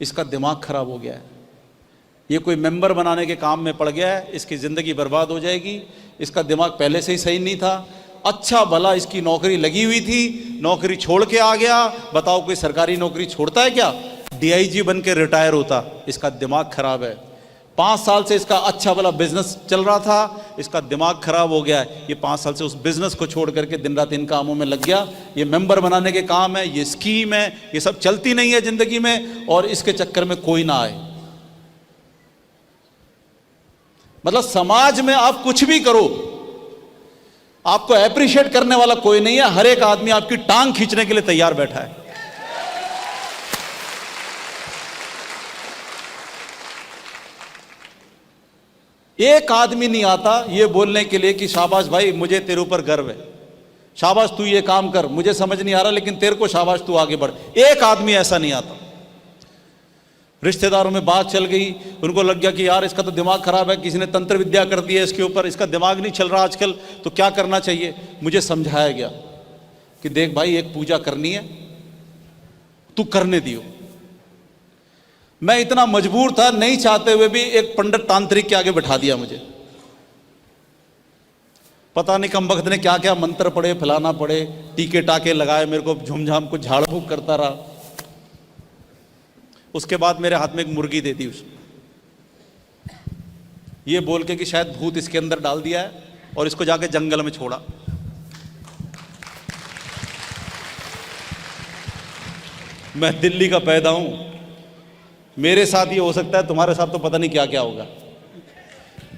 इसका दिमाग खराब हो गया है, ये कोई मेंबर बनाने के काम में पड़ गया है, इसकी ज़िंदगी बर्बाद हो जाएगी, इसका दिमाग पहले से ही सही नहीं था। अच्छा भला इसकी नौकरी लगी हुई थी, नौकरी छोड़ के आ गया। बताओ कोई सरकारी नौकरी छोड़ता है क्या? DIG बन के रिटायर होता। इसका दिमाग खराब है। 5 साल से इसका अच्छा भला बिजनेस चल रहा था, इसका दिमाग खराब हो गया है। ये 5 साल से उस बिजनेस को छोड़ करके दिन रात इन कामों में लग गया। ये मेंबर बनाने के काम है, ये स्कीम है, ये सब चलती नहीं है जिंदगी में, और इसके चक्कर में कोई ना आए। मतलब समाज में आप कुछ भी करो, आपको एप्रिशिएट करने वाला कोई नहीं है। हर एक आदमी आपकी टांग खींचने के लिए तैयार बैठा है। एक आदमी नहीं आता ये बोलने के लिए कि शाबाश भाई मुझे तेरे ऊपर गर्व है, शाबाश तू ये काम कर, मुझे समझ नहीं आ रहा लेकिन तेरे को शाबाश तू आगे बढ़। एक आदमी ऐसा नहीं आता। रिश्तेदारों में बात चल गई, उनको लग गया कि यार इसका तो दिमाग खराब है, किसी ने तंत्र विद्या कर दी है इसके ऊपर, इसका दिमाग नहीं चल रहा आजकल, तो क्या करना चाहिए। मुझे समझाया गया कि देख भाई एक पूजा करनी है, तू करने दियो। मैं इतना मजबूर था, नहीं चाहते हुए भी एक पंडित तांत्रिक के आगे बैठा दिया मुझे। पता नहीं कम वक्त ने क्या क्या मंत्र पढ़े, फलाना पढ़े, टीके टाके लगाए, मेरे को झुमझाम को झाड़ फूक करता रहा। उसके बाद मेरे हाथ में एक मुर्गी दे दी उसने, ये बोल के कि शायद भूत इसके अंदर डाल दिया है, और इसको जाके जंगल में छोड़ा। मैं दिल्ली का पैदा हूं, मेरे साथ ये हो सकता है, तुम्हारे साथ तो पता नहीं क्या क्या होगा।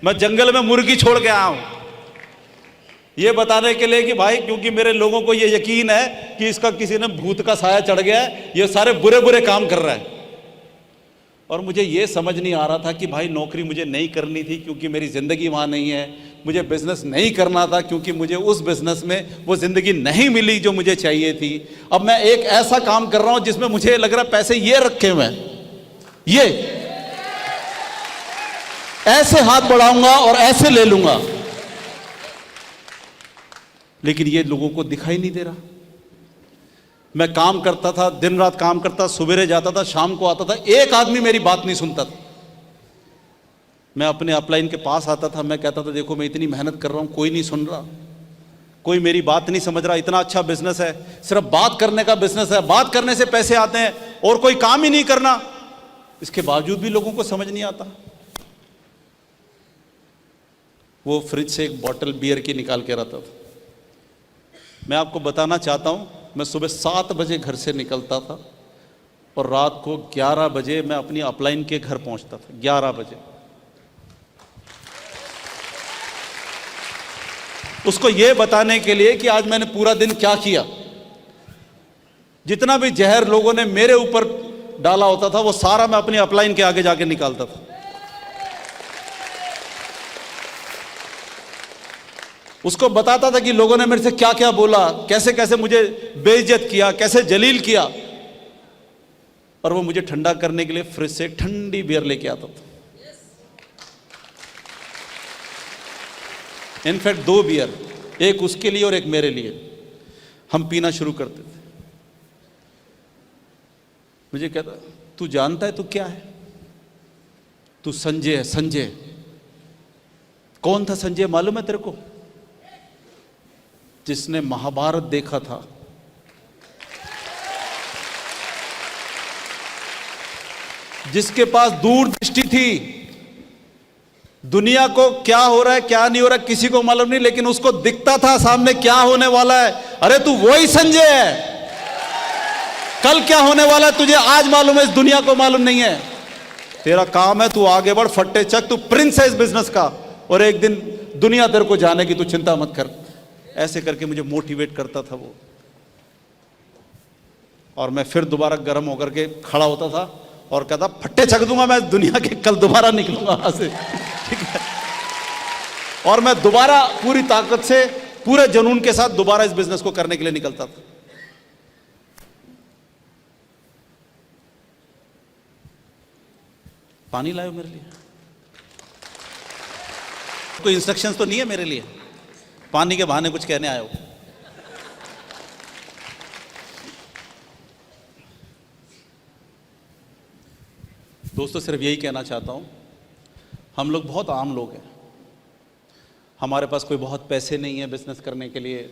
मैं जंगल में मुर्गी छोड़ के आया हूं ये बताने के लिए कि भाई, क्योंकि मेरे लोगों को ये यकीन है कि इसका किसी ने भूत का साया चढ़ गया है, ये सारे बुरे बुरे काम कर रहा है। और मुझे ये समझ नहीं आ रहा था कि भाई नौकरी मुझे नहीं करनी थी क्योंकि मेरी ज़िंदगी वहाँ नहीं है, मुझे बिजनेस नहीं करना था क्योंकि मुझे उस बिजनेस में वो ज़िंदगी नहीं मिली जो मुझे चाहिए थी। अब मैं एक ऐसा काम कर रहा हूँ जिसमें मुझे लग रहा है पैसे ये रखे हुए हैं, ये ऐसे हाथ बढ़ाऊंगा और ऐसे ले लूंगा, लेकिन ये लोगों को दिखाई नहीं दे रहा। मैं काम करता था, दिन रात काम करता, सवेरे जाता था, शाम को आता था, एक आदमी मेरी बात नहीं सुनता था। मैं अपने अपलाइन के पास आता था, मैं कहता था देखो मैं इतनी मेहनत कर रहा हूं, कोई नहीं सुन रहा, कोई मेरी बात नहीं समझ रहा। इतना अच्छा बिजनेस है, सिर्फ बात करने का बिजनेस है, बात करने से पैसे आते हैं और कोई काम ही नहीं करना, इसके बावजूद भी लोगों को समझ नहीं आता। वो फ्रिज से एक बॉटल बियर की निकाल के रखता था। मैं आपको बताना चाहता हूं, मैं सुबह 7 बजे घर से निकलता था और रात को 11 बजे मैं अपनी अपलाइन के घर पहुंचता था। 11 बजे उसको यह बताने के लिए कि आज मैंने पूरा दिन क्या किया। जितना भी जहर लोगों ने मेरे ऊपर डाला होता था वो सारा मैं अपनी अपलाइन के आगे जाके निकालता था। उसको बताता था कि लोगों ने मेरे से क्या क्या बोला, कैसे कैसे मुझे बेइज्जत किया, कैसे जलील किया, और वो मुझे ठंडा करने के लिए फ्रिज से ठंडी बियर लेके आता था। इनफैक्ट 2 बियर, एक उसके लिए और एक मेरे लिए, हम पीना शुरू करते थे। मुझे कहता तू जानता है तू क्या है? तू संजय है। संजय कौन था? संजय मालूम है तेरे को? जिसने महाभारत देखा था, जिसके पास दूरदृष्टि थी, दुनिया को क्या हो रहा है क्या नहीं हो रहा है किसी को मालूम नहीं, लेकिन उसको दिखता था सामने क्या होने वाला है। अरे तू वही संजय है। कल क्या होने वाला है तुझे आज मालूम है, इस दुनिया को मालूम नहीं है। तेरा काम है तू आगे बढ़, फट्टे चक, तू प्रिंस है इस बिजनेस का, और एक दिन दुनिया तेरे को जानेगी, तू चिंता मत कर। ऐसे करके मुझे मोटिवेट करता था वो, और मैं फिर दोबारा गर्म होकर के खड़ा होता था और कहता फट्टे चक दूंगा मैं दुनिया के, कल दोबारा निकलूंगा वहां से, ठीक है। और मैं दोबारा पूरी ताकत से, पूरे जुनून के साथ दोबारा इस बिजनेस को करने के लिए निकलता था। पानी लाओ मेरे लिए, कोई इंस्ट्रक्शंस तो नहीं है मेरे लिए, पानी के बहाने कुछ कहने आए हो। दोस्तों सिर्फ यही कहना चाहता हूं, हम लोग बहुत आम लोग हैं, हमारे पास कोई बहुत पैसे नहीं है बिजनेस करने के लिए,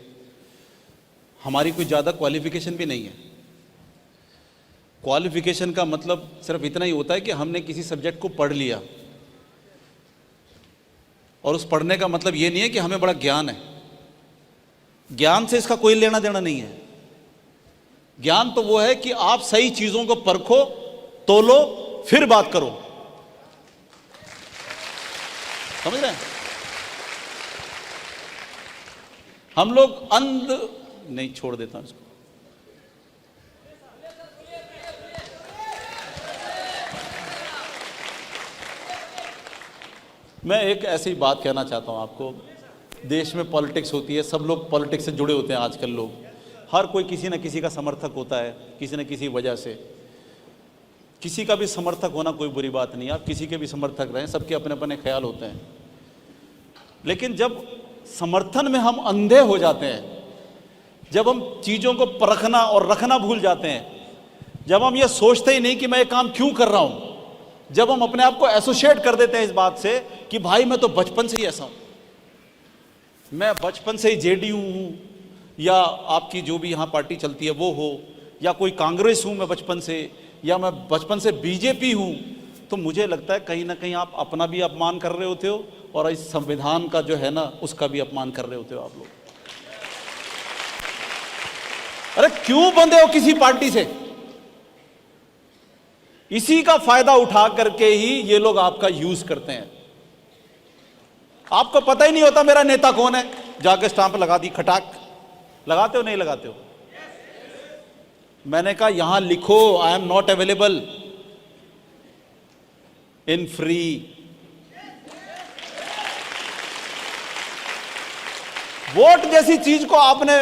हमारी कोई ज़्यादा क्वालिफिकेशन भी नहीं है। क्वालिफिकेशन का मतलब सिर्फ इतना ही होता है कि हमने किसी सब्जेक्ट को पढ़ लिया, और उस पढ़ने का मतलब ये नहीं है कि हमें बड़ा ज्ञान है। ज्ञान से इसका कोई लेना देना नहीं है। ज्ञान तो वो है कि आप सही चीजों को परखो, तोलो, फिर बात करो। समझ रहे हैं? हम लोग अंध नहीं, छोड़ देता हूं इसको। मैं एक ऐसी बात कहना चाहता हूं आपको, देश में पॉलिटिक्स होती है, सब लोग पॉलिटिक्स से जुड़े होते हैं आजकल लोग, हर कोई किसी न किसी का समर्थक होता है, किसी न किसी वजह से। किसी का भी समर्थक होना कोई बुरी बात नहीं, आप किसी के भी समर्थक रहें, सबके अपने अपने ख्याल होते हैं। लेकिन जब समर्थन में हम अंधे हो जाते हैं, जब हम चीज़ों को परखना और रखना भूल जाते हैं, जब हम ये सोचते ही नहीं कि मैं ये काम क्यों कर रहा हूँ, जब हम अपने आप को एसोसिएट कर देते हैं इस बात से कि भाई मैं तो बचपन से ही ऐसा हूँ, मैं बचपन से ही जेडीयू हूँ, या आपकी जो भी यहाँ पार्टी चलती है वो हो, या कोई कांग्रेस हूँ मैं बचपन से, या मैं बचपन से बीजेपी हूँ, तो मुझे लगता है कहीं ना कहीं आप अपना भी अपमान कर रहे होते हो और इस संविधान का जो है ना उसका भी अपमान कर रहे होते हो आप लोग। अरे क्यों बंधे हो किसी पार्टी से? इसी का फायदा उठा करके ही ये लोग आपका यूज करते हैं। आपको पता ही नहीं होता मेरा नेता कौन है, जाके स्टांप लगा दी, खटाक। लगाते हो नहीं लगाते हो? मैंने कहा यहां लिखो I am not available in free. Vote जैसी चीज को आपने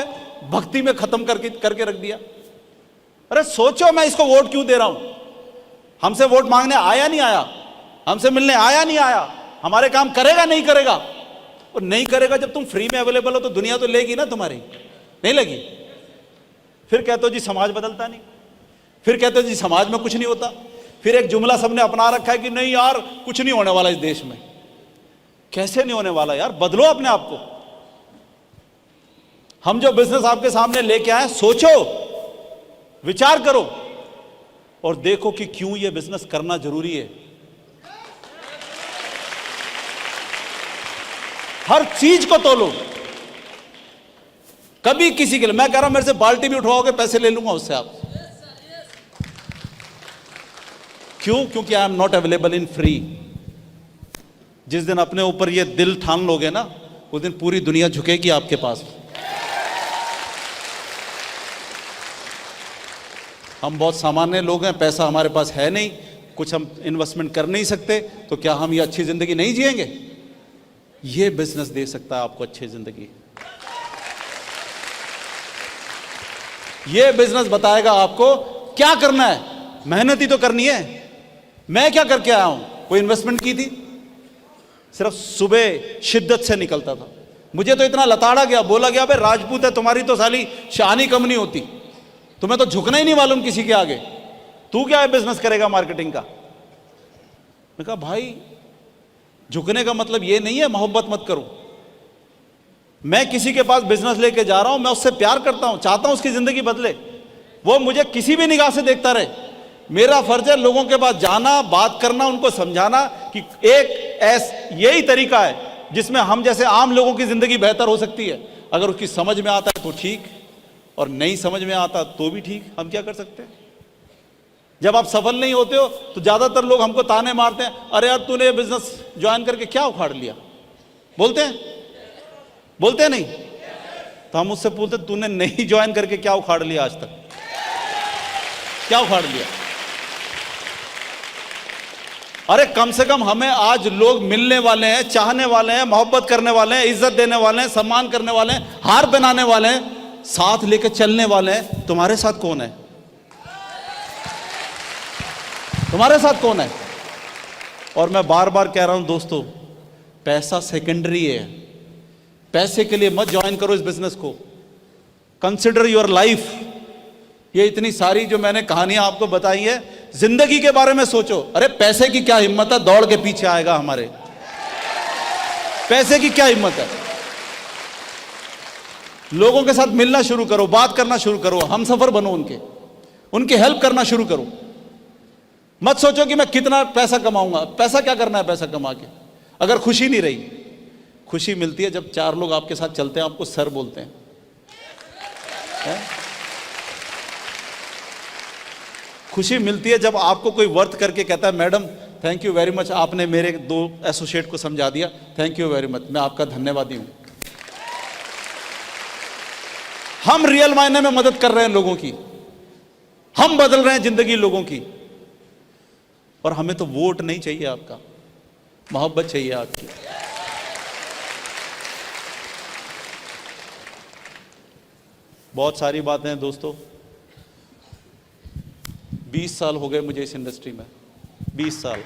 भक्ति में खत्म करके रख दिया। अरे सोचो मैं इसको वोट क्यों दे रहा हूं? हमसे वोट मांगने आया नहीं आया, हमसे मिलने आया नहीं आया, हमारे काम करेगा नहीं करेगा? और नहीं करेगा जब तुम फ्री में अवेलेबल हो तो दुनिया तो लेगी ना तुम्हारी, नहीं लगी? फिर कहते हो जी समाज बदलता नहीं, फिर कहते हो जी समाज में कुछ नहीं होता, फिर एक जुमला सबने अपना रखा है कि नहीं यार कुछ नहीं होने वाला इस देश में। कैसे नहीं होने वाला यार? बदलो अपने आप को। हम जो बिजनेस आपके सामने लेके आए, सोचो, विचार करो और देखो कि क्यों ये बिजनेस करना जरूरी है। हर चीज को तोलो। कभी किसी के लिए, मैं कह रहा हूं मेरे से बाल्टी भी उठवाओगे पैसे ले लूंगा उससे आप। क्यों? क्योंकि I am not available in free. जिस दिन अपने ऊपर ये दिल ठान लोगे ना, उस दिन पूरी दुनिया झुकेगी आपके पास। हम बहुत सामान्य लोग हैं, पैसा हमारे पास है नहीं, कुछ हम इन्वेस्टमेंट कर नहीं सकते, तो क्या हम ये अच्छी जिंदगी नहीं जिएंगे? ये बिजनेस दे सकता है आपको अच्छी जिंदगी। ये बिजनेस बताएगा आपको क्या करना है। मेहनत ही तो करनी है। मैं क्या करके आया हूं? कोई इन्वेस्टमेंट की थी? सिर्फ सुबह शिद्दत से निकलता था। मुझे तो इतना लताड़ा गया, बोला गया भाई राजपूत है, तुम्हारी तो साली शान ही कम नहीं होती, तुम्हें तो झुकना ही नहीं मालूम किसी के आगे, तू क्या है बिजनेस करेगा मार्केटिंग का? मैं कहा भाई झुकने का मतलब ये नहीं है मोहब्बत मत करो। मैं किसी के पास बिजनेस लेके जा रहा हूं, मैं उससे प्यार करता हूं, चाहता हूं उसकी जिंदगी बदले, वो मुझे किसी भी निगाह से देखता रहे। मेरा फर्ज है लोगों के पास जाना, बात करना, उनको समझाना कि एक यही तरीका है जिसमें हम जैसे आम लोगों की जिंदगी बेहतर हो सकती है। अगर उसकी समझ में आता है तो ठीक, और नहीं समझ में आता तो भी ठीक, हम क्या कर सकते हैं? जब आप सफल नहीं होते हो तो ज्यादातर लोग हमको ताने मारते हैं, अरे यार तूने बिजनेस ज्वाइन करके क्या उखाड़ लिया? बोलते हैं नहीं? तो हम उससे पूछते तूने नहीं ज्वाइन करके क्या उखाड़ लिया? आज तक क्या उखाड़ लिया? अरे कम से कम हमें आज लोग मिलने वाले हैं, चाहने वाले हैं, मोहब्बत करने वाले हैं, इज्जत देने वाले हैं, सम्मान करने वाले हैं, हार पहनाने वाले हैं, साथ लेके चलने वाले हैं। तुम्हारे साथ कौन है? तुम्हारे साथ कौन है? और मैं बार बार कह रहा हूं दोस्तों, पैसा सेकेंडरी है। पैसे के लिए मत ज्वाइन करो इस बिजनेस को। Consider your life. ये इतनी सारी जो मैंने कहानियां आपको बताई है, जिंदगी के बारे में सोचो। अरे पैसे की क्या हिम्मत है, दौड़ के पीछे आएगा हमारे। पैसे की क्या हिम्मत है? लोगों के साथ मिलना शुरू करो, बात करना शुरू करो, हमसफर बनो उनके हेल्प करना शुरू करो। मत सोचो कि मैं कितना पैसा कमाऊंगा। पैसा क्या करना है पैसा कमा के, अगर खुशी नहीं रही? खुशी मिलती है जब चार लोग आपके साथ चलते हैं, आपको सर बोलते हैं, खुशी मिलती है जब आपको कोई वर्थ करके कहता है madam thank you very much, आपने मेरे 2 एसोसिएट को समझा दिया, थैंक यू वेरी मच, मैं आपका धन्यवादी हूं। हम रियल मायने में मदद कर रहे हैं लोगों की, हम बदल रहे हैं जिंदगी लोगों की। और हमें तो वोट नहीं चाहिए आपका, मोहब्बत चाहिए आपकी। बहुत सारी बातें हैं दोस्तों। 20 साल हो गए मुझे इस इंडस्ट्री में, 20 साल।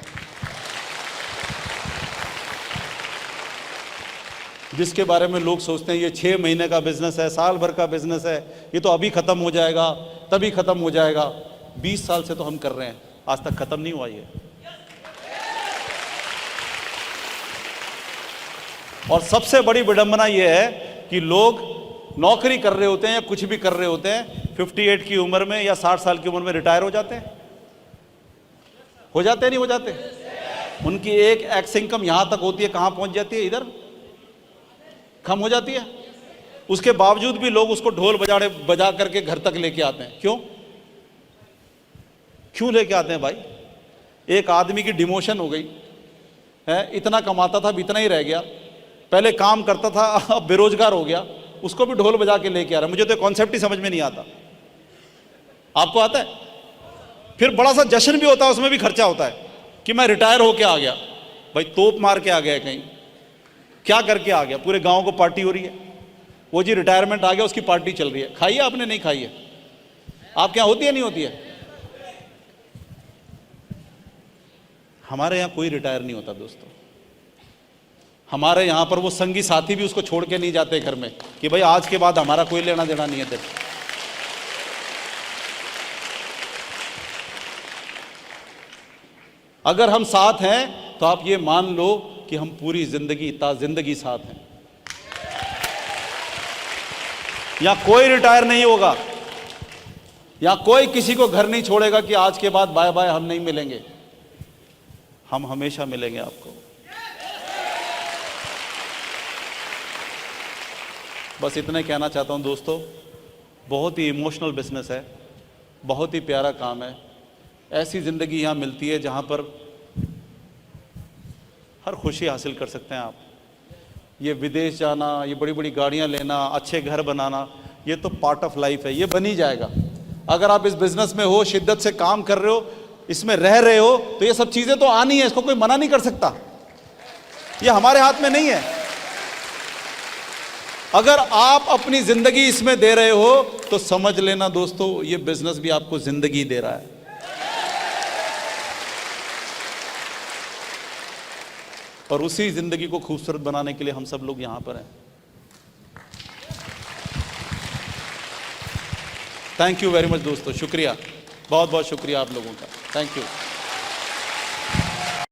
जिसके बारे में लोग सोचते हैं ये 6 महीने का बिजनेस है, साल भर का बिजनेस है, ये तो अभी खत्म हो जाएगा, तभी खत्म हो जाएगा। 20 साल से तो हम कर रहे हैं, आज तक खत्म नहीं हुआ ये। और सबसे बड़ी विडंबना ये है कि लोग नौकरी कर रहे होते हैं या कुछ भी कर रहे होते हैं, 58 की उम्र में या 60 साल की उम्र में रिटायर हो जाते हैं। हो जाते नहीं हो जाते? उनकी एक एक्स इनकम यहां तक होती है, कहां पहुंच जाती है? इधर कम हो जाती है। उसके बावजूद भी लोग उसको ढोल बजा करके घर तक लेके आते हैं। क्यों क्यों लेके आते हैं भाई? एक आदमी की डिमोशन हो गई है, इतना कमाता था अब इतना ही रह गया, पहले काम करता था अब बेरोजगार हो गया, उसको भी ढोल बजा के लेके आ रहा है। मुझे तो कॉन्सेप्ट ही समझ में नहीं आता। आपको आता है? फिर बड़ा सा जश्न भी होता है, उसमें भी खर्चा होता है कि मैं रिटायर होके आ गया। भाई तोप मार के आ गया कहीं, क्या करके आ गया? पूरे गांव को पार्टी हो रही है, वो जी रिटायरमेंट आ गया, उसकी पार्टी चल रही है। खाई है आपने? नहीं खाई है? आपके यहां होती है नहीं होती है? हमारे यहां कोई रिटायर नहीं होता दोस्तों। हमारे यहां पर वो संगी साथी भी उसको छोड़ के नहीं जाते घर में कि भाई आज के बाद हमारा कोई लेना देना नहीं है तेरे। अगर हम साथ हैं तो आप ये मान लो कि हम पूरी जिंदगी साथ हैं। यहां कोई रिटायर नहीं होगा, यहां कोई किसी को घर नहीं छोड़ेगा कि आज के बाद बाय बाय हम नहीं मिलेंगे। हम हमेशा मिलेंगे आपको। बस इतने कहना चाहता हूं दोस्तों। बहुत ही इमोशनल बिजनेस है, बहुत ही प्यारा काम है। ऐसी जिंदगी यहां मिलती है जहां पर हर खुशी हासिल कर सकते हैं आप। ये विदेश जाना, ये बड़ी बड़ी गाड़ियां लेना, अच्छे घर बनाना, ये तो पार्ट ऑफ लाइफ है, ये बन ही जाएगा। अगर आप इस बिजनेस में हो, शिद्दत से काम कर रहे हो, इसमें रह रहे हो, तो ये सब चीजें तो आनी है, इसको कोई मना नहीं कर सकता। ये हमारे हाथ में नहीं है। अगर आप अपनी जिंदगी इसमें दे रहे हो तो समझ लेना दोस्तों, ये बिजनेस भी आपको जिंदगी दे रहा है। और उसी जिंदगी को खूबसूरत बनाने के लिए हम सब लोग यहां पर हैं। थैंक यू वेरी मच दोस्तों, शुक्रिया, बहुत बहुत शुक्रिया आप लोगों का। Thank you.